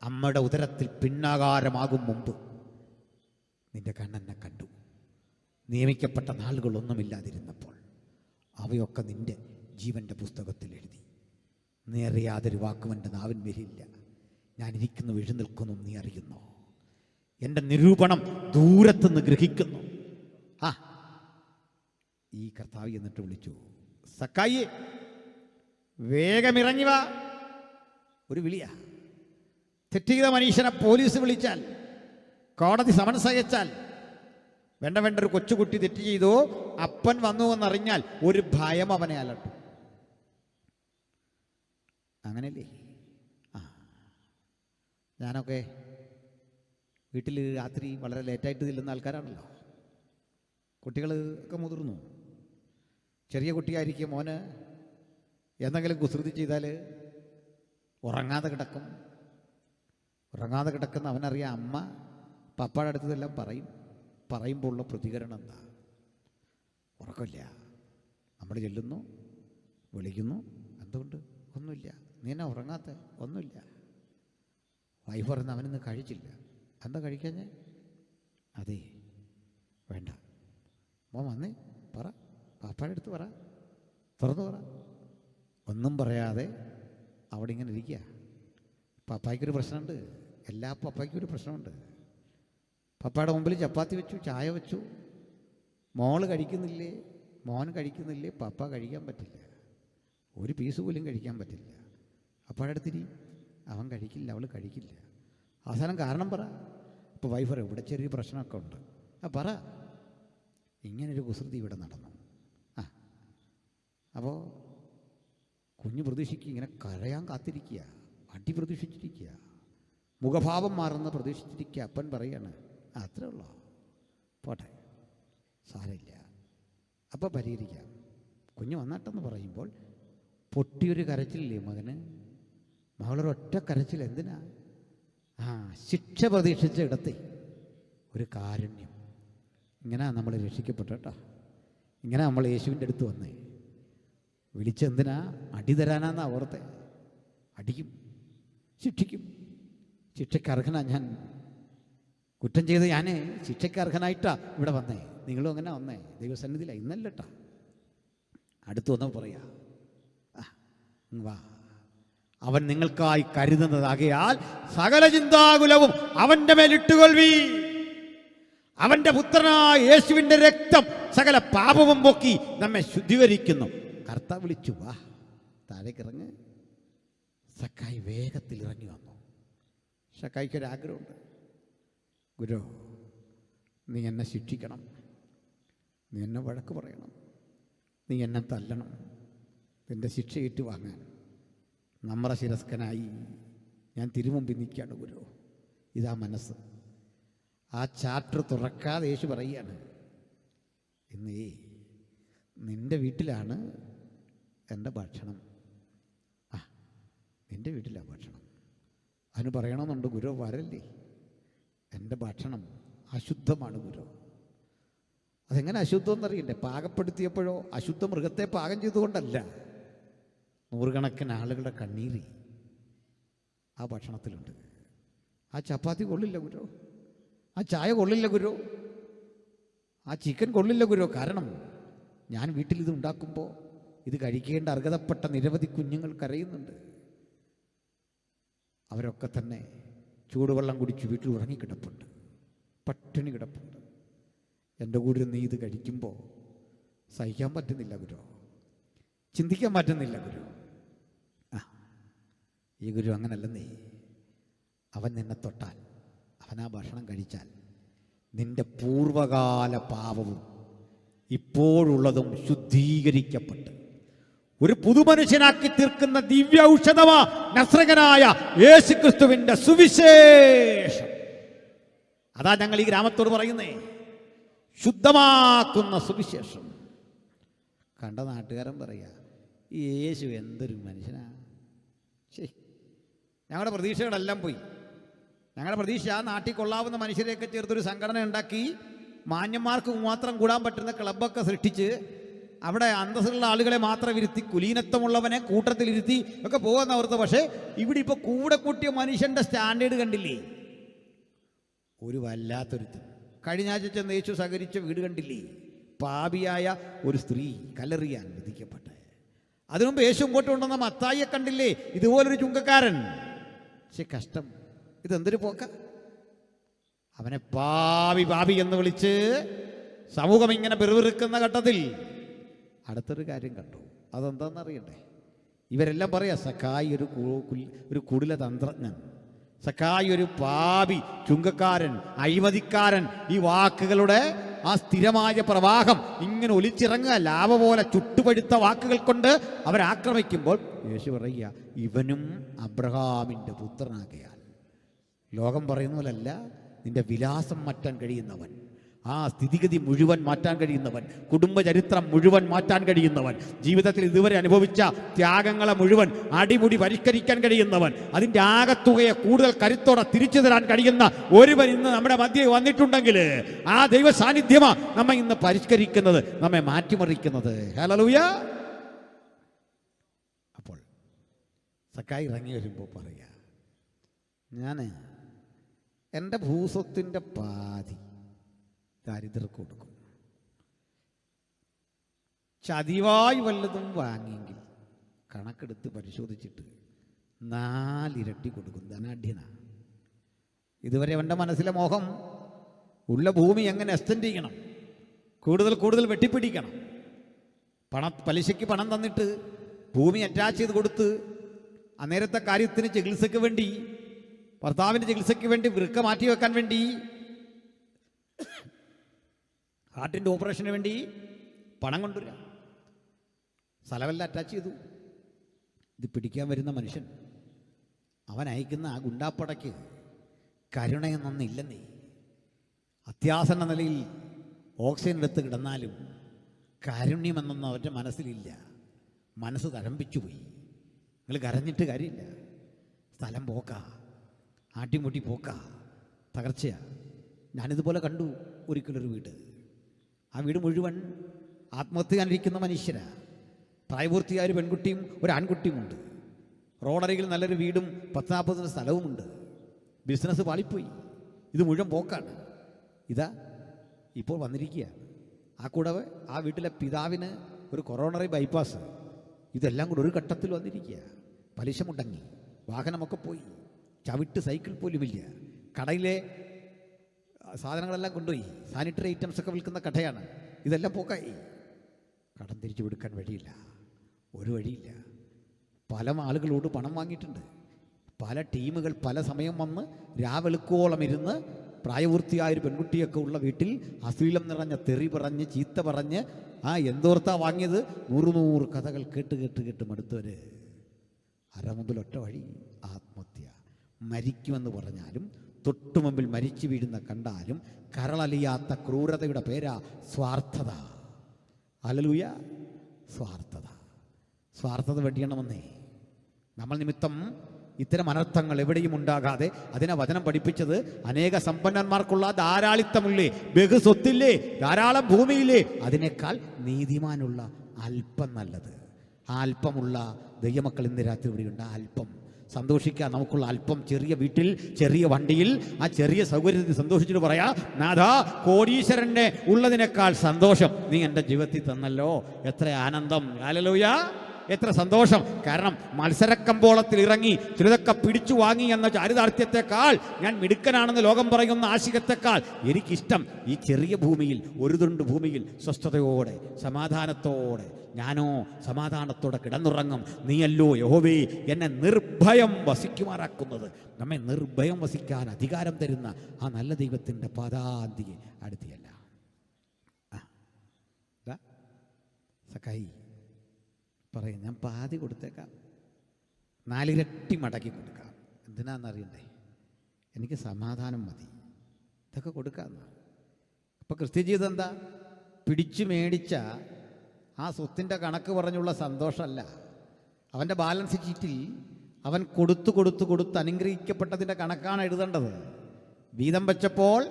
അമ്മയുടെ ഉദരത്തിൽ പിന്നാകാരമാകും മുമ്പ് നിന്റെ കണ്ണെന്നെ കണ്ടു. നിയമിക്കപ്പെട്ട നാളുകളൊന്നുമില്ലാതിരുന്നപ്പോൾ അവയൊക്കെ നിന്റെ ജീവൻ്റെ പുസ്തകത്തിൽ എഴുതി. നീ അറിയാതൊരു വാക്കും എൻ്റെ നാവിന്മേലില്ല. ഞാനിരിക്കുന്നു, എഴുന്നേൽക്കുന്നു, നീ അറിയുന്നു. എൻ്റെ നിരൂപണം ദൂരത്തുനിന്ന് ഗ്രഹിക്കുന്നു. ഈ കർത്താവ് എന്നിട്ട് വിളിച്ചു, സക്കായി വേഗമിറങ്ങി വാ. ഒരു വിളിയാ. തെറ്റ് ചെയ്ത മനുഷ്യനെ പോലീസ് വിളിച്ചാൽ, കോടതി സമൻസ് അയച്ചാൽ, വേണ്ട ഒരു കൊച്ചുകുട്ടി തെറ്റ് ചെയ്തു, അപ്പൻ വന്നു എന്നറിഞ്ഞാൽ ഒരു ഭയം അവനെ അലട്ടും. അങ്ങനെയല്ലേ? ഞാനൊക്കെ വീട്ടിൽ രാത്രി വളരെ ലേറ്റായിട്ട് ചെല്ലുന്ന ആൾക്കാരാണല്ലോ. കുട്ടികൾ ഒക്കെ മുതിർന്നു. ചെറിയ കുട്ടിയായിരിക്കും, മോന് എന്തെങ്കിലും കുസൃതി ചെയ്താൽ ഉറങ്ങാതെ കിടക്കുന്ന അവനറിയാം അമ്മ പപ്പയുടെ അടുത്തതെല്ലാം പറയുമ്പോൾ ഉള്ള പ്രതികരണം എന്താ? ഉറക്കമില്ല. നമ്മൾ ചെല്ലുന്നു, വിളിക്കുന്നു, എന്തുകൊണ്ട്? ഒന്നുമില്ല. നീ എന്നാ ഉറങ്ങാത്ത? ഒന്നുമില്ല. വൈഫ് പറയുന്ന അവനിന്ന് കഴിച്ചില്ല. എന്താ കഴിക്കാഞ്ഞേ? അതെ, വേണ്ട. മോൻ വന്നേ, പറ, പാപ്പയുടെ അടുത്ത് പറ, തുറന്നു പറ. ഒന്നും പറയാതെ അവിടെ ഇങ്ങനെ ഇരിക്കുക. പപ്പായ്ക്കൊരു പ്രശ്നമുണ്ട്, എല്ലാ പപ്പായ്ക്കും ഒരു പ്രശ്നമുണ്ട്. പപ്പയുടെ മുമ്പിൽ ചപ്പാത്തി വെച്ചു, ചായ വെച്ചു, മോള് കഴിക്കുന്നില്ലേ, മോൻ കഴിക്കുന്നില്ലേ, പപ്പ കഴിക്കാൻ പറ്റില്ല, ഒരു പീസ് പോലും കഴിക്കാൻ പറ്റില്ല. പപ്പയുടെ അടുത്തിരി, അവൻ കഴിക്കില്ല, അവൾ കഴിക്കില്ല. അവസാനം കാരണം പറ. ഇപ്പോൾ വൈഫ് പറയും, ഇവിടെ ചെറിയ പ്രശ്നമൊക്കെ ഉണ്ട്. പറ. ഇങ്ങനൊരു കുസൃതി ഇവിടെ നടന്നു. അപ്പോൾ കുഞ്ഞ് പ്രതീക്ഷിക്കുക, ഇങ്ങനെ കരയാൻ കാത്തിരിക്കുക, അടി പ്രതീക്ഷിച്ചിരിക്കുക, മുഖഭാവം മാറുന്ന പ്രതീക്ഷിച്ചിരിക്കുക. അപ്പൻ പറയാണ്, അത്രേ ഉള്ളൂ, പോട്ടെ, സാരമില്ല, അപ്പം പരിഹരിക്കാം. കുഞ്ഞ് വന്നിട്ടെന്ന് പറയുമ്പോൾ പൊട്ടിയൊരു കരച്ചിലില്ലേ മകന്? മകളൊരൊറ്റ കരച്ചിൽ. എന്തിനാ? ശിക്ഷ പ്രതീക്ഷിച്ച ഇടത്തെ ഒരു കാരുണ്യം. ഇങ്ങനെ നമ്മൾ രക്ഷിക്കപ്പെട്ട, ഇങ്ങനെ നമ്മൾ യേശുവിൻ്റെ അടുത്ത് വന്നേ. വിളിച്ചെന്തിനാ? അടി തരാനാന്നാ ഓർത്തെ. അടിക്കും, ശിക്ഷിക്കും. ശിക്ഷയ്ക്ക് അർഹനാ ഞാൻ. കുറ്റം ചെയ്ത് ഞാൻ ശിക്ഷയ്ക്ക് അർഹനായിട്ടാ ഇവിടെ വന്നേ. നിങ്ങളും അങ്ങനെ വന്നേ, ദൈവസന്നിധിയിലാണ്. ഇന്നല്ലട്ടാ. അടുത്ത് വന്നപ്പോൾ പറയാ, വാ. അവൻ നിങ്ങൾക്കായി കരുതുന്നതാകയാൽ സകല ചിന്താകുലവും അവന്റെ മേലിട്ടുകൊള്ളി. അവന്റെ പുത്രനായ യേശുവിന്റെ രക്തം സകല പാപവും പൊക്കി നമ്മെ ശുദ്ധീകരിക്കുന്നു. കർത്താവ് വിളിച്ചു, വാ താഴേക്ക് ഇറങ്ങ്. സക്കായി വേഗത്തിൽ ഇറങ്ങി വന്നു. സക്കായിക്കൊരാഗ്രഹമുണ്ട്, ഗുരു നീ എന്നെ ശിക്ഷിക്കണം, നീ എന്നെ വഴക്ക് പറയണം, നീ എന്നെ തല്ലണം, നിൻ്റെ ശിക്ഷ ഏറ്റുവാങ്ങാൻ നമ്മുടെ ശിരസ്കനായി ഞാൻ തിരുമുമ്പിൽ നിൽക്കുകയാണ് ഗുരു. ഇതാ മനസ്സ്. ആ ചാപ്റ്റർ തുറക്കാതെ യേശു പറയുകയാണ്, ഇന്നേ നിൻ്റെ വീട്ടിലാണ് എൻ്റെ ഭക്ഷണം. നിൻ്റെ വീട്ടിലാണ് ഭക്ഷണം. അതിന് പറയണമെന്നുണ്ട്, ഗുരു വരല്ലേ, എൻ്റെ ഭക്ഷണം അശുദ്ധമാണ് ഗുരു. അതെങ്ങനെ അശുദ്ധം എന്നറിയണ്ടേ? പാകപ്പെടുത്തിയപ്പോഴോ അശുദ്ധ മൃഗത്തെ പാകം ചെയ്തുകൊണ്ടല്ല, നൂറുകണക്കിന് ആളുകളുടെ കണ്ണീര് ആ ഭക്ഷണത്തിലുണ്ട്. ആ ചപ്പാത്തി കൊള്ളില്ല ഗുരു, ആ ചായ കൊള്ളില്ല ഗുരു, ആ ചിക്കൻ കൊള്ളില്ല ഗുരു. കാരണം ഞാൻ വീട്ടിൽ ഇത് ഉണ്ടാക്കുമ്പോൾ ഇത് കഴിക്കേണ്ട അർഹതപ്പെട്ട നിരവധി കുഞ്ഞുങ്ങൾ കരയുന്നുണ്ട്. അവരൊക്കെ തന്നെ ചൂടുവെള്ളം കുടിച്ച് വീട്ടിൽ ഉറങ്ങിക്കിടപ്പുണ്ട്, പട്ടിണി കിടപ്പുണ്ട്. എൻ്റെ കൂടെ നീ ഇത് കഴിക്കുമ്പോൾ സഹിക്കാൻ പറ്റുന്നില്ല ഗുരു, ചിന്തിക്കാൻ പറ്റുന്നില്ല ഗുരു. ഈ ഗുരു അങ്ങനല്ലെന്നേ. അവൻ നിന്നെ തൊട്ടാൽ, അവൻ ആ ഭക്ഷണം കഴിച്ചാൽ നിന്റെ പൂർവകാല പാപവും ഇപ്പോഴുള്ളതും ശുദ്ധീകരിക്കപ്പെട്ട് ഒരു പുതുമനുഷ്യനാക്കി തീർക്കുന്ന ദിവ്യ ഔഷധമാ നസ്രയനായ യേശുക്രിസ്തുവിന്റെ സുവിശേഷം. അതാ ഞങ്ങൾ ഈ ഗ്രാമത്തോട് പറയുന്നേ, ശുദ്ധമാക്കുന്ന സുവിശേഷം. കണ്ട നാട്ടുകാരൻ പറയാ, ഈ യേശു എന്തൊരു മനുഷ്യനാ. ഞങ്ങളുടെ പ്രതീക്ഷകളെല്ലാം പോയി. ഞങ്ങളുടെ പ്രതീക്ഷ നാട്ടിൽ കൊള്ളാവുന്ന മനുഷ്യരെയൊക്കെ ചേർത്തൊരു സംഘടന ഉണ്ടാക്കി മാന്യന്മാർക്ക് മാത്രം കൂടാൻ പറ്റുന്ന ക്ലബ്ബൊക്കെ സൃഷ്ടിച്ച് അവിടെ അന്തസ്സുള്ള ആളുകളെ മാത്രം ഇരുത്തി കുലീനത്വമുള്ളവനെ കൂട്ടത്തിലിരുത്തി ഒക്കെ പോകുന്ന ഓർത്ത്. പക്ഷേ ഇവിടെ ഇപ്പോൾ കൂടെ കൂട്ടിയ മനുഷ്യൻ്റെ സ്റ്റാൻഡേർഡ് കണ്ടില്ലേ? ഒരു വല്ലാത്തൊരുത്തൻ. കഴിഞ്ഞ ആഴ്ച ചെന്ന് യേശു സഹകരിച്ച വീട് കണ്ടില്ലേ? പാപിയായ ഒരു സ്ത്രീ കല്ലെറിയാൻ വിധിക്കപ്പെട്ടെ. അതിനുമുമ്പ് യേശു ഇങ്ങോട്ട് കൊണ്ടുവന്ന മത്തായിയെ കണ്ടില്ലേ? ഇതുപോലൊരു ചുങ്കക്കാരൻ. പക്ഷെ കഷ്ടം, ഇതെന്തൊരു പോക്ക. അവനെ പാപി പാപി എന്ന് വിളിച്ച് സമൂഹം ഇങ്ങനെ പെറുവിറുക്കുന്ന ഘട്ടത്തിൽ അടുത്തൊരു കാര്യം കണ്ടു. അതെന്താണെന്നറിയണ്ടേ? ഇവരെല്ലാം പറയാ സക്കായി ഒരു കുടില തന്ത്രജ്ഞൻ, സക്കായി ഒരു പാപി, ചുങ്കക്കാരൻ, അഴിമതിക്കാരൻ. ഈ വാക്കുകളുടെ ആ സ്ഥിരമായ പ്രവാഹം ഇങ്ങനെ ഒലിച്ചിറങ്ങുക, ലാവ പോലെ ചുട്ടുപഴുത്ത വാക്കുകൾ കൊണ്ട് അവരാക്രമിക്കുമ്പോൾ യേശു പറയുക, ഇവനും അബ്രഹാമിൻ്റെ പുത്രനാകയാൽ. ലോകം പറയുന്ന പോലല്ല, നിന്റെ വിലാസം മാറ്റാൻ കഴിയുന്നവൻ, ആ സ്ഥിതിഗതി മുഴുവൻ മാറ്റാൻ കഴിയുന്നവൻ, കുടുംബചരിത്രം മുഴുവൻ മാറ്റാൻ കഴിയുന്നവൻ, ജീവിതത്തിൽ ഇതുവരെ അനുഭവിച്ച ത്യാഗങ്ങളെ മുഴുവൻ അടിമുടി പരിഷ്കരിക്കാൻ കഴിയുന്നവൻ, അതിൻ്റെ ആകത്തുകയെ കൂടുതൽ കരുത്തോടെ തിരിച്ചു തരാൻ കഴിയുന്ന ഒരുവൻ ഇന്ന് നമ്മുടെ മധ്യേ വന്നിട്ടുണ്ടെങ്കിൽ ആ ദൈവ സാന്നിധ്യമാണ് നമ്മെ ഇന്ന് പരിഷ്കരിക്കുന്നത്, നമ്മെ മാറ്റിമറിക്കുന്നത്. ഹല്ലേലൂയ. അപ്പോൾ സക്കായി ഇറങ്ങി വരുമ്പോൾ പറയാ, ഞാൻ എൻ്റെ ഭൂസ്വത്തിൻ്റെ പാതി ദരിദ്രർക്ക് കൊടുക്കും. ചതിവായി വല്ലതും വാങ്ങിയെങ്കിൽ കണക്കെടുത്ത് പരിശോധിച്ചിട്ട് 4 ഇരട്ടി കൊടുക്കും. ധനാഢ്യന. ഇതുവരെ അവൻ്റെ മനസ്സിലെ മോഹം ഉള്ള ഭൂമി എങ്ങനെ എക്സ്റ്റെൻഡ് ചെയ്യണം, കൂടുതൽ കൂടുതൽ വെട്ടിപ്പിടിക്കണം. പലിശയ്ക്ക് പണം തന്നിട്ട് ഭൂമി അറ്റാച്ച് ചെയ്ത് കൊടുത്ത് അന്നേരത്തെ കാര്യത്തിന് ചികിത്സയ്ക്ക് വേണ്ടി, ഭർത്താവിൻ്റെ ചികിത്സയ്ക്ക് വേണ്ടി, വൃക്ക മാറ്റി വെക്കാൻ വേണ്ടി, ഹാർട്ടിൻ്റെ ഓപ്പറേഷന് വേണ്ടി പണം കൊണ്ടുവരിക, സ്ഥലമെല്ലാം അറ്റാച്ച് ചെയ്തു. ഇത് പിടിക്കാൻ വരുന്ന മനുഷ്യൻ, അവൻ അയക്കുന്ന ആ ഗുണ്ടാപ്പടയ്ക്ക് കരുണയെന്നൊന്നില്ലെന്നേ. അത്യാസന്ന നിലയിൽ ഓക്സിജൻ എടുത്ത് കിടന്നാലും കാരുണ്യമെന്നൊന്നും അവരുടെ മനസ്സിലില്ല. മനസ്സ് തഴമ്പിച്ചു പോയി. നിങ്ങൾ കരഞ്ഞിട്ട് കാര്യമില്ല. സ്ഥലം പോക്ക, ആട്ടിമുട്ടി പോക്ക, തകർച്ചയാ. ഞാനിതുപോലെ കണ്ടു ഒരിക്കലൊരു വീട്. ആ വീട് മുഴുവൻ ആത്മഹത്യ ചെയ്യാനിരിക്കുന്ന മനുഷ്യരാ. പ്രായപൂർത്തിയായ ഒരു പെൺകുട്ടിയും ഒരു ആൺകുട്ടിയുമുണ്ട്. റോഡരികിൽ നല്ലൊരു വീടും 10-40 സ്ഥലവുമുണ്ട്. ബിസിനസ് പാളിപ്പോയി. ഇത് മുഴുവൻ പോക്കാണ്. ഇതാ ഇപ്പോൾ വന്നിരിക്കുക. ആ കൂടെ ആ വീട്ടിലെ പിതാവിന് ഒരു കൊറോണറി ബൈപ്പാസ്. ഇതെല്ലാം കൂടെ ഒരു ഘട്ടത്തിൽ വന്നിരിക്കുക. പലിശ മുടങ്ങി, വാഹനമൊക്കെ പോയി, ചവിട്ട് സൈക്കിൾ പോലുമില്ല, കടയിലെ സാധനങ്ങളെല്ലാം കൊണ്ടുപോയി, സാനിറ്ററി ഐറ്റംസൊക്കെ വിൽക്കുന്ന കടയാണ്, ഇതെല്ലാം പോക്കായി. കടം തിരിച്ചു കൊടുക്കാൻ വഴിയില്ല, ഒരു വഴിയില്ല. പല ആളുകളോട് പണം വാങ്ങിയിട്ടുണ്ട്. പല ടീമുകൾ പല സമയം വന്ന് രാവെളുക്കോളം ഇരുന്ന് പ്രായപൂർത്തിയായൊരു പെൺകുട്ടിയൊക്കെ ഉള്ള വീട്ടിൽ അശ്ലീലം നിറഞ്ഞ തെറി പറഞ്ഞ് ചീത്ത പറഞ്ഞ് എന്തോർത്താ വാങ്ങിയത് 100 കഥകൾ കേട്ട് കേട്ട് കേട്ട് മടുത്തവർ അരമുമ്പിൽ ഒറ്റ വഴി ആത്മഹത്യ. മരിക്കുമെന്ന് പറഞ്ഞാലും തൊട്ടുമുമ്പിൽ മരിച്ചു വീഴുന്ന കണ്ടാലും കരളലിയാത്ത ക്രൂരതയുടെ പേരാ സ്വാർത്ഥത. ഹല്ലേലൂയ. സ്വാർത്ഥത വെടിയണമെന്നേ. നമ്മൾ നിമിത്തം ഇത്തരം അനർത്ഥങ്ങൾ എവിടെയും ഉണ്ടാകാതെ അതിനെ വചനം പഠിപ്പിച്ചത് അനേക സമ്പന്നന്മാർക്കുള്ള ധാരാളിത്തമില്ലേ, ബഹുസ്വത്തില്ലേ, ധാരാളം ഭൂമിയില്ലേ, അതിനേക്കാൾ നീതിമാനുള്ള അല്പം നല്ലത്. ആ അല്പമുള്ള ദൈവമക്കൾ ഇന്ന് രാത്രി ഇവിടെയുണ്ട്. ആ അല്പം സന്തോഷിക്കാൻ നമുക്കുള്ള അല്പം, ചെറിയ വീട്ടിൽ ചെറിയ വണ്ടിയിൽ ആ ചെറിയ സൗകര്യത്തിൽ സന്തോഷിച്ചിട്ട് പറയാ, നാഥാ കോടീശ്വരനെ ഉള്ളതിനേക്കാൾ സന്തോഷം നീ എൻ്റെ ജീവിതത്തിൽ തന്നല്ലോ. എത്ര ആനന്ദം! ഹല്ലേലൂയ! എത്ര സന്തോഷം! കാരണം മത്സരക്കമ്പോളത്തിൽ ഇറങ്ങി ചിലതൊക്കെ പിടിച്ചു വാങ്ങി എന്ന ചാരിതാർത്ഥ്യത്തെക്കാൾ, ഞാൻ മിടുക്കനാണെന്ന് ലോകം പറയുന്ന ആശികത്തെക്കാൾ എനിക്കിഷ്ടം ഈ ചെറിയ ഭൂമിയിൽ, ഒരു തുണ്ട് ഭൂമിയിൽ സ്വസ്ഥതയോടെ സമാധാനത്തോടെ ഞാനോ സമാധാനത്തോടെ കിടന്നുറങ്ങും. നീയല്ലോ യഹോവേ എന്നെ നിർഭയം വസിക്കുമാറാക്കുന്നത്. നമ്മെ നിർഭയം വസിക്കാൻ അധികാരം തരുന്ന ആ നല്ല ദൈവത്തിൻ്റെ പാദാന്തിയെ അടുത്തിയല്ല. സക്കായി പറയും, ഞാൻ പാതി കൊടുത്തേക്കാം, 4 ഇരട്ടി മടക്കി കൊടുക്കാം. എന്തിനാണെന്നറിയണ്ടേ? എനിക്ക് സമാധാനം മതി, ഇതൊക്കെ കൊടുക്കാമെന്ന്. അപ്പോൾ ക്രിസ്ത്യ ജീവിതം എന്താ? പിടിച്ചു മേടിച്ച ആ സ്വത്തിൻ്റെ കണക്ക് പറഞ്ഞുള്ള സന്തോഷമല്ല. അവൻ്റെ ബാലൻസ് ഷീറ്റിൽ അവൻ കൊടുത്ത് അനുഗ്രഹിക്കപ്പെട്ടതിൻ്റെ കണക്കാണ് എഴുതേണ്ടത്. വീതം വെച്ചപ്പോൾ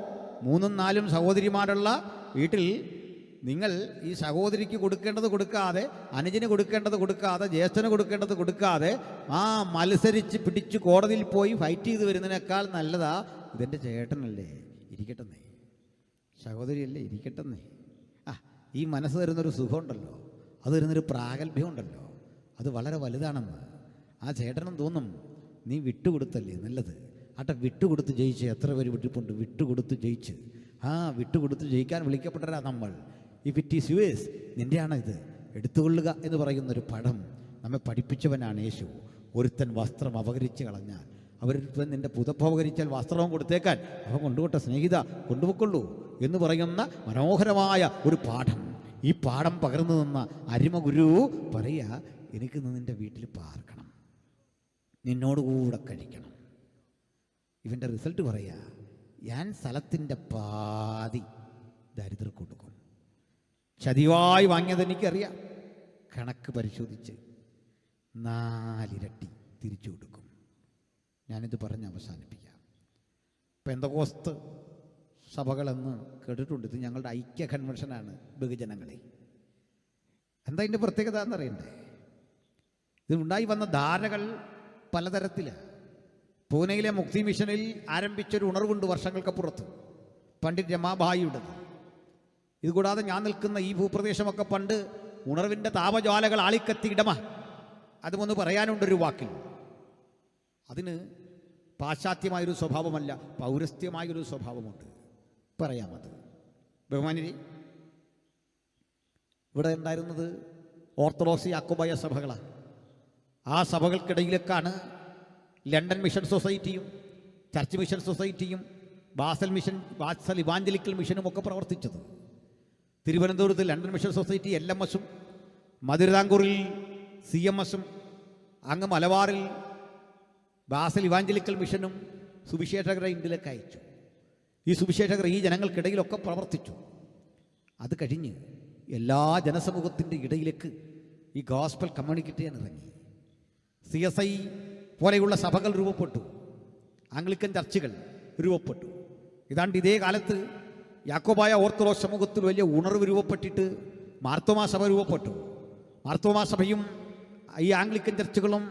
3ഉം 4ഉം സഹോദരിമാരുള്ള വീട്ടിൽ നിങ്ങൾ ഈ സഹോദരിക്ക് കൊടുക്കേണ്ടത് കൊടുക്കാതെ, അനുജന് കൊടുക്കേണ്ടത് കൊടുക്കാതെ, ജ്യേഷ്ഠന് കൊടുക്കേണ്ടത് കൊടുക്കാതെ മത്സരിച്ച് പിടിച്ച് കോടതിയിൽ പോയി ഫൈറ്റ് ചെയ്ത് വരുന്നതിനേക്കാൾ നല്ലതാ ഇതെൻ്റെ ചേട്ടനല്ലേ, ഇരിക്കട്ടെന്നേ, സഹോദരിയല്ലേ, ഇരിക്കട്ടെന്നേ. ഈ മനസ്സ് തരുന്നൊരു സുഖമുണ്ടല്ലോ, അത് തരുന്നൊരു പ്രാഗൽഭ്യം ഉണ്ടല്ലോ, അത് വളരെ വലുതാണെന്ന് ആ ചേട്ടനും തോന്നും. നീ വിട്ടുകൊടുത്തല്ലേ നല്ലത്. വിട്ടുകൊടുത്ത് ജയിച്ച് എത്ര പേര് വിട്ടിപ്പുണ്ട്. വിട്ടുകൊടുത്ത് ജയിച്ച് വിട്ടുകൊടുത്ത് ജയിക്കാൻ വിളിക്കപ്പെട്ടവരാ നമ്മൾ. ഇഫ് ഇറ്റ് ഈസ് യുവേഴ്സ്, നിൻ്റെയാണ് ഇത്, എടുത്തുകൊള്ളുക എന്ന് പറയുന്നൊരു പടം നമ്മെ പഠിപ്പിച്ചവനാണ് യേശു. ഒരുത്തൻ വസ്ത്രം അപഹരിച്ച് കളഞ്ഞാൽ, അവരൊരുത്തൻ നിൻ്റെ പുതപ്പ് അപഹരിച്ചാൽ വസ്ത്രവും കൊടുത്തേക്കാൻ, അവൻ കൊണ്ടുപോട്ടെ സ്നേഹിത, കൊണ്ടുപോയിക്കൊള്ളൂ എന്ന് പറയുന്ന മനോഹരമായ ഒരു പാഠം. ഈ പാഠം പകർന്നു നിന്ന അരിമ ഗുരു പറയുക, എനിക്ക് നിൻ്റെ വീട്ടിൽ പാർക്കണം, നിന്നോടുകൂടെ കഴിക്കണം. ഇവൻ്റെ റിസൾട്ട് പറയുക, ഞാൻ സ്ഥലത്തിൻ്റെ പാതി ദരിദ്രർക്ക് കൊടുക്കും. ചതിവായി വാങ്ങിയത് എനിക്കറിയാം, കണക്ക് പരിശോധിച്ച് 4 ഇരട്ടി തിരിച്ചു കൊടുക്കും. ഞാനിത് പറഞ്ഞ് അവസാനിപ്പിക്കാം. പെന്തക്കോസ്ത് സഭകളെന്ന് കേട്ടിട്ടുണ്ട്. ഇത് ഞങ്ങളുടെ ഐക്യ കൺവെൻഷനാണ് ബഹുജനങ്ങളെ. എന്താ ഇതിൻ്റെ പ്രത്യേകത എന്നറിയണ്ടേ? ഇതുണ്ടായി വന്ന ധാരകൾ പലതരത്തിലാണ്. പൂനെയിലെ മുക്തി മിഷനിൽ ആരംഭിച്ചൊരു ഉണർവുണ്ട് വർഷങ്ങൾക്കപ്പുറത്ത്, പണ്ഡിറ്റ് രമാഭായിയുടേത്. ഇതുകൂടാതെ ഞാൻ നിൽക്കുന്ന ഈ ഭൂപ്രദേശമൊക്കെ പണ്ട് ഉണർവിൻ്റെ താപജ്വാലകൾ ആളിക്കത്തി ഇടമ. അതുമൊന്ന് പറയാനുണ്ടൊരു വാക്കിൽ. അതിന് പാശ്ചാത്യമായൊരു സ്വഭാവമല്ല, പൗരസ്ത്യമായൊരു സ്വഭാവമുണ്ട്. പറയാമത് ബഹുമാനിരി. ഇവിടെ ഉണ്ടായിരുന്നത് ഓർത്തഡോക്സ് യാക്കോബായ സഭകളാണ്. ആ സഭകൾക്കിടയിലേക്കാണ് ലണ്ടൻ മിഷൻ സൊസൈറ്റിയും ചർച്ച് മിഷൻ സൊസൈറ്റിയും ബാസൽ ഇവാഞ്ചലിക്കൽ മിഷനും ഒക്കെ പ്രവർത്തിച്ചത്. തിരുവനന്തപുരത്ത് ലണ്ടൻ മിഷൻ സൊസൈറ്റി LMS-ഉം, മധുരാങ്കൂറിൽ CMS-ഉം, അങ്ങ് മലബാറിൽ ബാസൽ ഇവാഞ്ചലിക്കൽ മിഷനും സുവിശേഷകരെ ഇന്ത്യയിലേക്ക് അയച്ചു. ഈ സുവിശേഷകർ ഈ ജനങ്ങൾക്കിടയിലൊക്കെ പ്രവർത്തിച്ചു. അത് കഴിഞ്ഞ് എല്ലാ ജനസമൂഹത്തിൻ്റെ ഇടയിലേക്ക് ഈ ഗോസ്പൽ കമ്മ്യൂണിക്കേറ്റ് ചെയ്യാൻ ഇറങ്ങി. CSI പോലെയുള്ള സഭകൾ രൂപപ്പെട്ടു, ആംഗ്ലിക്കൻ ചർച്ചുകൾ രൂപപ്പെട്ടു. ഇതാണ്ട് ഇതേ കാലത്ത് യാക്കോബായ ഓർത്തഡോക്സ് സമൂഹത്തിൽ വലിയ ഉണർവ് രൂപപ്പെട്ടിട്ട് മാർത്തോമാ സഭ രൂപപ്പെട്ടു. മാർത്തോമാ സഭയും ഈ ആംഗ്ലിക്കൻ ചർച്ചുകളും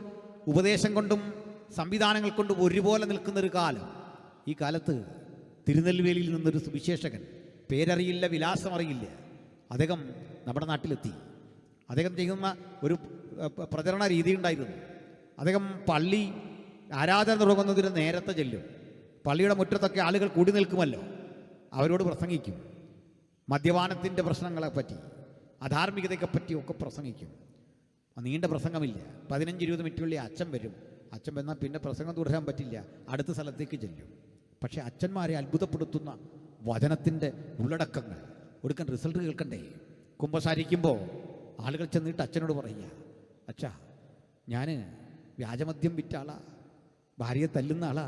ഉപദേശം കൊണ്ടും സംവിധാനങ്ങൾ കൊണ്ടും ഒരുപോലെ നിൽക്കുന്നൊരു കാലം. ഈ കാലത്ത് തിരുനെൽവേലിയിൽ നിന്നൊരു സുവിശേഷകൻ, പേരറിയില്ല, വിലാസമറിയില്ല, അദ്ദേഹം നമ്മുടെ നാട്ടിലെത്തി. അദ്ദേഹം ചെയ്യുന്ന ഒരു പ്രചരണ രീതി ഉണ്ടായിരുന്നു. അദ്ദേഹം പള്ളി ആരാധന തുടങ്ങുന്നതിന് നേരത്തെ ചെല്ലും. പള്ളിയുടെ മുറ്റത്തൊക്കെ ആളുകൾ കൂടി നിൽക്കുമല്ലോ, അവരോട് പ്രസംഗിക്കും. മദ്യപാനത്തിൻ്റെ പ്രശ്നങ്ങളെപ്പറ്റി, അധാർമികതയെപ്പറ്റി ഒക്കെ പ്രസംഗിക്കും. നീണ്ട പ്രസംഗമില്ല, 15-20 മിനിറ്റുള്ളിൽ അച്ഛൻ വരും. അച്ഛൻ വന്നാൽ പിന്നെ പ്രസംഗം തുടരാൻ പറ്റില്ല, അടുത്ത സ്ഥലത്തേക്ക് ചെല്ലും. പക്ഷേ അച്ഛന്മാരെ അത്ഭുതപ്പെടുത്തുന്ന വചനത്തിൻ്റെ ഉള്ളടക്കങ്ങൾ ഒടുക്കൻ റിസൾട്ട് കേൾക്കണ്ടേ? കുമ്പസാരിക്കുമ്പോൾ ആളുകൾ ചെന്നിട്ട് അച്ഛനോട് പറയുക, അച്ഛാ, ഞാൻ വ്യാജമദ്യം വിറ്റ ആളാ, ഭാര്യയെ തല്ലുന്ന ആളാ,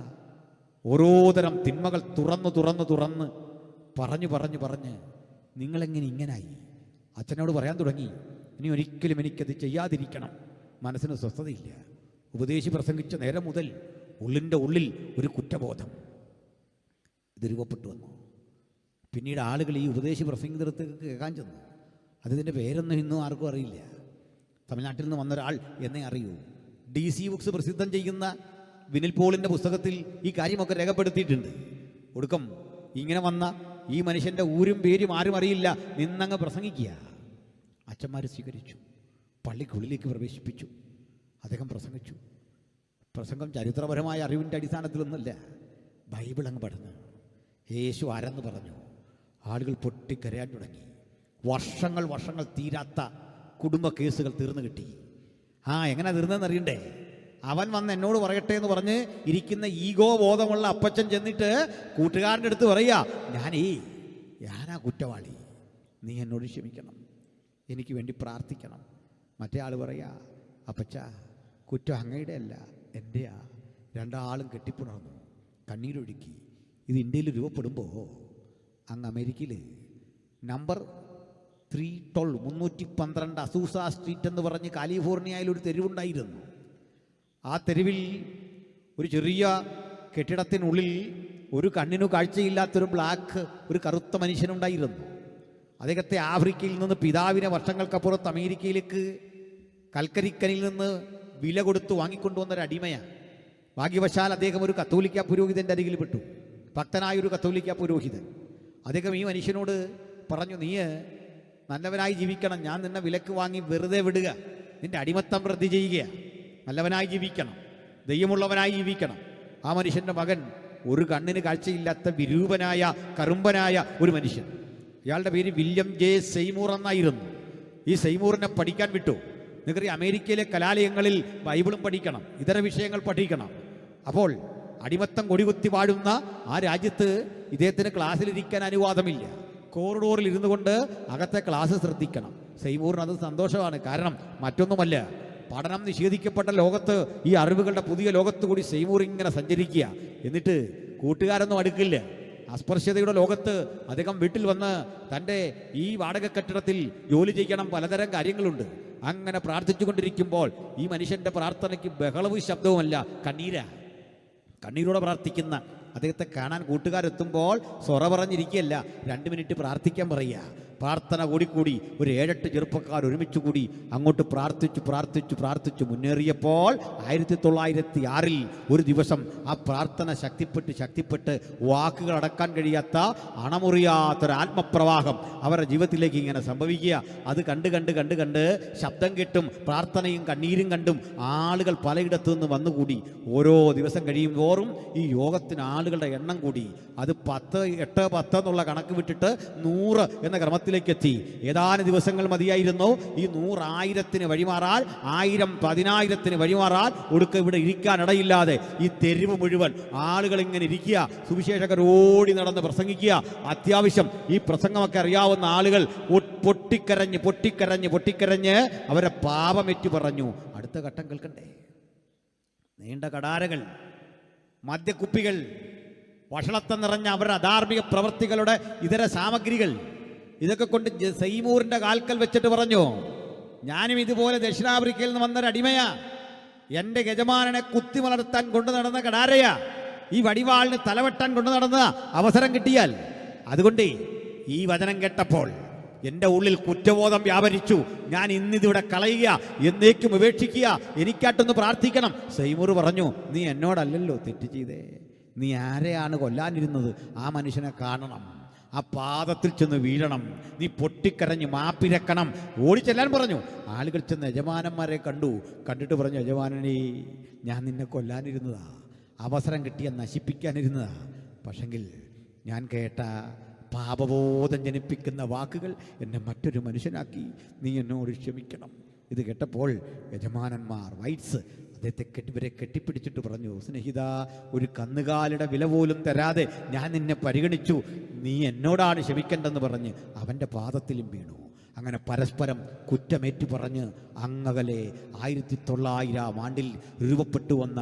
ഓരോ തരം തിന്മകൾ തുറന്ന് പറഞ്ഞ് നിങ്ങളെങ്ങനെ ഇങ്ങനായി? അച്ഛനോട് പറയാൻ തുടങ്ങി, ഇനി ഒരിക്കലും എനിക്കത് ചെയ്യാതിരിക്കണം, മനസ്സിന് സ്വസ്ഥതയില്ല. ഉപദേശി പ്രസംഗിച്ച നേരം മുതൽ ഉള്ളിൻ്റെ ഉള്ളിൽ ഒരു കുറ്റബോധം ഇത് രൂപപ്പെട്ടു വന്നു. പിന്നീട് ആളുകൾ ഈ ഉപദേശി പ്രസംഗിച്ചിടത്തേക്ക് കേൾക്കാൻ ചെന്നു. അതിൻ്റെ പേരൊന്നും ഇന്നും ആർക്കും അറിയില്ല. തമിഴ്നാട്ടിൽ നിന്ന് വന്നൊരാൾ എന്നേ അറിയൂ. DC ബുക്സ് പ്രസിദ്ധം ചെയ്യുന്ന വിനിൽ പോളിൻ്റെ പുസ്തകത്തിൽ ഈ കാര്യമൊക്കെ രേഖപ്പെടുത്തിയിട്ടുണ്ട്. ഒടുക്കം ഇങ്ങനെ വന്ന ഈ മനുഷ്യൻ്റെ ഊരും പേരും ആരും അറിയില്ല, നിന്നങ്ങ് പ്രസംഗിക്കുക. അച്ഛന്മാർ സ്വീകരിച്ചു, പള്ളിക്കുള്ളിലേക്ക് പ്രവേശിപ്പിച്ചു. അദ്ദേഹം പ്രസംഗിച്ചു. പ്രസംഗം ചരിത്രപരമായ അറിവിൻ്റെ അടിസ്ഥാനത്തിലൊന്നുമല്ല, ബൈബിൾ അങ്ങ് പഠിച്ചു. യേശു ആരെന്ന് പറഞ്ഞു. ആളുകൾ പൊട്ടിക്കരയാൻ തുടങ്ങി. വർഷങ്ങൾ തീരാത്ത കുടുംബ കേസുകൾ തീർന്നു കിട്ടി. എങ്ങനെ തീർന്നതെന്ന് അറിയണ്ടേ? അവൻ വന്ന് എന്നോട് പറയട്ടെ എന്ന് പറഞ്ഞ് ഇരിക്കുന്ന ഈഗോ ബോധമുള്ള അപ്പച്ചൻ ചെന്നിട്ട് കൂട്ടുകാരൻ്റെ അടുത്ത് പറയുക, ഞാനാ കുറ്റവാളി, നീ എന്നോട് ക്ഷമിക്കണം, എനിക്ക് വേണ്ടി പ്രാർത്ഥിക്കണം. മറ്റേ ആൾ പറയുക, അപ്പച്ച, കുറ്റം അങ്ങയുടെ അല്ല, എൻ്റെയാ. രണ്ടാളും കെട്ടിപ്പുണർന്നു, കണ്ണീരൊഴുക്കി. ഇത് ഇന്ത്യയിൽ രൂപപ്പെടുമ്പോൾ അങ്ങ് അമേരിക്കയിൽ നമ്പർ 312 അസൂസ സ്ട്രീറ്റ് എന്ന് പറഞ്ഞ് കാലിഫോർണിയയിൽ ഒരു തെരുവുണ്ടായിരുന്നു. ആ തെരുവിൽ ഒരു ചെറിയ കെട്ടിടത്തിനുള്ളിൽ ഒരു കണ്ണിനു കാഴ്ചയില്ലാത്തൊരു ഒരു കറുത്ത മനുഷ്യനുണ്ടായിരുന്നു. അദ്ദേഹത്തെ ആഫ്രിക്കയിൽ നിന്ന് പിതാവിനെ വർഷങ്ങൾക്കപ്പുറത്ത് അമേരിക്കയിലേക്ക് കൽക്കരിക്കനിൽ നിന്ന് വില കൊടുത്ത് വാങ്ങിക്കൊണ്ടുവന്നൊരു അടിമയാണ്. ഭാഗ്യവശാൽ അദ്ദേഹം ഒരു കത്തോലിക്ക പുരോഹിതൻ്റെ അരികിൽ പെട്ടു. ഭക്തനായൊരു കത്തോലിക്ക പുരോഹിതൻ. അദ്ദേഹം ഈ മനുഷ്യനോട് പറഞ്ഞു, നീ നല്ലവനായി ജീവിക്കണം, ഞാൻ നിന്നെ വിലക്ക് വാങ്ങി വെറുതെ വിടുക, നിന്റെ അടിമത്തം വൃദ്ധി ചെയ്യുക, നല്ലവനായി ജീവിക്കണം, ദൈവമുള്ളവനായി ജീവിക്കണം. ആ മനുഷ്യൻ്റെ മകൻ ഒരു കണ്ണിന് കാഴ്ചയില്ലാത്ത വിരൂപനായ കറുമ്പനായ ഒരു മനുഷ്യൻ. ഇയാളുടെ പേര് വില്യം ജെ സെയ്മൂർ എന്നായിരുന്നു. ഈ സെയ്മൂറിനെ പഠിക്കാൻ വിട്ടു. നിങ്ങൾക്കറിയാം, അമേരിക്കയിലെ കലാലയങ്ങളിൽ ബൈബിളും പഠിക്കണം, ഇതര വിഷയങ്ങൾ പഠിക്കണം. അപ്പോൾ അടിമത്തം കൊടികുത്തി വാഴുന്ന ആ രാജ്യത്ത് ഇദ്ദേഹത്തിന് ക്ലാസ്സിലിരിക്കാൻ അനുവാദമില്ല. കോറിഡോറിൽ ഇരുന്നു കൊണ്ട് അകത്തെ ക്ലാസ് ശ്രദ്ധിക്കണം. സെയ്മൂറിന് അത് സന്തോഷമാണ്. കാരണം മറ്റൊന്നുമല്ല, പഠനം നിഷേധിക്കപ്പെട്ട ലോകത്ത്, ഈ അറിവുകളുടെ പുതിയ ലോകത്ത് കൂടി സെയ്മൂർ ഇങ്ങനെ സഞ്ചരിക്കുക. എന്നിട്ട് കൂട്ടുകാരൊന്നും അടുക്കില്ല. അസ്പർശ്യതയുടെ ലോകത്ത് അദ്ദേഹം വീട്ടിൽ വന്ന് തൻ്റെ ഈ വാടക കെട്ടിടത്തിൽ ജോലി ചെയ്യണം, പലതരം കാര്യങ്ങളുണ്ട്. അങ്ങനെ പ്രാർത്ഥിച്ചു കൊണ്ടിരിക്കുമ്പോൾ ഈ മനുഷ്യൻ്റെ പ്രാർത്ഥനയ്ക്ക് ബഹളവും ശബ്ദവുമല്ല, കണ്ണീരോടെ പ്രാർത്ഥിക്കുന്ന അദ്ദേഹത്തെ കാണാൻ കൂട്ടുകാരെത്തുമ്പോൾ സൊറ പറഞ്ഞിരിക്കുകയല്ല, 2 മിനിറ്റ് പ്രാർത്ഥിക്കാൻ പറയുക. പ്രാർത്ഥന കൂടിക്കൂടി ഒരു 7-8 ചെറുപ്പക്കാർ ഒരുമിച്ച് കൂടി അങ്ങോട്ട് പ്രാർത്ഥിച്ചു മുന്നേറിയപ്പോൾ 1906 ഒരു ദിവസം ആ പ്രാർത്ഥന ശക്തിപ്പെട്ട് വാക്കുകൾ അടക്കാൻ കഴിയാത്ത അണമുറിയാത്തൊരാത്മപ്രവാഹം അവരുടെ ജീവിതത്തിലേക്ക് ഇങ്ങനെ സംഭവിക്കുക. അത് കണ്ട് ശബ്ദം കേട്ടും പ്രാർത്ഥനയും കണ്ണീരും കണ്ടും ആളുകൾ പലയിടത്തു നിന്ന് വന്നുകൂടി. ഓരോ ദിവസം കഴിയുമ്പോറും ഈ യോഗത്തിന് ആളുകളുടെ എണ്ണം കൂടി. അത് 8-10 എന്നുള്ള കണക്ക് വിട്ടിട്ട് 100 എന്ന ക്രമത്തിൽ എത്തി. ഏതാനും ദിവസങ്ങൾ മതിയായിരുന്നു ഈ 100,000-ന് വഴിമാറാൽ, 1000-10,000-ന് വഴിമാറാൽ. ഒടുക്ക ഇവിടെ ഇരിക്കാനിടയില്ലാതെ ഈ തെരുവ് മുഴുവൻ ആളുകൾ ഇങ്ങനെ ഇരിക്കുക. സുവിശേഷകർ ഓടി നടന്ന് പ്രസംഗിക്കുക. അത്യാവശ്യം ഈ പ്രസംഗമൊക്കെ അറിയാവുന്ന ആളുകൾ പൊട്ടിക്കരഞ്ഞ് അവരെ പാപമേറ്റു പറഞ്ഞു. അടുത്ത ഘട്ടം കേൾക്കണ്ടേ? നീണ്ട കടാരകൾ, മദ്യക്കുപ്പികൾ, വഷളത്തം നിറഞ്ഞ അവരുടെ അധാർമിക പ്രവൃത്തികളുടെ ഇതര സാമഗ്രികൾ, ഇതൊക്കെ കൊണ്ട് സെയ്മൂറിന്റെ കാൽക്കൽ വെച്ചിട്ട് പറഞ്ഞു, ഞാനും ഇതുപോലെ ദക്ഷിണാഫ്രിക്കയിൽ നിന്ന് വന്നൊരടിമയാ, എൻ്റെ യജമാനനെ കുത്തി വളർത്താൻ കൊണ്ടു നടന്ന കടാരയാ, ഈ വടിവാളിന് തലവെട്ടാൻ കൊണ്ടു നടന്ന അവസരം കിട്ടിയാൽ. അതുകൊണ്ട് ഈ വചനം കേട്ടപ്പോൾ എൻ്റെ ഉള്ളിൽ കുറ്റബോധം വ്യാപരിച്ചു. ഞാൻ ഇന്നിതിവിടെ കളയുക, എന്നേക്കും ഉപേക്ഷിക്കുക, എനിക്കായിട്ടൊന്ന് പ്രാർത്ഥിക്കണം. സെയ്മൂർ പറഞ്ഞു, നീ എന്നോടല്ലല്ലോ തെറ്റ് ചെയ്തേ, നീ ആരെയാണ് കൊല്ലാനിരുന്നത്? ആ മനുഷ്യനെ കാണണം, ആ പാദത്തിൽ ചെന്ന് വീഴണം, നീ പൊട്ടിക്കരഞ്ഞ് മാപ്പിരക്കണം. ഓടിച്ചെല്ലാൻ പറഞ്ഞു. ആളുകൾ ചെന്ന് യജമാനന്മാരെ കണ്ടിട്ട് പറഞ്ഞു, യജമാനനേ, ഞാൻ നിന്നെ കൊല്ലാനിരുന്നതാ, അവസരം കിട്ടിയ നശിപ്പിക്കാനിരുന്നതാ. പക്ഷെങ്കിൽ ഞാൻ കേട്ട പാപബോധം ജനിപ്പിക്കുന്ന വാക്കുകൾ എന്നെ മറ്റൊരു മനുഷ്യനാക്കി, നീ എന്നോട് ക്ഷമിക്കണം. ഇത് കേട്ടപ്പോൾ യജമാനന്മാർ വൈറ്റ്സ് അദ്ദേഹത്തെ ഇവരെ കെട്ടിപ്പിടിച്ചിട്ട് പറഞ്ഞു, സ്നേഹിത, ഒരു കന്നുകാലിയുടെ വില പോലും തരാതെ ഞാൻ നിന്നെ പരിഗണിച്ചു, നീ എന്നോടാണ് ക്ഷമിക്കേണ്ടെന്ന് പറഞ്ഞ് അവൻ്റെ പാദത്തിലും വീണു. അങ്ങനെ പരസ്പരം കുറ്റമേറ്റു പറഞ്ഞ് അങ്ങകലെ 1900 ആണ്ടിൽ രൂപപ്പെട്ടു വന്ന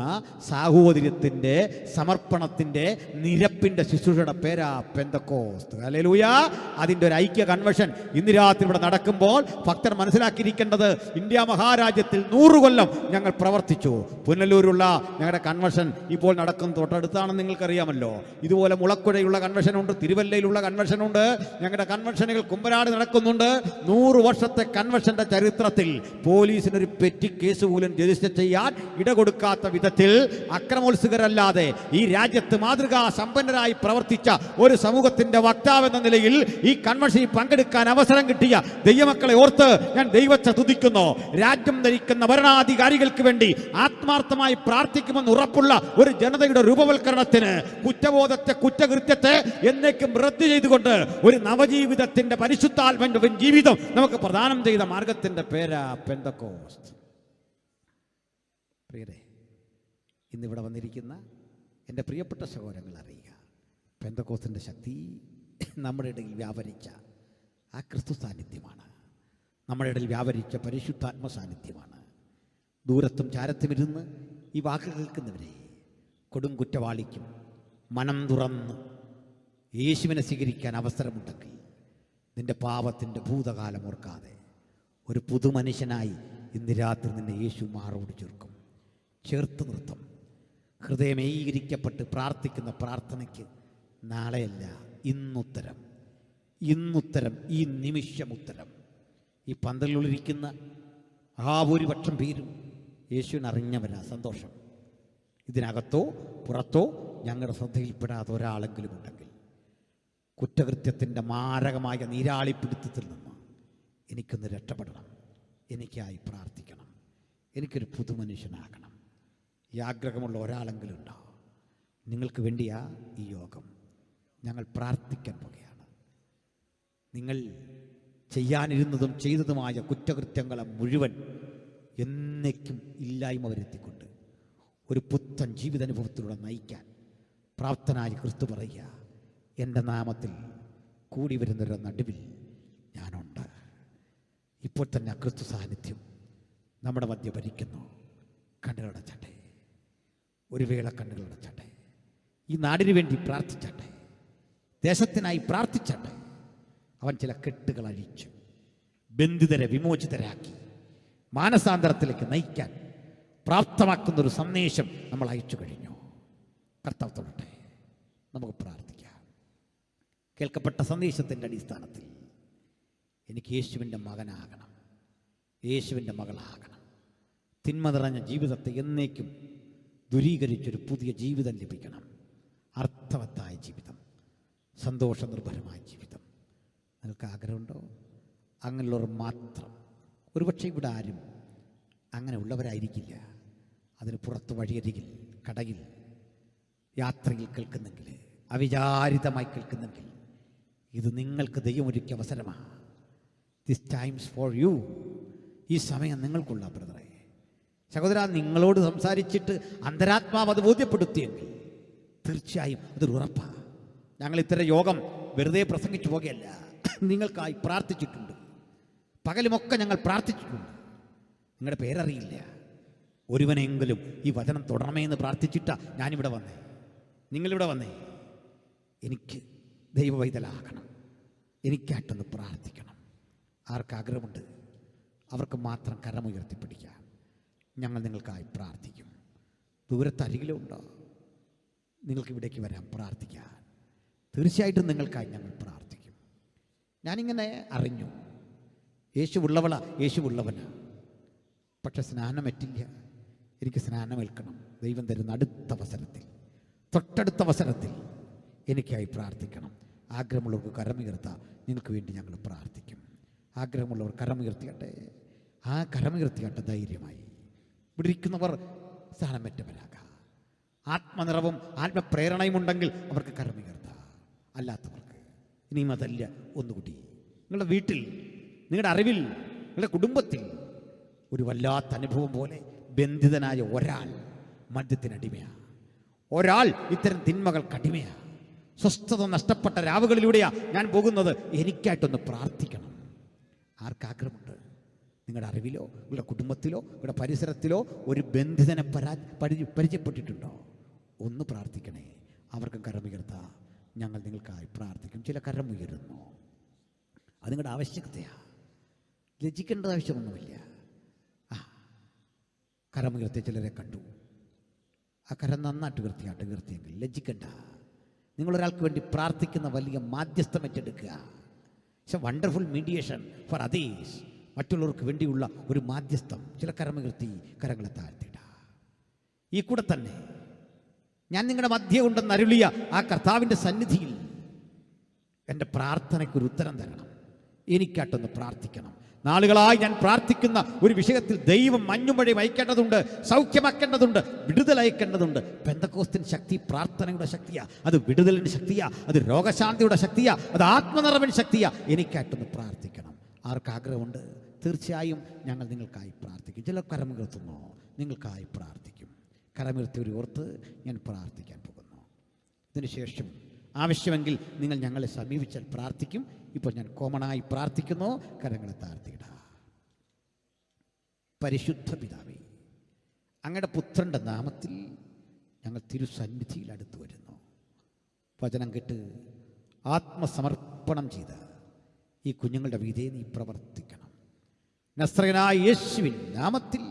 സാഹോദര്യത്തിൻ്റെ, സമർപ്പണത്തിൻ്റെ, നിരപ്പിൻ്റെ ശുശ്രൂഷയുടെ പേരാ പെന്തക്കോസ്ത്. ഹല്ലേലൂയ. അതിൻ്റെ ഒരു ഐക്യ കൺവെൻഷൻ ഇന്ന് രാത്രി ഇവിടെ നടക്കുമ്പോൾ ഭക്തർ മനസ്സിലാക്കിയിരിക്കേണ്ടത്, ഇന്ത്യ മഹാരാജ്യത്തിൽ 100 കൊല്ലം ഞങ്ങൾ പ്രവർത്തിച്ചു. പുനലൂരുള്ള ഞങ്ങളുടെ കൺവെൻഷൻ ഇപ്പോൾ നടക്കുന്ന തൊട്ടടുത്താണെന്ന് നിങ്ങൾക്കറിയാമല്ലോ. ഇതുപോലെ മുളക്കുഴയുള്ള കൺവെൻഷനുണ്ട്, തിരുവല്ലയിലുള്ള കൺവെൻഷനുണ്ട്, ഞങ്ങളുടെ കൺവെൻഷനുകൾ കുമ്പനാട് നടക്കുന്നുണ്ട്. 100 വർഷത്തെ കൺവെൻഷന്റെ ചരിത്രത്തിൽ പോലീസിനൊരു പെറ്റി കേസ് പോലും രജിസ്റ്റർ ചെയ്യാൻ ഇടകൊടുക്കാത്ത വിധത്തിൽ അക്രമോത്സുകരല്ലാതെ ഈ രാജ്യത്ത് മാതൃകാ സമ്പന്നരായി പ്രവർത്തിച്ച ഒരു സമൂഹത്തിന്റെ വക്താവ് എന്ന നിലയിൽ ഈ കൺവെൻഷനിൽ പങ്കെടുക്കാൻ അവസരം കിട്ടിയ ദൈവമക്കളെ ഓർത്ത് ഞാൻ ദൈവത്തെ തുതിക്കുന്നു. രാജ്യം ഭരിക്കുന്ന ഭരണാധികാരികൾക്ക് വേണ്ടി ആത്മാർത്ഥമായി പ്രാർത്ഥിക്കുമെന്ന് ഉറപ്പുള്ള ഒരു ജനതയുടെ രൂപവൽക്കരണത്തിന് കുറ്റബോധത്തെ, കുറ്റകൃത്യത്തെ എന്നേക്കും റദ്ദ് ചെയ്തുകൊണ്ട് ഒരു നവജീവിതത്തിന്റെ പരിശുദ്ധാത്മന്റെ ജീവിതം നമുക്ക് പ്രദാനം ചെയ്ത മാർഗത്തിന്റെ പേരാ പെന്തക്കോസ്ത്. പ്രിയരെ, ഇന്നിവിടെ വന്നിരിക്കുന്ന എൻ്റെ പ്രിയപ്പെട്ട സഹോദരങ്ങൾ അറിയുക, പെന്തക്കോസ്തിൻ്റെ ശക്തി നമ്മുടെ ഇടയിൽ വ്യാപരിച്ച ആ ക്രിസ്തു സാന്നിധ്യമാണ്, നമ്മുടെ ഇടയിൽ വ്യാപരിച്ച പരിശുദ്ധാത്മ സാന്നിധ്യമാണ്. ദൂരത്തും ചാരത്തുമിരുന്ന് ഈ വാക്ക് കേൾക്കുന്നവരെ, കൊടും കുറ്റവാളിക്കും മനം തുറന്ന് യേശുവിനെ സ്വീകരിക്കാൻ അവസരമുണ്ടെങ്കിൽ നിന്റെ പാപത്തിൻ്റെ ഭൂതകാലം ഓർക്കാതെ ഒരു പുതുമനുഷ്യനായി ഇന്ന് രാത്രി നിന്നെ യേശു മാറോട് ചേർത്ത് നിർത്തും. ഹൃദയമേകീകരിക്കപ്പെട്ട് പ്രാർത്ഥിക്കുന്ന പ്രാർത്ഥനയ്ക്ക് നാളെയല്ല, ഇന്നുത്തരം, ഈ നിമിഷം ഉത്തരം. ഈ പന്തലിലുള്ളിരിക്കുന്ന ഭൂരിപക്ഷം പേരും യേശുവിനെ അറിഞ്ഞവരാ. സന്തോഷം. ഇതിനകത്തോ പുറത്തോ ഞങ്ങളുടെ ശ്രദ്ധയിൽപ്പെടാത്ത ഒരാളെങ്കിലും ഉണ്ടെങ്കിൽ കുറ്റകൃത്യത്തിൻ്റെ മാരകമായ നീരാളിപ്പിടുത്തത്തിൽ നിന്ന് എനിക്കൊന്ന് രക്ഷപ്പെടണം, എനിക്കായി പ്രാർത്ഥിക്കണം, എനിക്കൊരു പുതുമനുഷ്യനാകണം, ഈ ആഗ്രഹമുള്ള ഒരാളെങ്കിലും ഉണ്ടോ? നിങ്ങൾക്ക് വേണ്ടിയാ ഈ യോഗം. ഞങ്ങൾ പ്രാർത്ഥിക്കാൻ പോകുകയാണ്. നിങ്ങൾ ചെയ്യാനിരുന്നതും ചെയ്തതുമായ കുറ്റകൃത്യങ്ങളെ മുഴുവൻ എന്നേക്കും ഇല്ലായ്മ വരുത്തിക്കൊണ്ട് ഒരു പുത്തൻ ജീവിതാനുഭവത്തിലൂടെ നയിക്കാൻ പ്രാപ്തനായ ക്രിസ്തു പറയുക, എൻ്റെ നാമത്തിൽ കൂടി വരുന്നവരുടെ നടുവിൽ ഞാനുണ്ട്. ഇപ്പോൾ തന്നെ ക്രിസ്തു സാന്നിധ്യം നമ്മുടെ മധ്യ ഭരിക്കുന്നു. കണ്ണുകളടച്ചട്ടെ, ഒരു വേള കണ്ണുകളടച്ചട്ടെ. ഈ നാടിനു വേണ്ടി പ്രാർത്ഥിച്ചട്ടെ, ദേശത്തിനായി പ്രാർത്ഥിച്ചട്ടെ. അവൻ ചില കെട്ടുകൾ അഴിച്ചു ബന്ധിതരെ വിമോചിതരാക്കി മാനസാന്തരത്തിലേക്ക് നയിക്കാൻ പ്രാപ്തമാക്കുന്നൊരു സന്ദേശം നമ്മൾ അയച്ചു കഴിഞ്ഞു. കർത്താവ് തൊടട്ടെ, നമുക്ക് പ്രാർത്ഥിക്കാം. കേൾക്കപ്പെട്ട സന്ദേശത്തിൻ്റെ അടിസ്ഥാനത്തിൽ എനിക്ക് യേശുവിൻ്റെ മകനാകണം, യേശുവിൻ്റെ മകളാകണം. തിന്മ നിറഞ്ഞ ജീവിതത്തെ എന്നേക്കും ദുരീകരിച്ചൊരു പുതിയ ജീവിതം ലഭിക്കണം. അർത്ഥവത്തായ ജീവിതം, സന്തോഷനിർഭരമായ ജീവിതം. നിങ്ങൾക്ക് ആഗ്രഹമുണ്ടോ? അങ്ങനെയുള്ളവർ മാത്രം. ഒരുപക്ഷെ ഇവിടെ ആരും അങ്ങനെ ഉള്ളവരായിരിക്കില്ല. അതിന് പുറത്ത് വഴിയരികിൽ, കടയിൽ, യാത്രയിൽ കേൾക്കുന്നെങ്കിൽ, അവിചാരിതമായി കേൾക്കുന്നെങ്കിൽ, ഇത് നിങ്ങൾക്ക് ദൈവമൊരുക്കിയ അവസരമാണ്. This times for you. ഈ സമയം നിങ്ങൾക്കുള്ള ബ്രദറെ, സഹോദര, നിങ്ങളോട് സംസാരിച്ചിട്ട് അന്തരാത്മാവ് അത് ബോധ്യപ്പെടുത്തിയെങ്കിൽ തീർച്ചയായും അതൊരു ഉറപ്പാണ്. ഞങ്ങൾ ഇത്തരം യോഗം വെറുതെ പ്രസംഗിച്ചു പോകുകയല്ല, നിങ്ങൾക്കായി പ്രാർത്ഥിച്ചിട്ടുണ്ട്. പകലുമൊക്കെ ഞങ്ങൾ പ്രാർത്ഥിച്ചിട്ടുണ്ട്. നിങ്ങളുടെ പേരറിയില്ല, ഒരുവനെങ്കിലും ഈ വചനം തുടരണമേ എന്ന് പ്രാർത്ഥിച്ചിട്ടാ ഞാനിവിടെ വന്നേ, നിങ്ങളിവിടെ വന്നേ. എനിക്ക് ദൈവവൈതലാകണം, എനിക്കായിട്ടൊന്ന് പ്രാർത്ഥിക്കണം. ആർക്കാഗ്രഹമുണ്ട് അവർക്ക് മാത്രം കരമുയർത്തിപ്പിടിക്കാം. ഞങ്ങൾ നിങ്ങൾക്കായി പ്രാർത്ഥിക്കും. ദൂരത്തരികിലുണ്ടോ? നിങ്ങൾക്ക് ഇവിടേക്ക് വരാൻ പ്രാർത്ഥിക്കാൻ. തീർച്ചയായിട്ടും നിങ്ങൾക്കായി ഞങ്ങൾ പ്രാർത്ഥിക്കും. ഞാനിങ്ങനെ അറിഞ്ഞു, യേശുവുള്ളവളാ, യേശുവുള്ളവനാ, പക്ഷെ സ്നാനമേറ്റില്ല. എനിക്ക് സ്നാനമേൽക്കണം. ദൈവം തരുന്ന അടുത്ത അവസരത്തിൽ, തൊട്ടടുത്ത അവസരത്തിൽ എനിക്കായി പ്രാർത്ഥിക്കണം. ആഗ്രഹമുള്ളവർക്ക് കരമുയർത്താം. നിങ്ങൾക്ക് വേണ്ടി ഞങ്ങൾ പ്രാർത്ഥിക്കും. ആഗ്രഹമുള്ളവർ കരമുയർത്തിയട്ടെ. ആ കരമുയർത്തിയട്ടെ ധൈര്യമായി. ഇവിടെ ഇരിക്കുന്നവർ സ്ഥാനമേറ്റവരാകാം. ആത്മനിറവും ആത്മപ്രേരണയും ഉണ്ടെങ്കിൽ അവർക്ക് കരമുയർത്താം. അല്ലാത്തവർക്ക് ഇനിയും അതല്ല, ഒന്നുകൂടി നിങ്ങളുടെ വീട്ടിൽ, നിങ്ങളുടെ അറിവിൽ, നിങ്ങളുടെ കുടുംബത്തിൽ ഒരു വല്ലാത്ത അനുഭവം പോലെ ബന്ധിതനായ ഒരാൾ മദ്യത്തിനടിമയാണ്. ഒരാൾ ഇത്തരം തിന്മകൾക്കടിമയാണ്. സ്വസ്ഥത നഷ്ടപ്പെട്ട രാവുകളിലൂടെയാണ് ഞാൻ പോകുന്നത്. എനിക്കായിട്ടൊന്ന് പ്രാർത്ഥിക്കണം. ആർക്കാഗ്രഹമുണ്ട്? നിങ്ങളുടെ അറിവിലോ നിങ്ങളുടെ കുടുംബത്തിലോ നിങ്ങളുടെ പരിസരത്തിലോ ഒരു ബന്ധിതനെ പരിചയപ്പെട്ടിട്ടുണ്ടോ? ഒന്ന് പ്രാർത്ഥിക്കണേ. അവർക്കും കരമുയർത്താം. ഞങ്ങൾ നിങ്ങൾക്കായി പ്രാർത്ഥിക്കും. ചില കരമുയരുന്നു. അത് നിങ്ങളുടെ ആവശ്യകതയാണ്. ലജ്ജിക്കേണ്ട ആവശ്യമൊന്നുമില്ല. കരമുയർത്തിയ ചിലരെ കണ്ടു. ആ കരം നന്നായിട്ട് ഉയർത്തിയെങ്കിൽ ലജ്ജിക്കണ്ട. നിങ്ങളൊരാൾക്ക് വേണ്ടി പ്രാർത്ഥിക്കുന്ന വലിയ മാധ്യസ്ഥം ഏറ്റെടുക്കുക. Wonderful mediation for others. മറ്റുള്ളവർക്ക് വേണ്ടിയുള്ള ഒരു മാധ്യസ്ഥം. ചില കരമുയർത്തി കരങ്ങളെ താഴ്ത്തിയിട. ഈ കൂടെ തന്നെ ഞാൻ നിങ്ങളുടെ മധ്യ ഉണ്ടെന്ന് അരുളിയ ആ കർത്താവിൻ്റെ സന്നിധിയിൽ എൻ്റെ പ്രാർത്ഥനയ്ക്കൊരു ഉത്തരം തരണം. എനിക്കായിട്ടൊന്ന് പ്രാർത്ഥിക്കണം. നാളുകളായി ഞാൻ പ്രാർത്ഥിക്കുന്ന ഒരു വിഷയത്തിൽ ദൈവം മഞ്ഞുമഴയും അയക്കേണ്ടതുണ്ട്, സൗഖ്യമാക്കേണ്ടതുണ്ട്, വിടുതലയക്കേണ്ടതുണ്ട്. പെന്തക്കോസ്തിൻ ശക്തി പ്രാർത്ഥനയുടെ ശക്തിയാ, അത് വിടുതലിൻ്റെ ശക്തിയാ, അത് രോഗശാന്തിയുടെ ശക്തിയാ, അത് ആത്മനിറവിൻ്റെ ശക്തിയാ. എനിക്കായിട്ടൊന്ന് പ്രാർത്ഥിക്കണം. ആർക്കാഗ്രഹമുണ്ട്? തീർച്ചയായും ഞങ്ങൾ നിങ്ങൾക്കായി പ്രാർത്ഥിക്കും. ചിലർ കരമുയർത്തുന്നു, നിങ്ങൾക്കായി പ്രാർത്ഥിക്കും. കരമുയർത്തിയവരെ ഓർത്ത് ഞാൻ പ്രാർത്ഥിക്കാൻ പോകുന്നു. ഇതിനുശേഷം ആവശ്യമെങ്കിൽ നിങ്ങൾ ഞങ്ങളെ സമീപിച്ചാൽ പ്രാർത്ഥിക്കും. ഇപ്പോൾ ഞാൻ കോമണായി പ്രാർത്ഥിക്കുന്നു. കരങ്ങളെ താഴ്ത്തിയിട. പരിശുദ്ധ പിതാവേ, അങ്ങയുടെ പുത്രൻ്റെ നാമത്തിൽ ഞങ്ങൾ തിരുസന്നിധിയിൽ അടുത്തു വരുന്നു. വചനം കേട്ട് ആത്മസമർപ്പണം ചെയ്ത് ഈ കുഞ്ഞുങ്ങളുടെ വീതേ നീ പ്രവർത്തിക്കണം. നസ്രയനായ യേശുവിൻ നാമത്തിൽ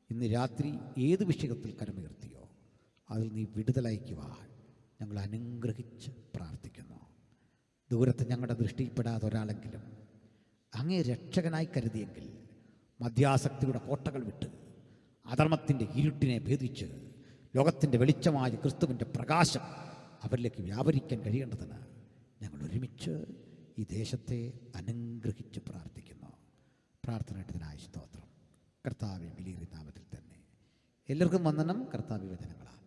ഇന്ന് രാത്രി ഏത് വിഷയത്തിൽ കരമുയർത്തിയോ അതിൽ നീ വിടുതലയക്കുവാൻ ഞങ്ങൾ അനുഗ്രഹിച്ച് പ്രാർത്ഥിക്കുന്നു. ദൂരത്ത് ഞങ്ങളുടെ ദൃഷ്ടിയിൽപ്പെടാതെ ഒരാളെങ്കിലും അങ്ങേ രക്ഷകനായി കരുതിയെങ്കിൽ മദ്യാസക്തിയുടെ കോട്ടകൾ വിട്ട് അധർമ്മത്തിൻ്റെ ഇരുട്ടിനെ ഭേദിച്ച് ലോകത്തിൻ്റെ വെളിച്ചമായ ക്രിസ്തുവിൻ്റെ പ്രകാശം അവരിലേക്ക് വ്യാപരിക്കാൻ കഴിയേണ്ടതിന് ഞങ്ങൾ ഒരുമിച്ച് ഈ ദേശത്തെ അനുഗ്രഹിച്ച് പ്രാർത്ഥിക്കുന്നു. പ്രാർത്ഥനയായി സ്തോത്രം. കർത്താവെ, വിലയേറിയ നാമത്തിൽ തന്നെ എല്ലാവർക്കും വന്ദനം. കർത്താവെ, വചനങ്ങളാൽ